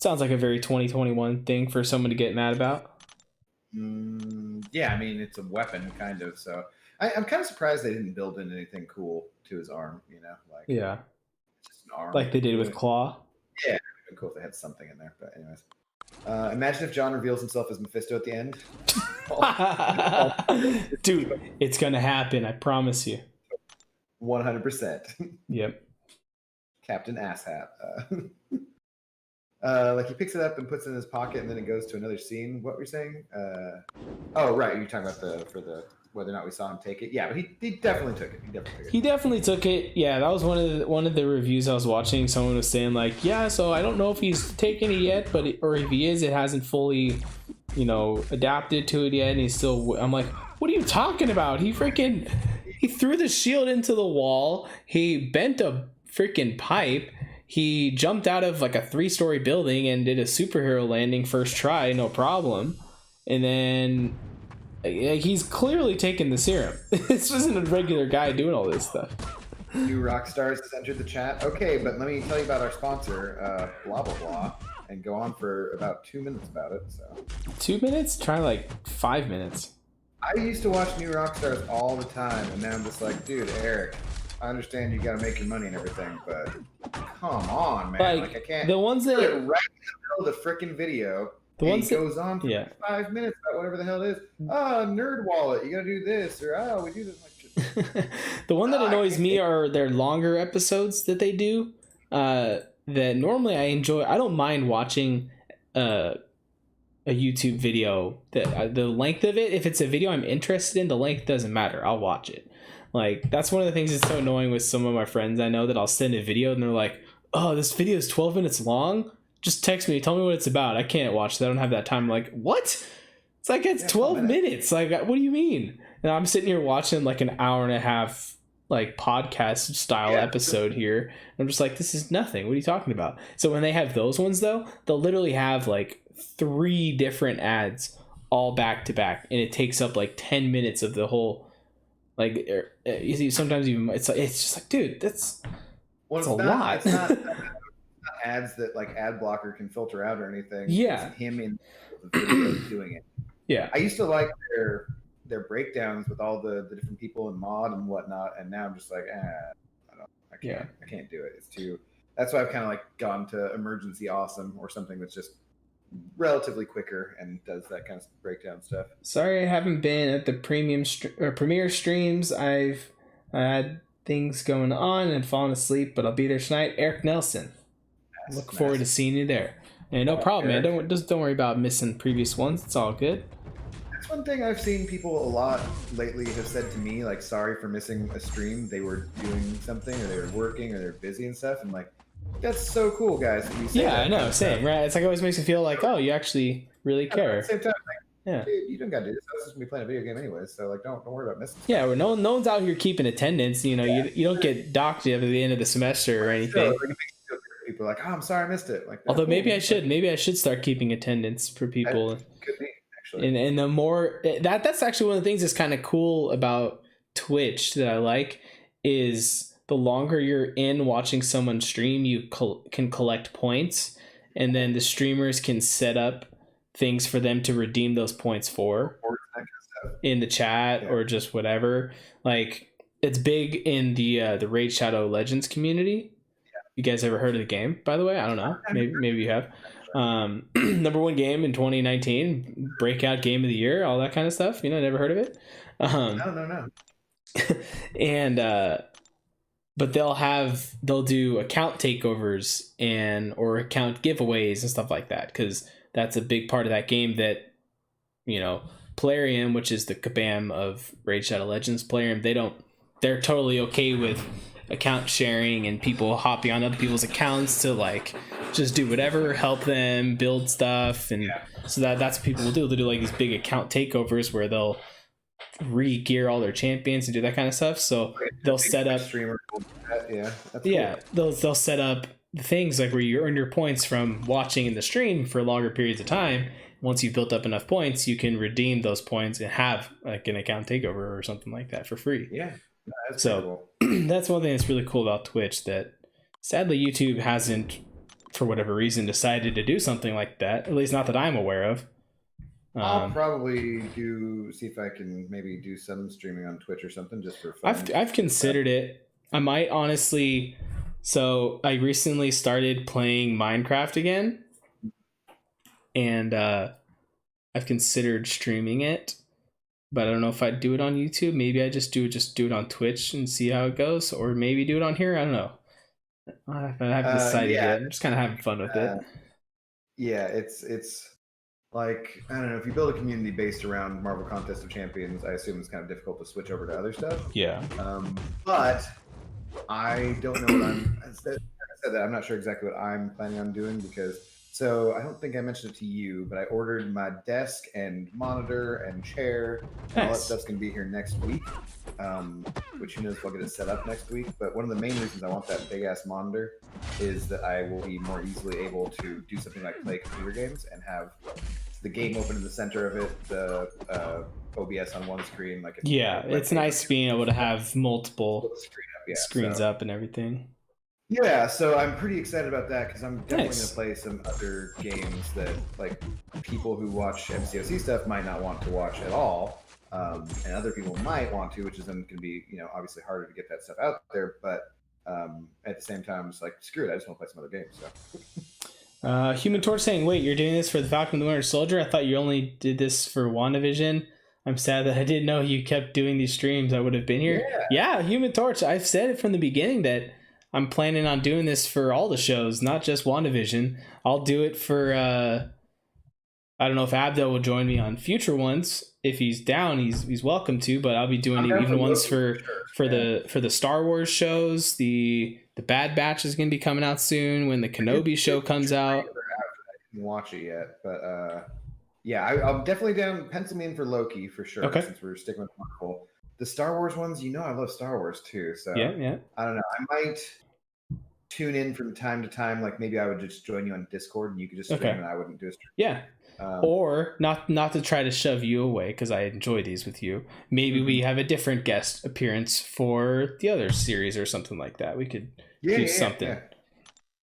Sounds like a very 2021 thing for someone to get mad about. Yeah, I mean, it's a weapon, kind of. So I'm kind of surprised they didn't build in anything cool to his arm, you know? Like, yeah. Just an arm. Like they did with Claw. Yeah, it would be cool if they had something in there. But anyways. Imagine if John reveals himself as Mephisto at the end. Dude, it's going to happen. I promise you. 100%. Yep. Captain Asshat. Like he picks it up and puts it in his pocket, and then it goes to another scene. What were you saying? Oh, right. You're talking about whether or not we saw him take it. Yeah, but he definitely took it. He definitely took it. Yeah, that was one of the reviews I was watching. Someone was saying like, yeah, so I don't know if he's taken it yet, or if he is, it hasn't fully, adapted to it yet, and he's still. I'm like, what are you talking about? He threw the shield into the wall. He bent a freaking pipe. He jumped out of like a 3-story building and did a superhero landing first try, no problem. And then he's clearly taken the serum. This isn't a regular guy doing all this stuff. New rock stars has entered the chat. Okay, but let me tell you about our sponsor, blah blah blah, and go on for about 2 minutes about it. So 2 minutes? Try like 5 minutes. I used to watch New Rock Stars all the time, and now I'm just like, dude, Eric, I understand you got to make your money and everything, but come on, man. Like I can't. The ones that right in the middle of the freaking video. The ones that goes on for 5 minutes about whatever the hell it is. Oh, Nerd Wallet, you gotta do this, or we do this. Like, the one that annoys me are their longer episodes that they do. That normally I enjoy. I don't mind watching a YouTube video. The length of it, if it's a video I'm interested in, the length doesn't matter. I'll watch it. Like that's one of the things that's so annoying with some of my friends I know, that I'll send a video and they're like, "Oh, this video is 12 minutes long." Just text me, tell me what it's about. I can't watch that. I don't have that time. I'm like, what? It's like, it's 12 minutes. Like, what do you mean? And I'm sitting here watching like an hour and a half, like podcast style episode here. I'm just like, this is nothing. What are you talking about? So when they have those ones though, they'll literally have like 3 different ads all back to back. And it takes up like 10 minutes of the whole, like, you see, sometimes even, it's just like, dude, that's a lot. It's not ads that like ad blocker can filter out or anything. Yeah, it's him in the video doing it. Yeah, I used to like their breakdowns with all the different people in mod and whatnot, and now I'm just like, I can't do it. It's too. That's why I've kind of like gone to Emergency Awesome or something that's just relatively quicker and does that kind of breakdown stuff. Sorry, I haven't been at the premiere streams. I had things going on and fallen asleep, but I'll be there tonight. Eric Nelson. Look forward to seeing you there. And no problem, man. Don't worry about missing previous ones. It's all good. That's one thing I've seen people a lot lately have said to me, like, sorry for missing a stream. They were doing something, or they were working, or they're busy and stuff. And like, that's so cool, guys. That you say Yeah, that I know. Same, right? It's like, it always makes me feel like, oh, you actually really care. At the same time, like, yeah, dude, you don't gotta do this. I was just gonna be playing a video game anyways, so like, don't worry about missing. Yeah, well, no one's out here keeping attendance. You know, you don't get docked at the end of the semester or anything. Like, people are like, oh, I'm sorry I missed it. Like, although maybe cool. I should start keeping attendance for people. Could be, actually. And the more that's actually one of the things that's kind of cool about Twitch that I like is the longer you're in watching someone stream, you can collect points, and then the streamers can set up things for them to redeem those points for in the chat or just whatever. Like, it's big in the Raid Shadow Legends community. You guys ever heard of the game, by the way? I don't know. Maybe you have. Number one game in 2019, breakout game of the year, all that kind of stuff. Never heard of it. No. And but they'll do account takeovers or account giveaways and stuff like that, because that's a big part of that game. That Plarium, which is the Kabam of Raid Shadow Legends, Plarium, they're totally okay with account sharing and people hopping on other people's accounts to like just do whatever, help them build stuff. And so that's what people will do. They'll do like these big account takeovers where they'll re-gear all their champions and do that kind of stuff. So they'll set up they'll set up things like where you earn your points from watching in the stream for longer periods of time. Once you've built up enough points, you can redeem those points and have like an account takeover or something like that for free. That's so cool. That's one thing that's really cool about Twitch, that sadly YouTube hasn't, for whatever reason, decided to do something like that. At least not that I'm aware of. I'll probably see if I can maybe do some streaming on Twitch or something just for fun. I've considered it. I might honestly. So I recently started playing Minecraft again, and I've considered streaming it. But I don't know if I'd do it on YouTube. Maybe I just do it on Twitch and see how it goes, or maybe do it on here. I don't know. I haven't decided yet. I'm just kind of having fun with it. Yeah, it's like, I don't know, if you build a community based around Marvel Contest of Champions, I assume it's kind of difficult to switch over to other stuff. Yeah. But I don't know what I said that I'm not sure exactly what I'm planning on doing, because so I don't think I mentioned it to you, but I ordered my desk and monitor and chair. And all that stuff's going to be here next week, which who knows if I'll get it set up next week. But one of the main reasons I want that big-ass monitor is that I will be more easily able to do something like play computer games and have the game open in the center of it, the OBS on one screen. Like it's nice being able to have multiple screens up and everything. Yeah, so I'm pretty excited about that, because I'm definitely going to play some other games that like people who watch MCOC stuff might not want to watch at all, and other people might want to, which is then going to be obviously harder to get that stuff out there. But at the same time, it's like, screw it, I just want to play some other games. So. Human Torch saying, "Wait, you're doing this for the Falcon and the Winter Soldier? I thought you only did this for WandaVision. I'm sad that I didn't know you kept doing these streams. I would have been here." Yeah, Human Torch. I've said it from the beginning that I'm planning on doing this for all the shows, not just WandaVision. I'll do it for, I don't know if Abdo will join me on future ones. If he's down, he's welcome to, but I'll be doing even ones for the Star Wars shows. The Bad Batch is going to be coming out soon when the Kenobi show comes out. I haven't watched it yet, but I'm definitely down. Pencil me in for Loki for sure, since we're sticking with Marvel. The Star Wars ones, I love Star Wars too, so yeah. I don't know. I might tune in from time to time. Like maybe I would just join you on Discord and you could just stream and I wouldn't do a stream. Yeah. Or not to try to shove you away, because I enjoy these with you. Maybe we have a different guest appearance for the other series or something like that. We could do something.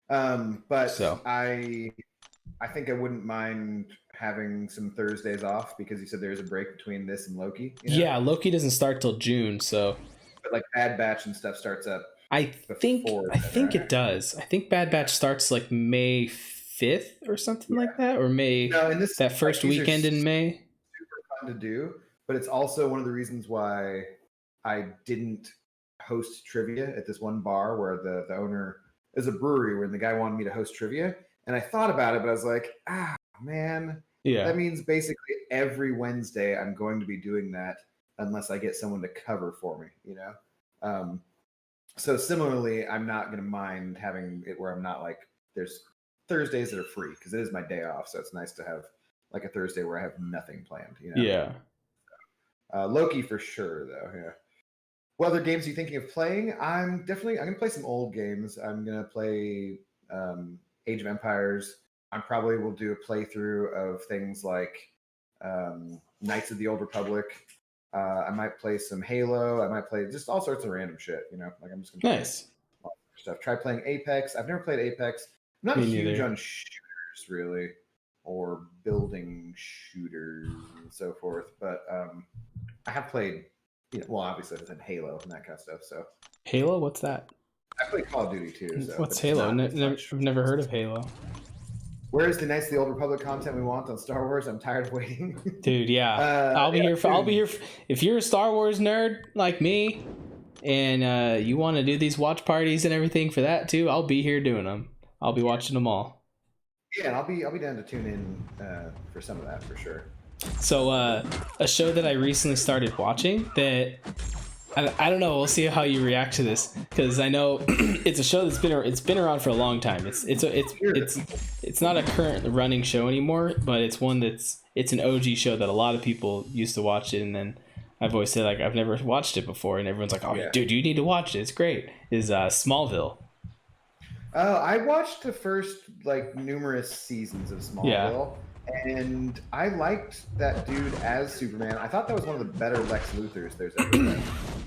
But so I think I wouldn't mind having some Thursdays off, because you said there's a break between this and Loki. Yeah, Loki doesn't start till June, so. But like Bad Batch and stuff starts up. I think it does. I think Bad Batch starts like May 5th or something like that, or May. No, and that first weekend in May. Super fun to do, but it's also one of the reasons why I didn't host trivia at this one bar where the owner is a brewery where the guy wanted me to host trivia, and I thought about it, but I was like, man, that means basically every Wednesday I'm going to be doing that unless I get someone to cover for me, you know. So similarly, I'm not going to mind having it where I'm not like there's Thursdays that are free because it is my day off, so it's nice to have like a Thursday where I have nothing planned, you know. Yeah. Loki for sure, though. Yeah. What other games are you thinking of playing? I'm gonna play some old games. I'm gonna play Age of Empires. I probably will do a playthrough of things like Knights of the Old Republic. I might play some Halo. I might play just all sorts of random shit. You know, like I'm just gonna play stuff. Try playing Apex. I've never played Apex. I'm not huge on shooters really, or building shooters and so forth. But I have played. Well, obviously, I said Halo and that kind of stuff. So Halo, what's that? I play Call of Duty too. So what's Halo? I've never heard of Halo. Where's the Knights of the Old Republic content we want on Star Wars? I'm tired of waiting. Dude, yeah. I'll be here. I'll be here. If you're a Star Wars nerd like me, and you want to do these watch parties and everything for that too, I'll be here doing them. I'll be watching them all. Yeah, and I'll be down to tune in for some of that for sure. So a show that I recently started watching that I don't know. We'll see how you react to this because I know it's a show that's been around for a long time. It's not a current running show anymore, but it's one it's an OG show that a lot of people used to watch it, and then I've always said like I've never watched it before, and everyone's like, oh yeah, dude, you need to watch it. It's great. Is Smallville. I watched the first like numerous seasons of Smallville. And I liked that dude as Superman. I thought that was one of the better Lex Luthors there's ever been.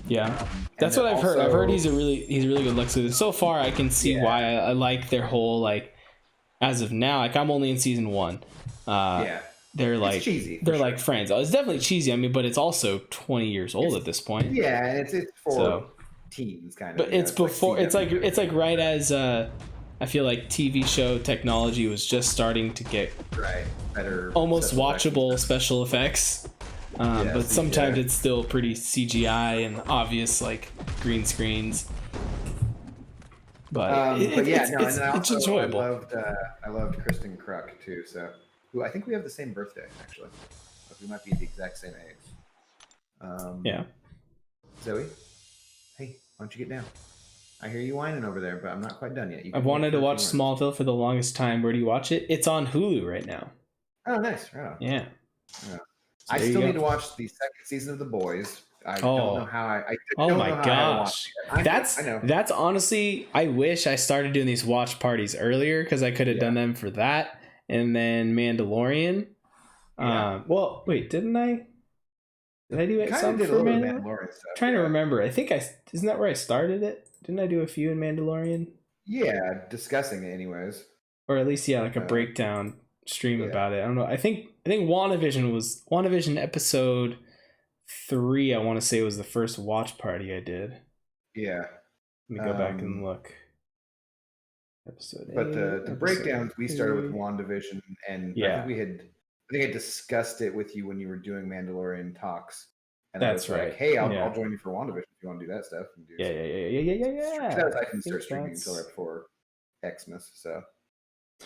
Yeah, that's what I've heard. I've heard he's a really good Lex Luthor. So far, I can see why I like their whole like. As of now, like I'm only in season 1. They're like it's cheesy. They're like friends. It's definitely cheesy. I mean, but it's also 20 years old at this point. Yeah, and it's for teens kind of. But it's before. It's like right as I feel like TV show technology was just starting to get better, almost watchable special effects. But sometimes it's still pretty CGI and obvious like green screens. But it's enjoyable. I loved Kristen Kruk too. So, who I think we have the same birthday actually. We might be the exact same age. Zoe, hey, why don't you get down? I hear you whining over there, but I'm not quite done yet. I've wanted to watch Smallville for the longest time. Where do you watch it? It's on Hulu right now. Oh, nice. Right. Yeah. So I still need to watch the second season of The Boys. I don't know how I don't know how gosh. I know. That's honestly, I wish I started doing these watch parties earlier because I could have done them for that and then Mandalorian. Well, wait, didn't I? Did I do it some for Mandalorian stuff? Trying to remember. I think isn't that where I started it? Didn't I do a few in Mandalorian? Yeah, discussing it anyways. Or at least like a breakdown stream about it. I don't know. I think WandaVision episode 3, I want to say was the first watch party I did. Yeah. Let me go back and look. But the breakdowns we started with WandaVision, and I think I discussed it with you when you were doing Mandalorian talks. And that's right. Like, hey, I'll join you for WandaVision if you want to do that stuff. And do I can start streaming until right before Xmas. So.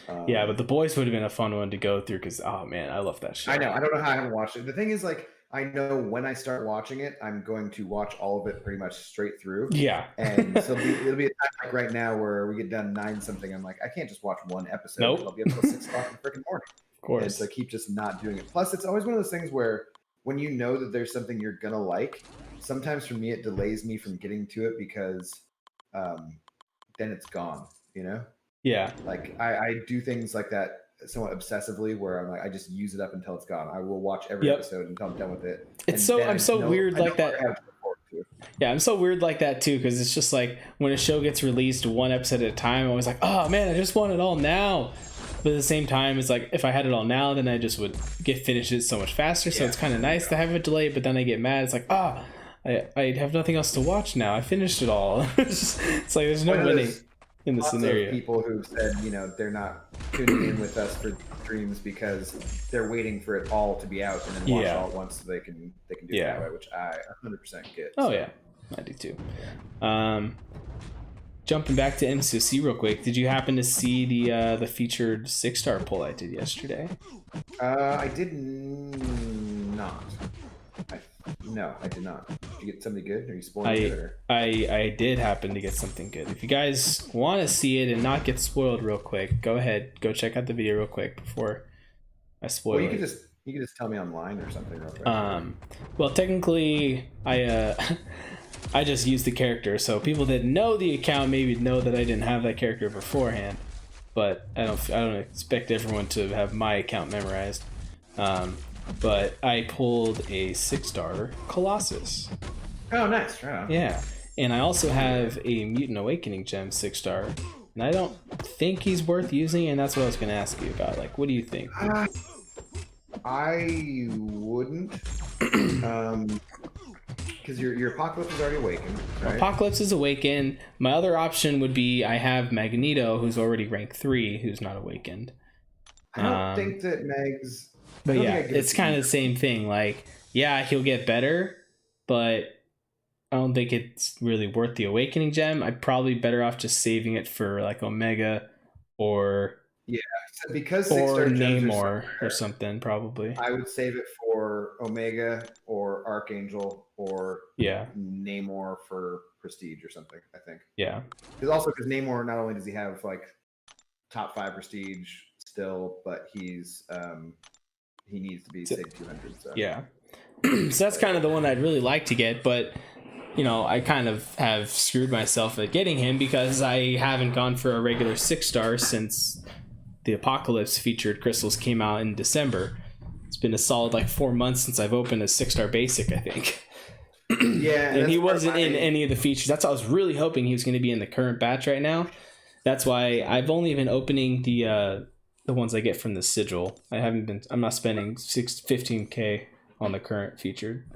But The Boys would have been a fun one to go through because oh man, I love that show. I know. I don't know how I haven't watched it. The thing is, like, I know when I start watching it, I'm going to watch all of it pretty much straight through. Yeah. And so it'll be a time like right now where we get done 9 something. I'm like, I can't just watch one episode. Nope. I'll be up until 6 o'clock in the freaking morning. Of course. And so keep just not doing it. Plus, it's always one of those things where when you know that there's something you're gonna like, sometimes for me it delays me from getting to it because then it's gone, you know? Yeah. Like I do things like that somewhat obsessively where I'm like I just use it up until it's gone. I will watch every episode until I'm done with it. I'm so weird like that. Yeah, I'm so weird like that too because it's just like when a show gets released 1 episode at a time, I was like, oh man, I just want it all now. But at the same time, it's like if I had it all now, then I just would finish it so much faster. So it's kind of nice to have it delayed, but then I get mad. It's like, I have nothing else to watch now. I finished it all. It's like there's no winning in the scenario. People who've said, they're not tuning in with us for streams because they're waiting for it all to be out and then watch all at once so they can do it that way, which I 100% get. Oh yeah, I do too. jumping back to MCC real quick, did you happen to see the featured 6-star poll I did yesterday? I did not. No, I did not. Did you get something good? Are you spoiling it? Or? I did happen to get something good. If you guys want to see it and not get spoiled real quick, go ahead, go check out the video real quick before I spoil Well, it. you could just tell me online or something real quick. Well, technically, I I just used the character, so people that know the account maybe know that I didn't have that character beforehand. But I don't expect everyone to have my account memorized. But I pulled a 6-star Colossus. Oh, nice. Right on. Yeah, and I also have a Mutant Awakening gem 6-star, and I don't think he's worth using, and that's what I was going to ask you about. Like, what do you think? I wouldn't, because your Apocalypse is already awakened, right? Apocalypse is awakened. My other option would be I have Magneto, who's already rank 3, who's not awakened. I don't think that Meg's... But yeah, it's kind of the same thing. Like, yeah, he'll get better, but I don't think it's really worth the Awakening gem. I'd probably better off just saving it for like Omega or because or Namor or something. Probably I would save it for Omega or Archangel or Namor for Prestige or something. I think. Yeah. Because Namor, not only does he have like top 5 Prestige still, but he needs to be SIG 200. So. Yeah. So that's kind of the one I'd really like to get, but you know, I kind of have screwed myself at getting him because I haven't gone for a regular 6-star since the Apocalypse featured crystals came out in December. It's been a solid like 4 months since I've opened a 6-star basic, I think. Yeah, and he wasn't in any of the features. That's why I was really hoping he was going to be in the current batch right now. That's why I've only been opening the ones I get from the sigil. I'm not spending 15K on the current featured.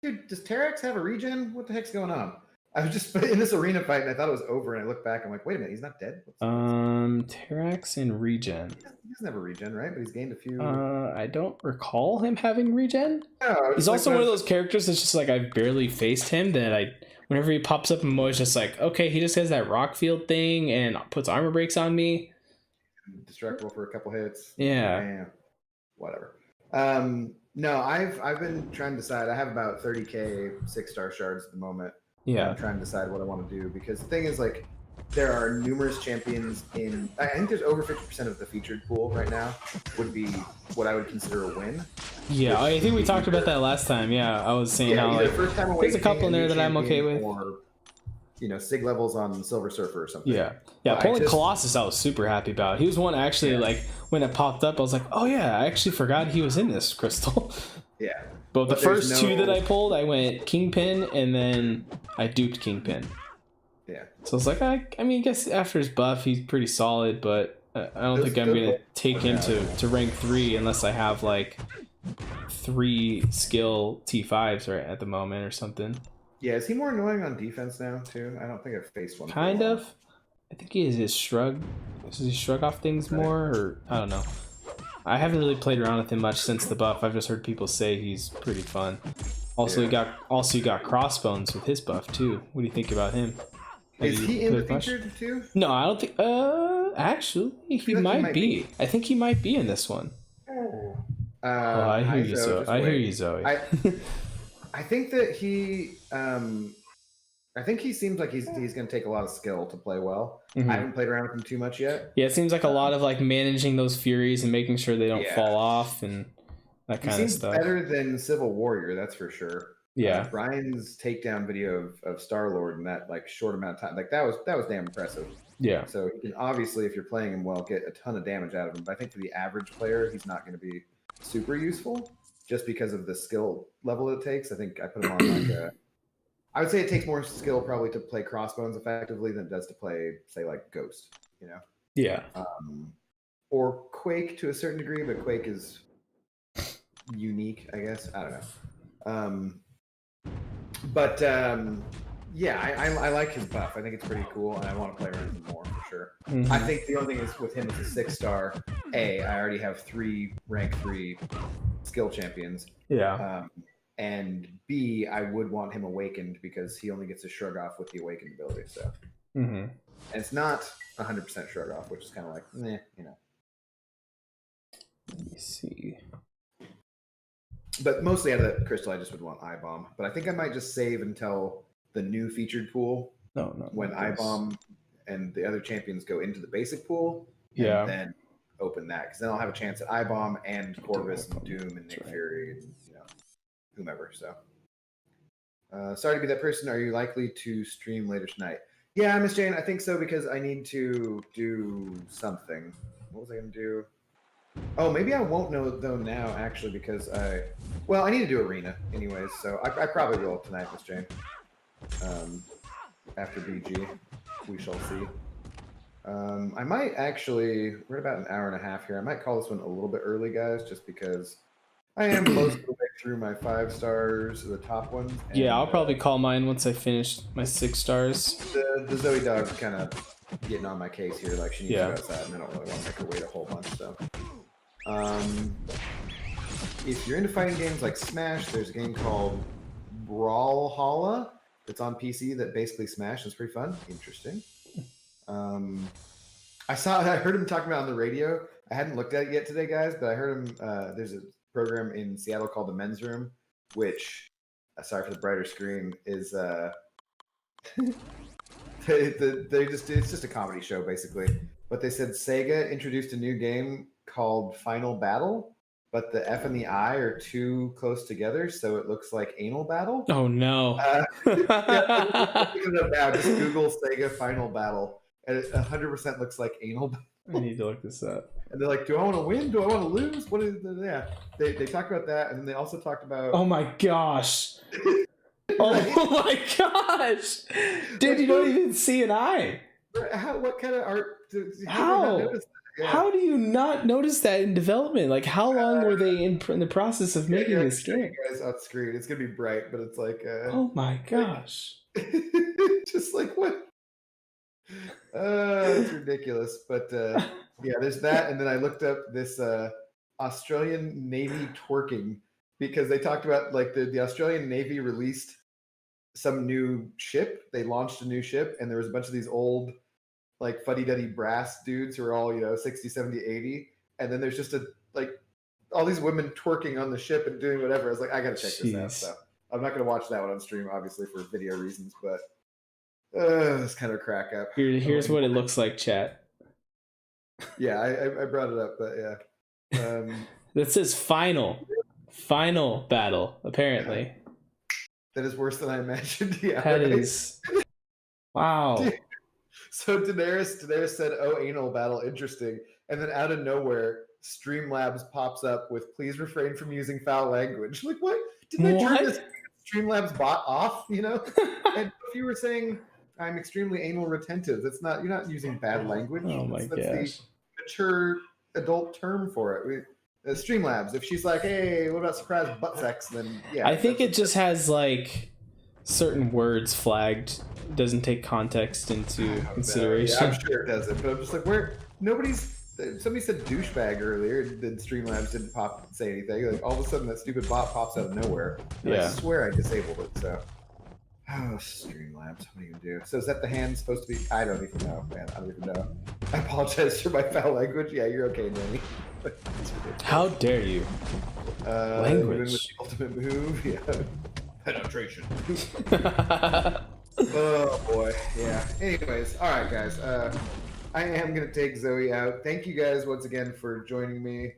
Dude, does Terex have a regen? What the heck's going on? I was just in this arena fight and I thought it was over, and I looked back, I'm like, wait a minute, he's not dead? Terex and regen. He doesn't have a regen, right? But he's gained a few. I don't recall him having regen. No, he's also one of those characters that's just like I've barely faced him, that whenever he pops up, I'm always just like, okay, he just has that rock field thing and puts armor breaks on me. Destructible for a couple hits. Yeah. Whatever. No, I've been trying to decide. I have about 30K 6-star shards at the moment. Yeah. I'm trying to decide what I want to do, because the thing is, like, there are numerous champions in... I think there's over 50% of the featured pool right now would be what I would consider a win. Yeah, I think we talked about that last time. Yeah, I was saying how like there's a couple in there that I'm okay with. Or, you know, SIG levels on Silver Surfer or something. Yeah. Pulling Colossus, I was super happy about. He was one actually, like, when it popped up, I was like, oh yeah, I actually forgot he was in this crystal. Yeah. But the first two that I pulled, I went Kingpin, and then I duped Kingpin. Yeah. So I was like, I mean, I guess after his buff, he's pretty solid, but I don't think I'm going to take him to rank 3 unless I have, like, 3 skill T5s right at the moment or something. Yeah, is he more annoying on defense now, too? I don't think I've faced one. Kind of. I think he is his shrug. Does he shrug off things more? Or I don't know. I haven't really played around with him much since the buff. I've just heard people say he's pretty fun. Also, you got Crossbones with his buff, too. What do you think about him? Is he in the featured, too? No, I don't think... actually, he might be. I think he might be in this one. I hear you, Zoe. I hear you, Zoe. I think that he... I think he seems like he's going to take a lot of skill to play well. Mm-hmm. I haven't played around with him too much yet. Yeah, it seems like a lot of like managing those Furies and making sure they don't fall off and that kind of stuff. He seems better than Civil Warrior, that's for sure. Yeah. Brian's takedown video of Star-Lord in that like short amount of time, like that was damn impressive. Yeah. So you can obviously, if you're playing him well, get a ton of damage out of him. But I think for the average player, he's not going to be super useful just because of the skill level it takes. I think I put him on like a... I would say it takes more skill probably to play Crossbones effectively than it does to play, say, like Ghost, you know? Yeah. Or Quake to a certain degree, but Quake is unique, I guess. I don't know. Yeah, I like his buff. I think it's pretty cool, and I want to play around him more for sure. Mm-hmm. I think the only thing is with him as a 6-star, I already have 3 rank 3 skill champions. Yeah. And B, I would want him awakened because he only gets to shrug off with the awakened ability. So Mm-hmm. And it's not 100% short off, which is kind of like, meh, you know. Let me see. But mostly out of that crystal, I just would want eye bomb. But I think I might just save until the new featured pool. No. When eye bomb and the other champions go into the basic pool, Yeah. and then open that, because then I'll have a chance at eye bomb and Corvus and Doom and Nick Fury and whomever. So, sorry to be that person. Are you likely to stream later tonight? Yeah, Miss Jane, I think so because I need to do something. What was I gonna do? Oh, maybe I won't know though now actually because I need to do arena anyways. So I probably will tonight, Miss Jane. After BG, we shall see. I might actually, we're about an hour and a half here. I might call this one a little bit early, guys, just because I am most of the way through my 5 stars, the top ones. And, yeah, I'll probably call mine once I finish my 6 stars. The Zoe dog kind of getting on my case here, like she needs to go outside, and I don't really want to make her wait a whole bunch. So, if you're into fighting games like Smash, there's a game called Brawlhalla. It's on PC that basically Smash. It's pretty fun. Interesting. I heard him talking about it on the radio. I hadn't looked at it yet today, guys, but I heard him. There's a program in Seattle called The Men's Room, which, sorry for the brighter screen, is it's just a comedy show basically. But they said Sega introduced a new game called Final Battle, but the F and the I are too close together, so it looks like Anal Battle. Oh no! Yeah, just Google Sega Final Battle, and it 100% looks like Anal Battle. I need to look this up. And they're like, "Do I want to win? Do I want to lose? What is the?" Yeah, they talked about that, and then they also talked about. Oh my gosh! Oh my gosh, dude! You don't even see an eye. What kind of art? How? Yeah. How do you not notice that in development? Like, how long were they in the process of making this game? You guys on screen. It's gonna be bright, but it's like. Oh my gosh! Just like what? It's ridiculous, but yeah, there's that, and then I looked up this Australian Navy twerking because they talked about like the Australian Navy released some new ship. They launched a new ship, and there was a bunch of these old like fuddy-duddy brass dudes who are all 60, 70, 80, and then there's just all these women twerking on the ship and doing whatever. I was like, I gotta check this out. So I'm not gonna watch that one on stream, obviously for video reasons, but. It's kind of a crack up. Here's what it looks like, chat. Yeah, I brought it up, but yeah. That says final battle, apparently. That is worse than I imagined. Yeah, that is. Wow. Dude. So Daenerys said, "Oh, anal battle, interesting," and then out of nowhere, Streamlabs pops up with, "Please refrain from using foul language." Like, what? Didn't I turn this Streamlabs bot off? And if you were saying. I'm extremely anal retentive. That's not, you're not using bad language. Oh my gosh. That's the mature adult term for it. Streamlabs, if she's like, hey, what about surprise butt sex? Then yeah. I think it just has like certain words flagged, doesn't take context into consideration. Yeah, I'm sure it doesn't, but I'm just like, somebody said douchebag earlier, then Streamlabs didn't say anything. Like all of a sudden that stupid bot pops out of nowhere. And I swear I disabled it, so. Oh, Streamlabs, what are you gonna do? So is that the hand supposed to be? I don't even know, man. I don't even know. I apologize for my foul language. Yeah, you're okay, Nanny. How dare you? Language. With the ultimate move, yeah. Penetration. Oh boy, yeah. Anyways, all right, guys. I am gonna take Zoe out. Thank you guys once again for joining me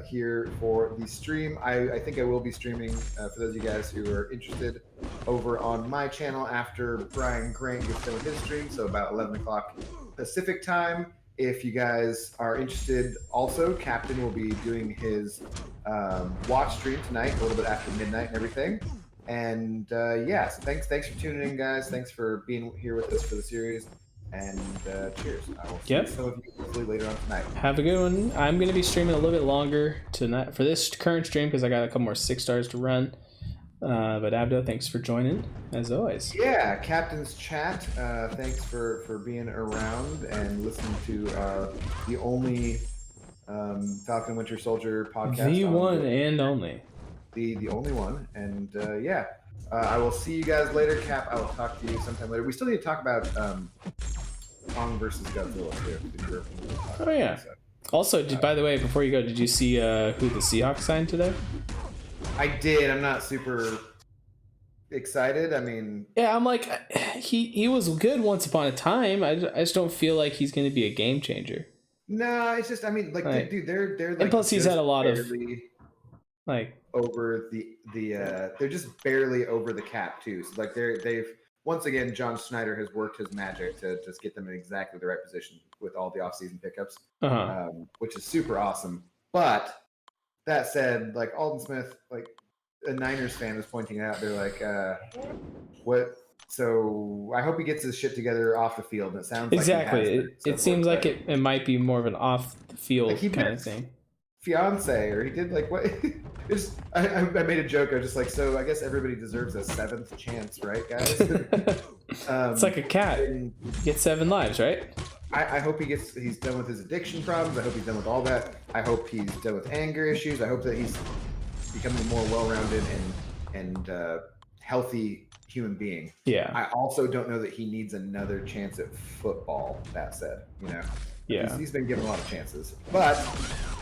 here for the stream. I think I will be streaming for those of you guys who are interested over on my channel after Brian Grant gets done with his stream, so about 11 o'clock Pacific time. If you guys are interested, also Captain will be doing his watch stream tonight, a little bit after midnight and everything. And yeah, so thanks for tuning in, guys. Thanks for being here with us for the series. And cheers. I will see some of you hopefully later on tonight. Have a good one. I'm going to be streaming a little bit longer tonight for this current stream because I got a couple more 6 stars to run. But Abdo, thanks for joining, as always. Yeah, Captain's Chat, thanks for being around and listening to the only Falcon Winter Soldier podcast. The one and only. The only one. And yeah, I will see you guys later. Cap, I will talk to you sometime later. We still need to talk about Kong versus Godzilla too. Oh yeah. Also, by the way, before you go, did you see who the Seahawks signed today? I did. I'm not super excited. I mean, yeah, I'm like, he was good once upon a time. I just don't feel like he's going to be a game changer. No, it's just, I mean, like dude, they're like, and plus he's had a lot of like over they're just barely over the cap too. So like they've once again, John Schneider has worked his magic to just get them in exactly the right position with all the offseason pickups, which is super awesome. But that said, like Alden Smith, like a Niners fan was pointing out, they're like, what? So I hope he gets his shit together off the field. And it sounds exactly. Like it seems like it might be more of an off the field like kind of thing. Fiance, or he did like what? I made a joke. I was just like, so I guess everybody deserves a 7th chance, right, guys? It's like a cat. Get 7 lives, right? I hope he's done with his addiction problems. I hope he's done with all that. I hope he's done with anger issues. I hope that he's becoming a more well-rounded and healthy human being. Yeah. I also don't know that he needs another chance at football. That said, yeah, he's been given a lot of chances. But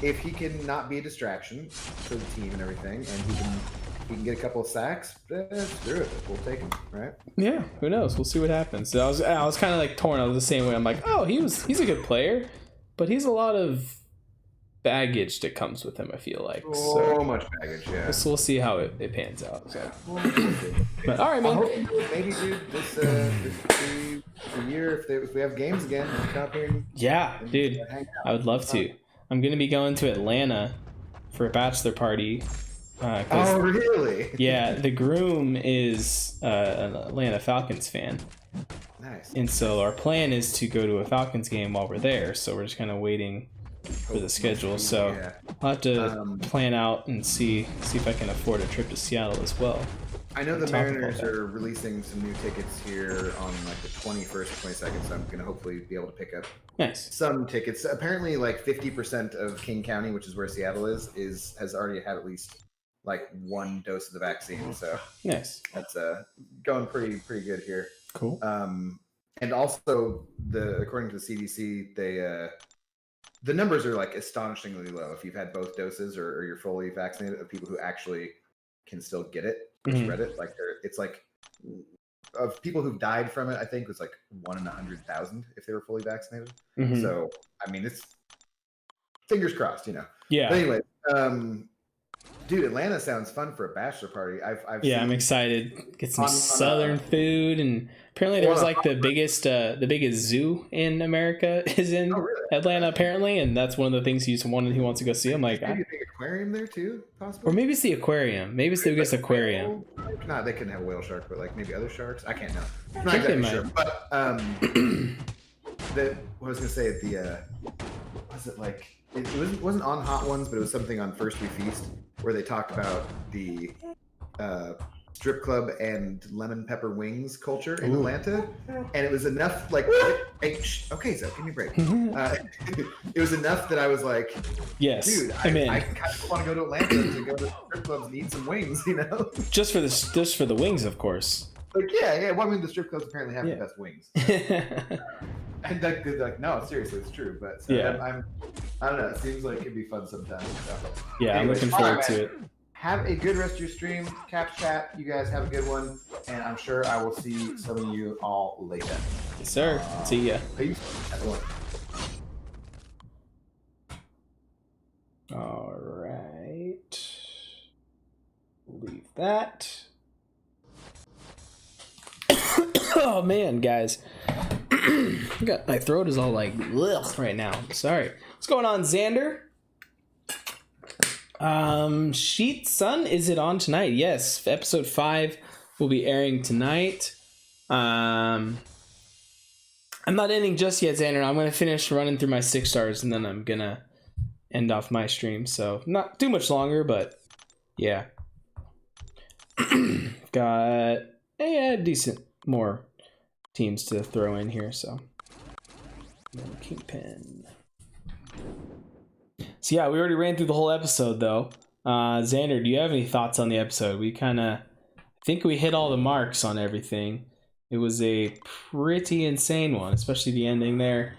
if he can not be a distraction for the team and everything, and he can get a couple of sacks, screw it, we'll take him, right? Yeah, who knows? We'll see what happens. So I was kind of like torn. I was the same way. I'm like, oh, he's a good player, but he's a lot of baggage that comes with him. I feel like so much baggage. Yeah. So we'll see how it pans out. So. But all right, man. Maybe dude, this year if we have games again, come up here. Yeah, dude, I would love to. I'm gonna be going to Atlanta for a bachelor party. Oh, really? Yeah, the groom is an Atlanta Falcons fan. Nice. And so our plan is to go to a Falcons game while we're there. So we're just kind of waiting for the schedule. So I'll have to plan out and see if I can afford a trip to Seattle as well. I know the Mariners are releasing some new tickets here on like the 21st or 22nd, so I'm going to hopefully be able to pick up some tickets. Apparently like 50% of King County, which is where Seattle has already had at least like 1 dose of the vaccine. So nice. That's going pretty good here. Cool. And also according to the CDC, the numbers are like astonishingly low if you've had both doses or you're fully vaccinated, of people who actually can still get it or spread it. Like it's like of people who've died from it, I think it was like 1 in 100,000 if they were fully vaccinated. So I mean, it's fingers crossed, Yeah. But anyway, dude, Atlanta sounds fun for a bachelor party. I've I'm excited. Get some southern food, and apparently there's like the biggest zoo in America is in Atlanta apparently, and that's one of the things he wants to go see. I'm like, maybe a big aquarium there too, possibly. Or maybe it's the aquarium. Maybe it's the biggest aquarium. No, they couldn't have a whale shark, but like maybe other sharks. I can't know. I'm not exactly sure. But what I was gonna say was it like it wasn't on Hot Ones, but it was something on First We Feast where they talked about the strip club and lemon pepper wings culture in Atlanta, and it was enough like okay, so give me a break. It was enough that I was like, yes, dude, I kind of want to go to Atlanta to go to strip clubs and eat some wings, just for the wings, of course. Like yeah. Well, I mean, the strip clubs apparently have the best wings. And like, no, seriously, it's true. But so I don't know. It seems like it'd be fun sometime. So. Yeah, anyway, I'm looking forward to it. Have a good rest of your stream, Caps Chat. You guys have a good one, and I'm sure I will see some of you all later. Yes, sir. See ya. Peace. Everyone. All right. Leave that. Oh man, guys. My throat is all like right now. Sorry. What's going on, Xander? Sheet Sun, is it on tonight? Yes, episode 5 will be airing tonight. I'm not ending just yet, Xander. I'm gonna finish running through my 6 stars and then I'm gonna end off my stream. So not too much longer, but yeah. Got decent more teams to throw in here, so Kingpin. So yeah, we already ran through the whole episode though. Xander, do you have any thoughts on the episode? We kind of I think we hit all the marks on everything. It was a pretty insane one, especially the ending there.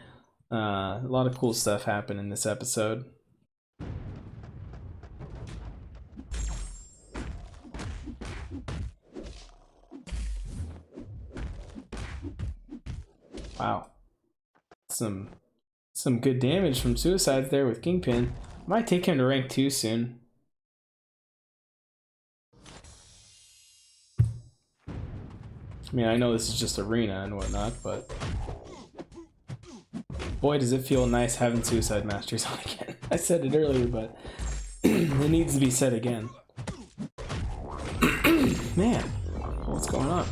A lot of cool stuff happened in this episode. Wow. Some good damage from suicides there with Kingpin. Might take him to rank 2 soon. I mean, I know this is just arena and whatnot, but boy, does it feel nice having Suicide Masters on again. I said it earlier, but it needs to be said again. Man, what's going on?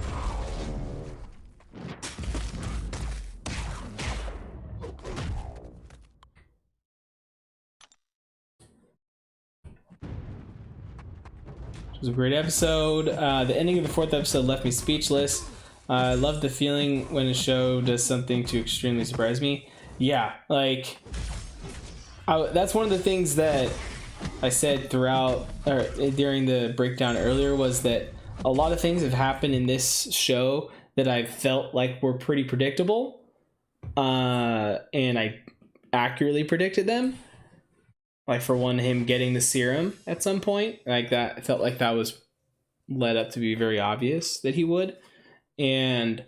It was a great episode. The ending of the 4th episode left me speechless. I love the feeling when a show does something to extremely surprise me. Yeah, like that's one of the things that I said throughout or during the breakdown earlier, was that a lot of things have happened in this show that I felt like were pretty predictable, and I accurately predicted them. Like, for one, him getting the serum at some point, like that, I felt like that was led up to be very obvious that he would. And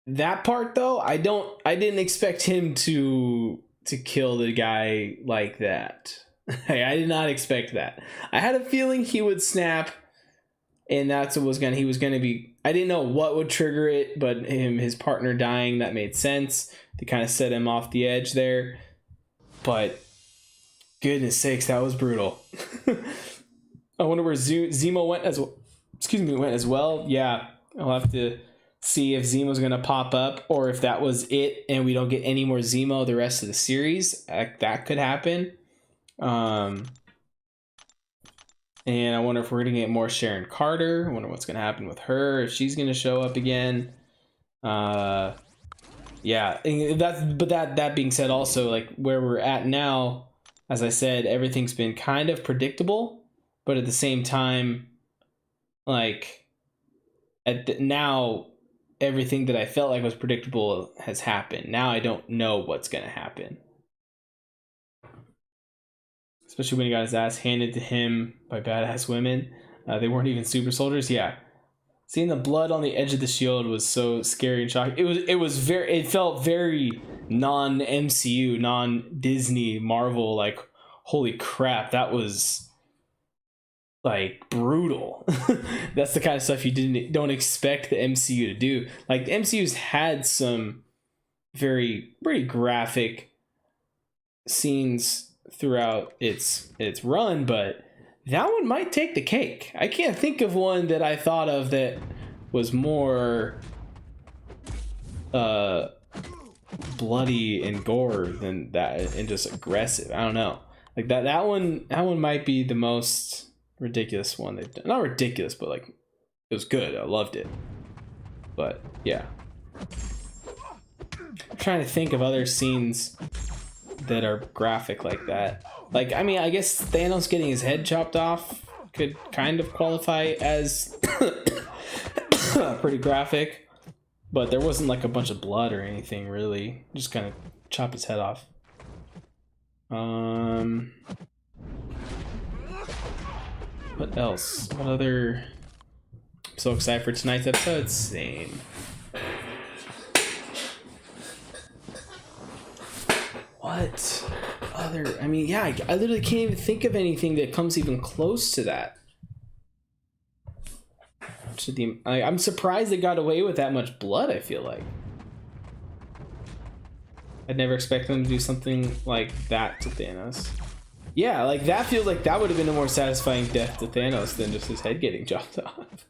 that part, though, I didn't expect him to kill the guy like that. I did not expect that. I had a feeling he would snap, and that's what he was gonna be. I didn't know what would trigger it, but his partner dying, that made sense to kind of set him off the edge there. But goodness sakes, that was brutal. I wonder where Zemo went as well. Went as well. Yeah, I'll have to see if Zemo's gonna pop up, or if that was it and we don't get any more Zemo the rest of the series. That could happen. And I wonder if we're gonna get more Sharon Carter. I wonder what's gonna happen with her, if she's gonna show up again. Yeah, that being said, also, like, where we're at now, as I said, everything's been kind of predictable, but at the same time, like, now everything that I felt like was predictable has happened. Now I don't know what's gonna happen. Especially when he got his ass handed to him by badass women. They weren't even super soldiers. Yeah, seeing the blood on the edge of the shield was so scary and shocking. It felt very non-MCU, non-Disney, Marvel. Like, holy crap, that was like brutal. That's the kind of stuff you don't expect the MCU to do. Like, the MCU's had some pretty graphic scenes throughout its run, but that one might take the cake. I can't think of one that I thought of that was more bloody and gore than that, and just aggressive. I don't know. Like, that one might be the most ridiculous one they've done. Not ridiculous, but like, it was good. I loved it. But yeah, I'm trying to think of other scenes that are graphic like that. Like, I mean, I guess Thanos getting his head chopped off could kind of qualify as pretty graphic, but there wasn't like a bunch of blood or anything really. Just kind of chop his head off. What else? What other? I'm so excited for tonight's episode. Same. What other? I mean, yeah, I literally can't even think of anything that comes even close to that. I'm surprised they got away with that much blood. I feel like I'd never expect them to do something like that to Thanos. Yeah, like, that feels like that would have been a more satisfying death to Thanos than just his head getting chopped off.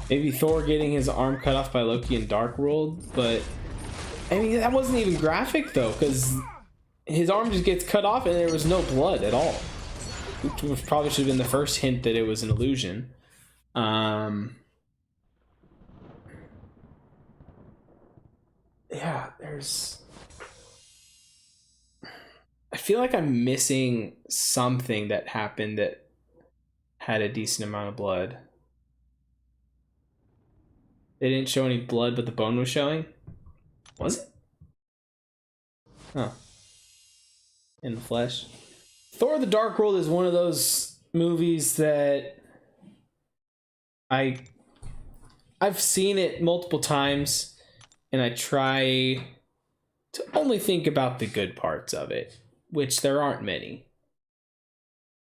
Maybe Thor getting his arm cut off by Loki in Dark World, but I mean, that wasn't even graphic though, because his arm just gets cut off and there was no blood at all. Which probably should have been the first hint that it was an illusion. Yeah, I feel like I'm missing something that happened that had a decent amount of blood. They didn't show any blood, but the bone was showing. Was it? Oh. In the flesh. Thor: The Dark World is one of those movies that I've seen it multiple times, and I try to only think about the good parts of it, which there aren't many.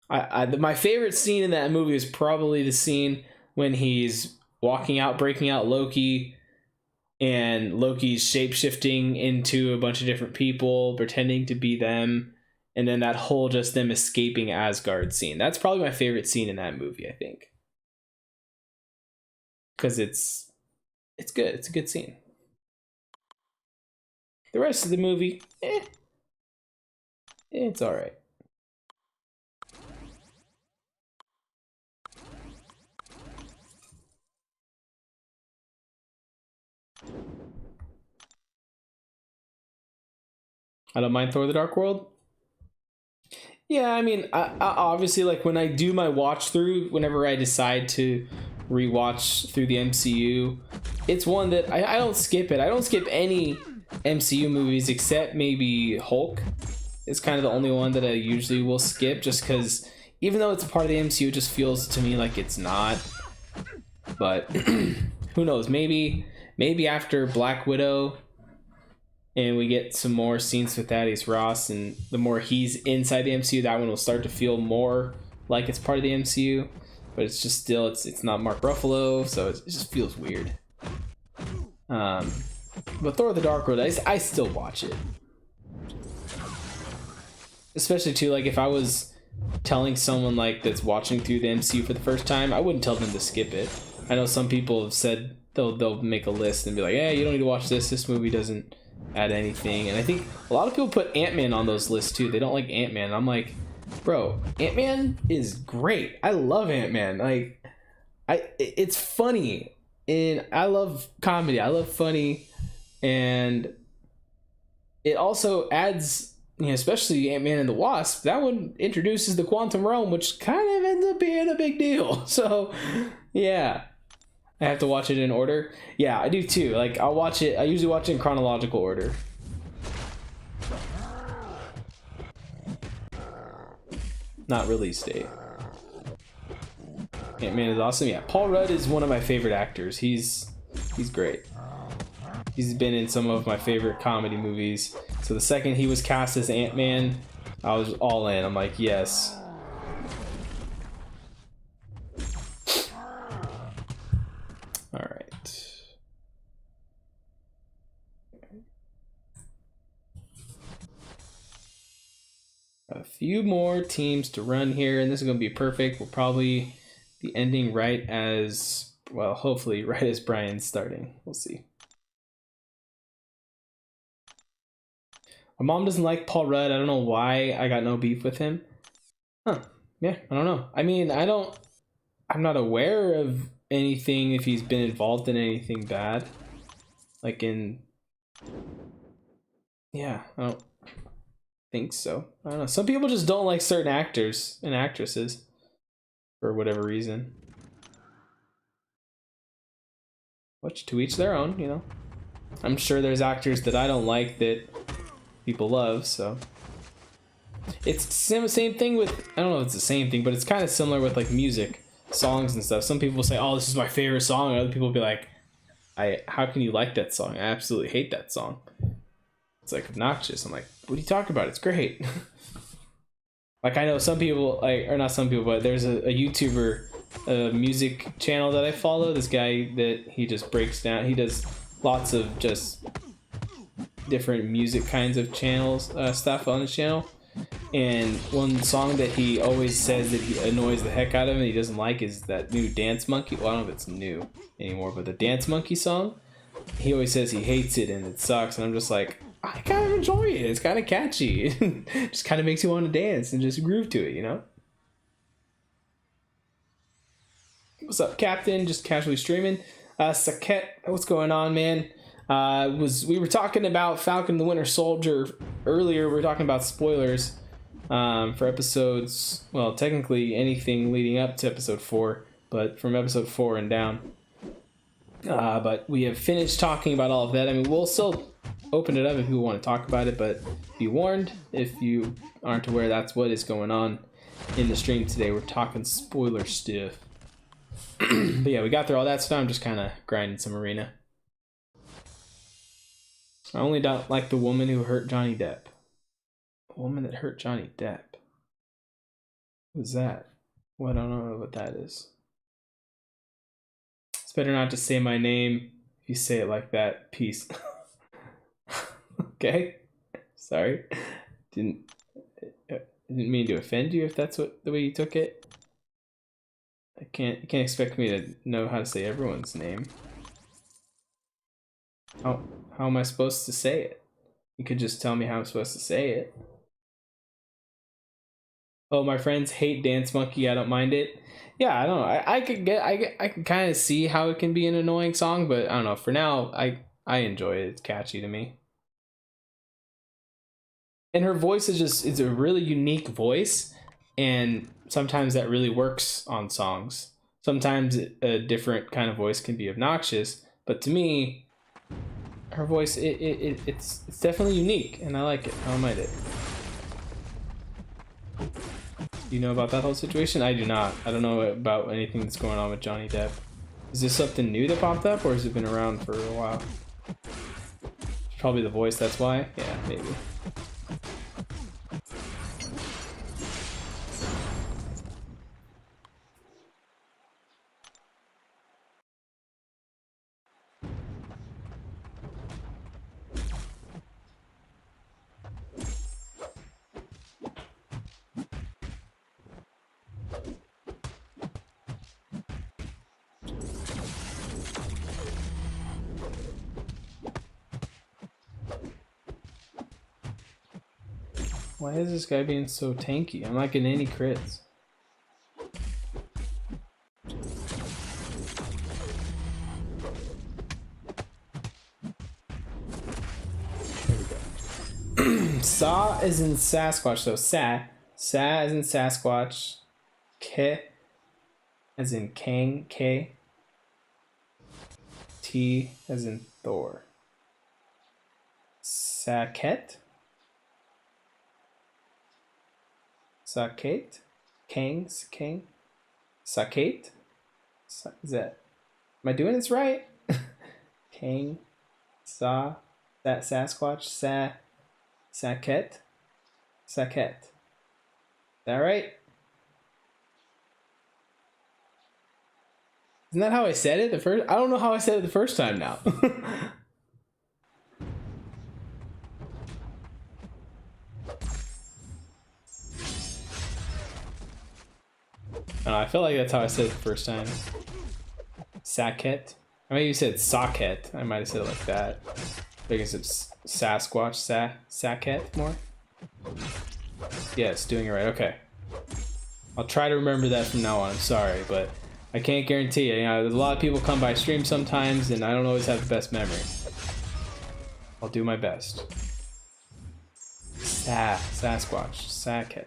My favorite scene in that movie is probably the scene when he's walking out, breaking out Loki, and Loki's shape-shifting into a bunch of different people, pretending to be them, and then that whole just them escaping Asgard scene. That's probably my favorite scene in that movie, I think. Because it's good. It's a good scene. The rest of the movie, it's alright. I don't mind Thor: The Dark World. Yeah, I mean, I obviously, like, when I do my watch through, whenever I decide to rewatch through the MCU, it's one that I don't skip it. I don't skip any MCU movies except maybe Hulk. It's kind of the only one that I usually will skip, just because even though it's a part of the MCU, it just feels to me like it's not. But who knows? Maybe after Black Widow and we get some more scenes with Thaddeus Ross, and the more he's inside the MCU, that one will start to feel more like it's part of the MCU. But it's just still, it's not Mark Ruffalo, so it just feels weird. But Thor: The Dark World, I still watch it. Especially too, like, if I was telling someone like that's watching through the MCU for the first time, I wouldn't tell them to skip it. I know some people have said they'll make a list and be like, hey, you don't need to watch this. This movie doesn't add anything. And I think a lot of people put Ant-Man on those lists too. They don't like Ant-Man. I'm like, bro, Ant-Man is great. I love Ant-Man. Like, it's funny, and I love comedy. I love funny, and it also adds, you know, especially Ant-Man and the Wasp. That one introduces the quantum realm, which kind of ends up being a big deal. So, yeah. I have to watch it in order. Yeah, I do too. Like, I'll watch it. I usually watch it in chronological order. Not release date. Ant-Man is awesome. Yeah, Paul Rudd is one of my favorite actors. He's great. He's been in some of my favorite comedy movies. So the second he was cast as Ant-Man, I was all in. I'm like, yes. All right. A few more teams to run here, and this is going to be perfect. We'll probably be ending right as, well, hopefully right as Brian's starting. We'll see. My mom doesn't like Paul Rudd. I don't know why. I got no beef with him. Huh. Yeah, I don't know. I mean, I'm not aware of anything if he's been involved in anything bad. Like yeah, I don't think so. I don't know. Some people just don't like certain actors and actresses for whatever reason. Which, to each their own, you know. I'm sure there's actors that I don't like that people love, so. It's same thing with, I don't know if it's the same thing, but it's kind of similar with like music, songs and stuff. Some people say, oh, this is my favorite song, and other people will be like, how can you like that song? I absolutely hate that song. It's like obnoxious. I'm like, what are you talking about? It's great. Like, I know some people, like, or not some people, but there's a YouTuber, a music channel that I follow. This guy that he just breaks down. He does lots of just different music kinds of channels, stuff on his channel. And one song that he always says that he annoys the heck out of him and he doesn't like is that new Dance Monkey. Well, I don't know if it's new anymore, but the Dance Monkey song, he always says he hates it and it sucks. And I'm just like, I kind of enjoy it. It's kind of catchy. It just kind of makes you want to dance and just groove to it, you know? What's up, Captain? Just casually streaming. Saket, what's going on, man? We were talking about Falcon the Winter Soldier earlier. We were talking about spoilers for episodes, well, technically anything leading up to episode 4, but from episode 4 and down. But we have finished talking about all of that. I mean, we'll still open it up if people want to talk about it, but be warned, if you aren't aware, that's what is going on in the stream today. We're talking spoiler stuff. But yeah, we got through all that, so now I'm just kind of grinding some arena. I only don't like the woman who hurt Johnny Depp. A woman that hurt Johnny Depp. Who's that? Well, I don't know what that is. It's better not to say my name. If you say it like that, peace. Okay? Sorry. Didn't mean to offend you if that's what the way you took it. You can't expect me to know how to say everyone's name. How am I supposed to say it? You could just tell me how I'm supposed to say it. Oh, my friends hate Dance Monkey. I don't mind it. Yeah, I don't know. I could kind of see how it can be an annoying song, but I don't know. For now, I enjoy it. It's catchy to me. And her voice is a really unique voice, and sometimes that really works on songs. Sometimes a different kind of voice can be obnoxious, but to me, her voice it's definitely unique, and I like it. I don't mind it. Do you know about that whole situation? I do not. I don't know about anything that's going on with Johnny Depp. Is this something new that popped up, or has it been around for a while? It's probably the voice, that's why? Yeah, maybe. Why is this guy being so tanky? I'm not getting any crits. There we go. Saw is in Sasquatch, so Sa as in Sasquatch, Ke as in Kang, K, T as in Thor. Saket? Sakate? Kang? Sakate? Is that... Am I doing this right? Kang? Sa? That Sasquatch? Saket? Saket. Is that right? Isn't that how I said it the first? I don't know how I said it the first time now. I feel like that's how I said it the first time. Saket. I mean, you said socket. I might have said it like that. I guess it's Sasquatch. Saket more. Yes, doing it right. Okay. I'll try to remember that from now on. I'm sorry, but I can't guarantee it. You know, there's a lot of people come by stream sometimes, and I don't always have the best memory. I'll do my best. Sasquatch. Saket.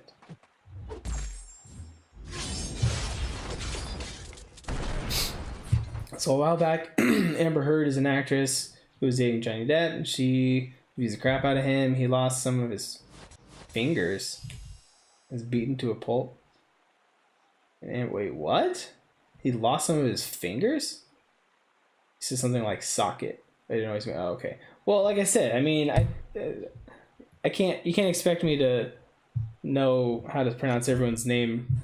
So a while back, Amber Heard is an actress who was dating Johnny Depp, and she abused the crap out of him. He lost some of his fingers. Was beaten to a pulp. And wait, what? He lost some of his fingers? He said something like socket. I didn't always go, oh, okay. Well, like I said, I mean, I can't. You can't expect me to know how to pronounce everyone's name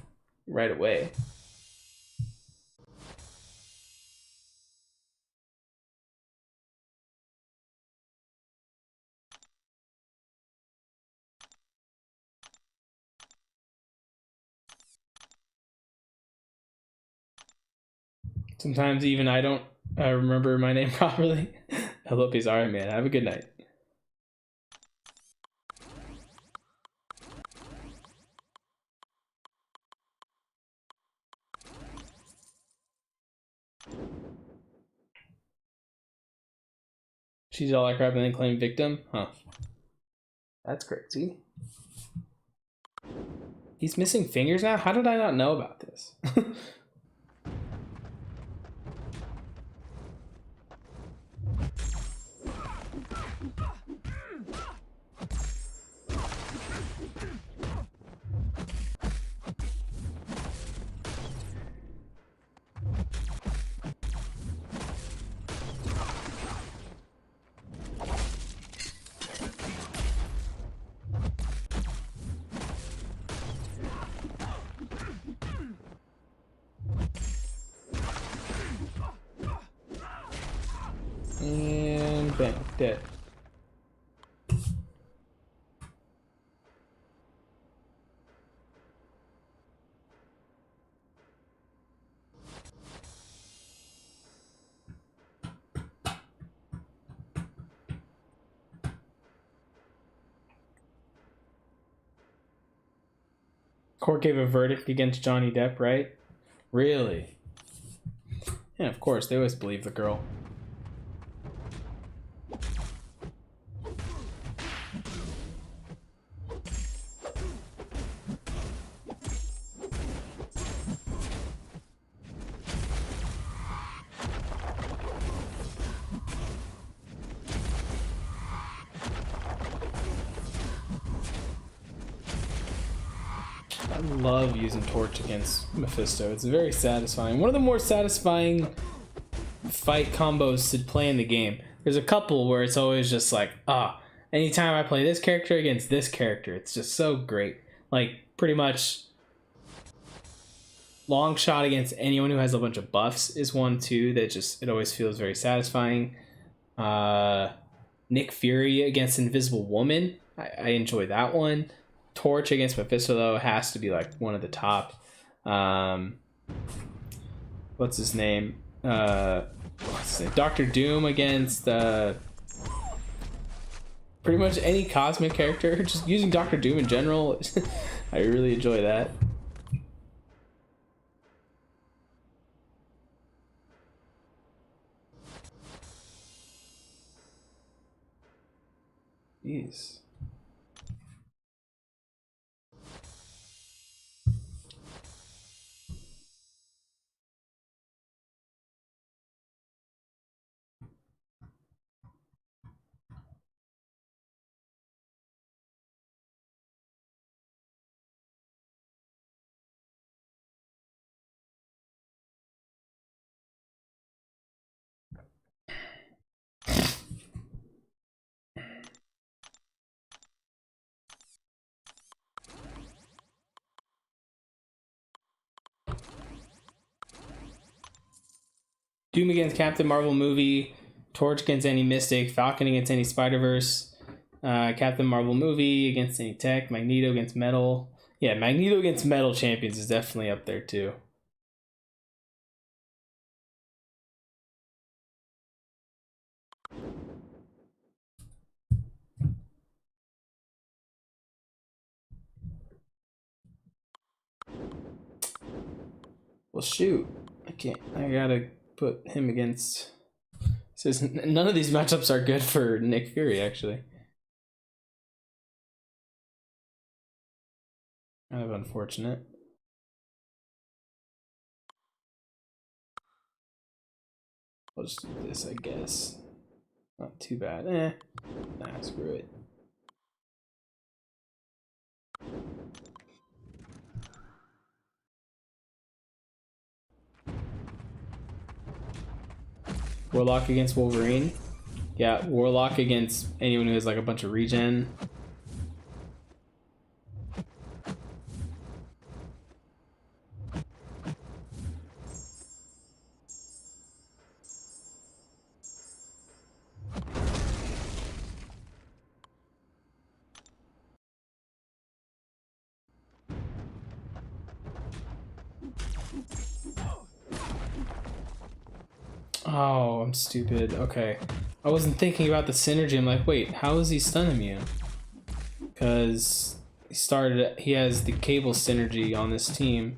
right away. Sometimes even I don't remember my name properly. I hope he's alright, man. Have a good night. She's all that crap and then claim victim? Huh. That's crazy. He's missing fingers now? How did I not know about this? Dead. Court gave a verdict against Johnny Depp, right? Really? And of course, they always believe the girl. I love using Torch against Mephisto. It's very satisfying. One of the more satisfying fight combos to play in the game. There's a couple where it's always just like, anytime I play this character against this character, it's just so great. Like, pretty much long shot against anyone who has a bunch of buffs is one too that just, it always feels very satisfying. Nick Fury against Invisible Woman, I enjoy that one. Torch against Mephisto though has to be like one of the top. What's his name? Doctor Doom against pretty much any cosmic character. Just using Doctor Doom in general, I really enjoy that. Jeez. Doom against Captain Marvel movie, Torch against any Mystic, Falcon against any Spider-Verse, Captain Marvel movie against any Tech, Magneto against Metal. Yeah, Magneto against Metal Champions is definitely up there too. Well, shoot. I gotta put him against... Says none of these matchups are good for Nick Fury, actually. Kind of unfortunate. I'll just do this, I guess. Not too bad. Nah, screw it. Warlock against Wolverine. Yeah, Warlock against anyone who has like a bunch of regen. Oh, I'm stupid. Okay. I wasn't thinking about the synergy. I'm like, wait, how is he stun immune? Because he has the cable synergy on this team.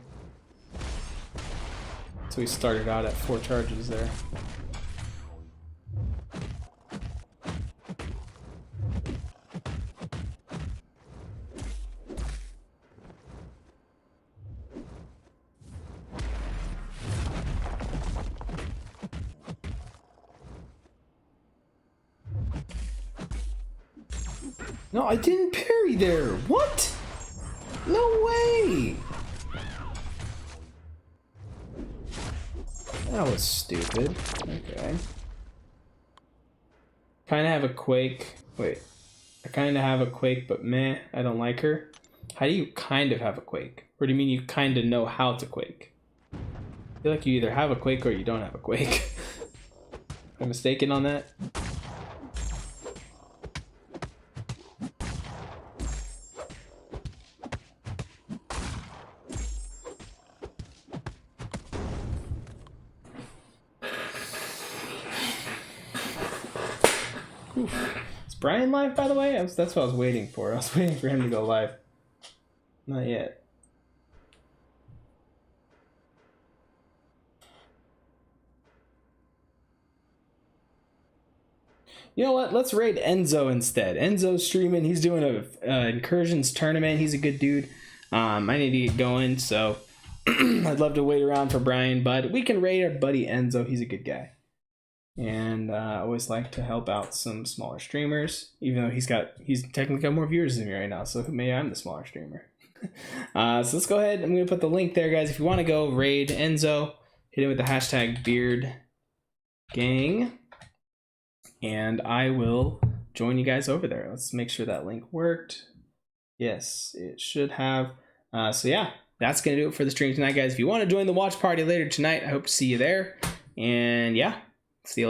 So he started out at 4 charges there. No, I didn't parry there. What? No way. That was stupid. Okay. Kind of have a Quake. Wait. I kind of have a Quake, but meh, I don't like her. How do you kind of have a Quake? Or do you mean you kind of know how to Quake? I feel like you either have a Quake or you don't have a Quake. Am I mistaken on that? Oof. Is Brian live, by the way? That's what I was waiting for. I was waiting for him to go live. Not yet. You know what? Let's raid Enzo instead. Enzo's streaming. He's doing a incursions tournament. He's a good dude. I need to get going, so I'd love to wait around for Brian, but we can raid our buddy Enzo. He's a good guy. And I always like to help out some smaller streamers, even though he's technically got more viewers than me right now, so maybe I'm the smaller streamer. So let's go ahead. I'm going to put the link there, guys. If you want to go raid Enzo, hit him with the hashtag BeardGang. And I will join you guys over there. Let's make sure that link worked. Yes, it should have. So yeah, that's going to do it for the stream tonight, guys. If you want to join the watch party later tonight, I hope to see you there. And yeah,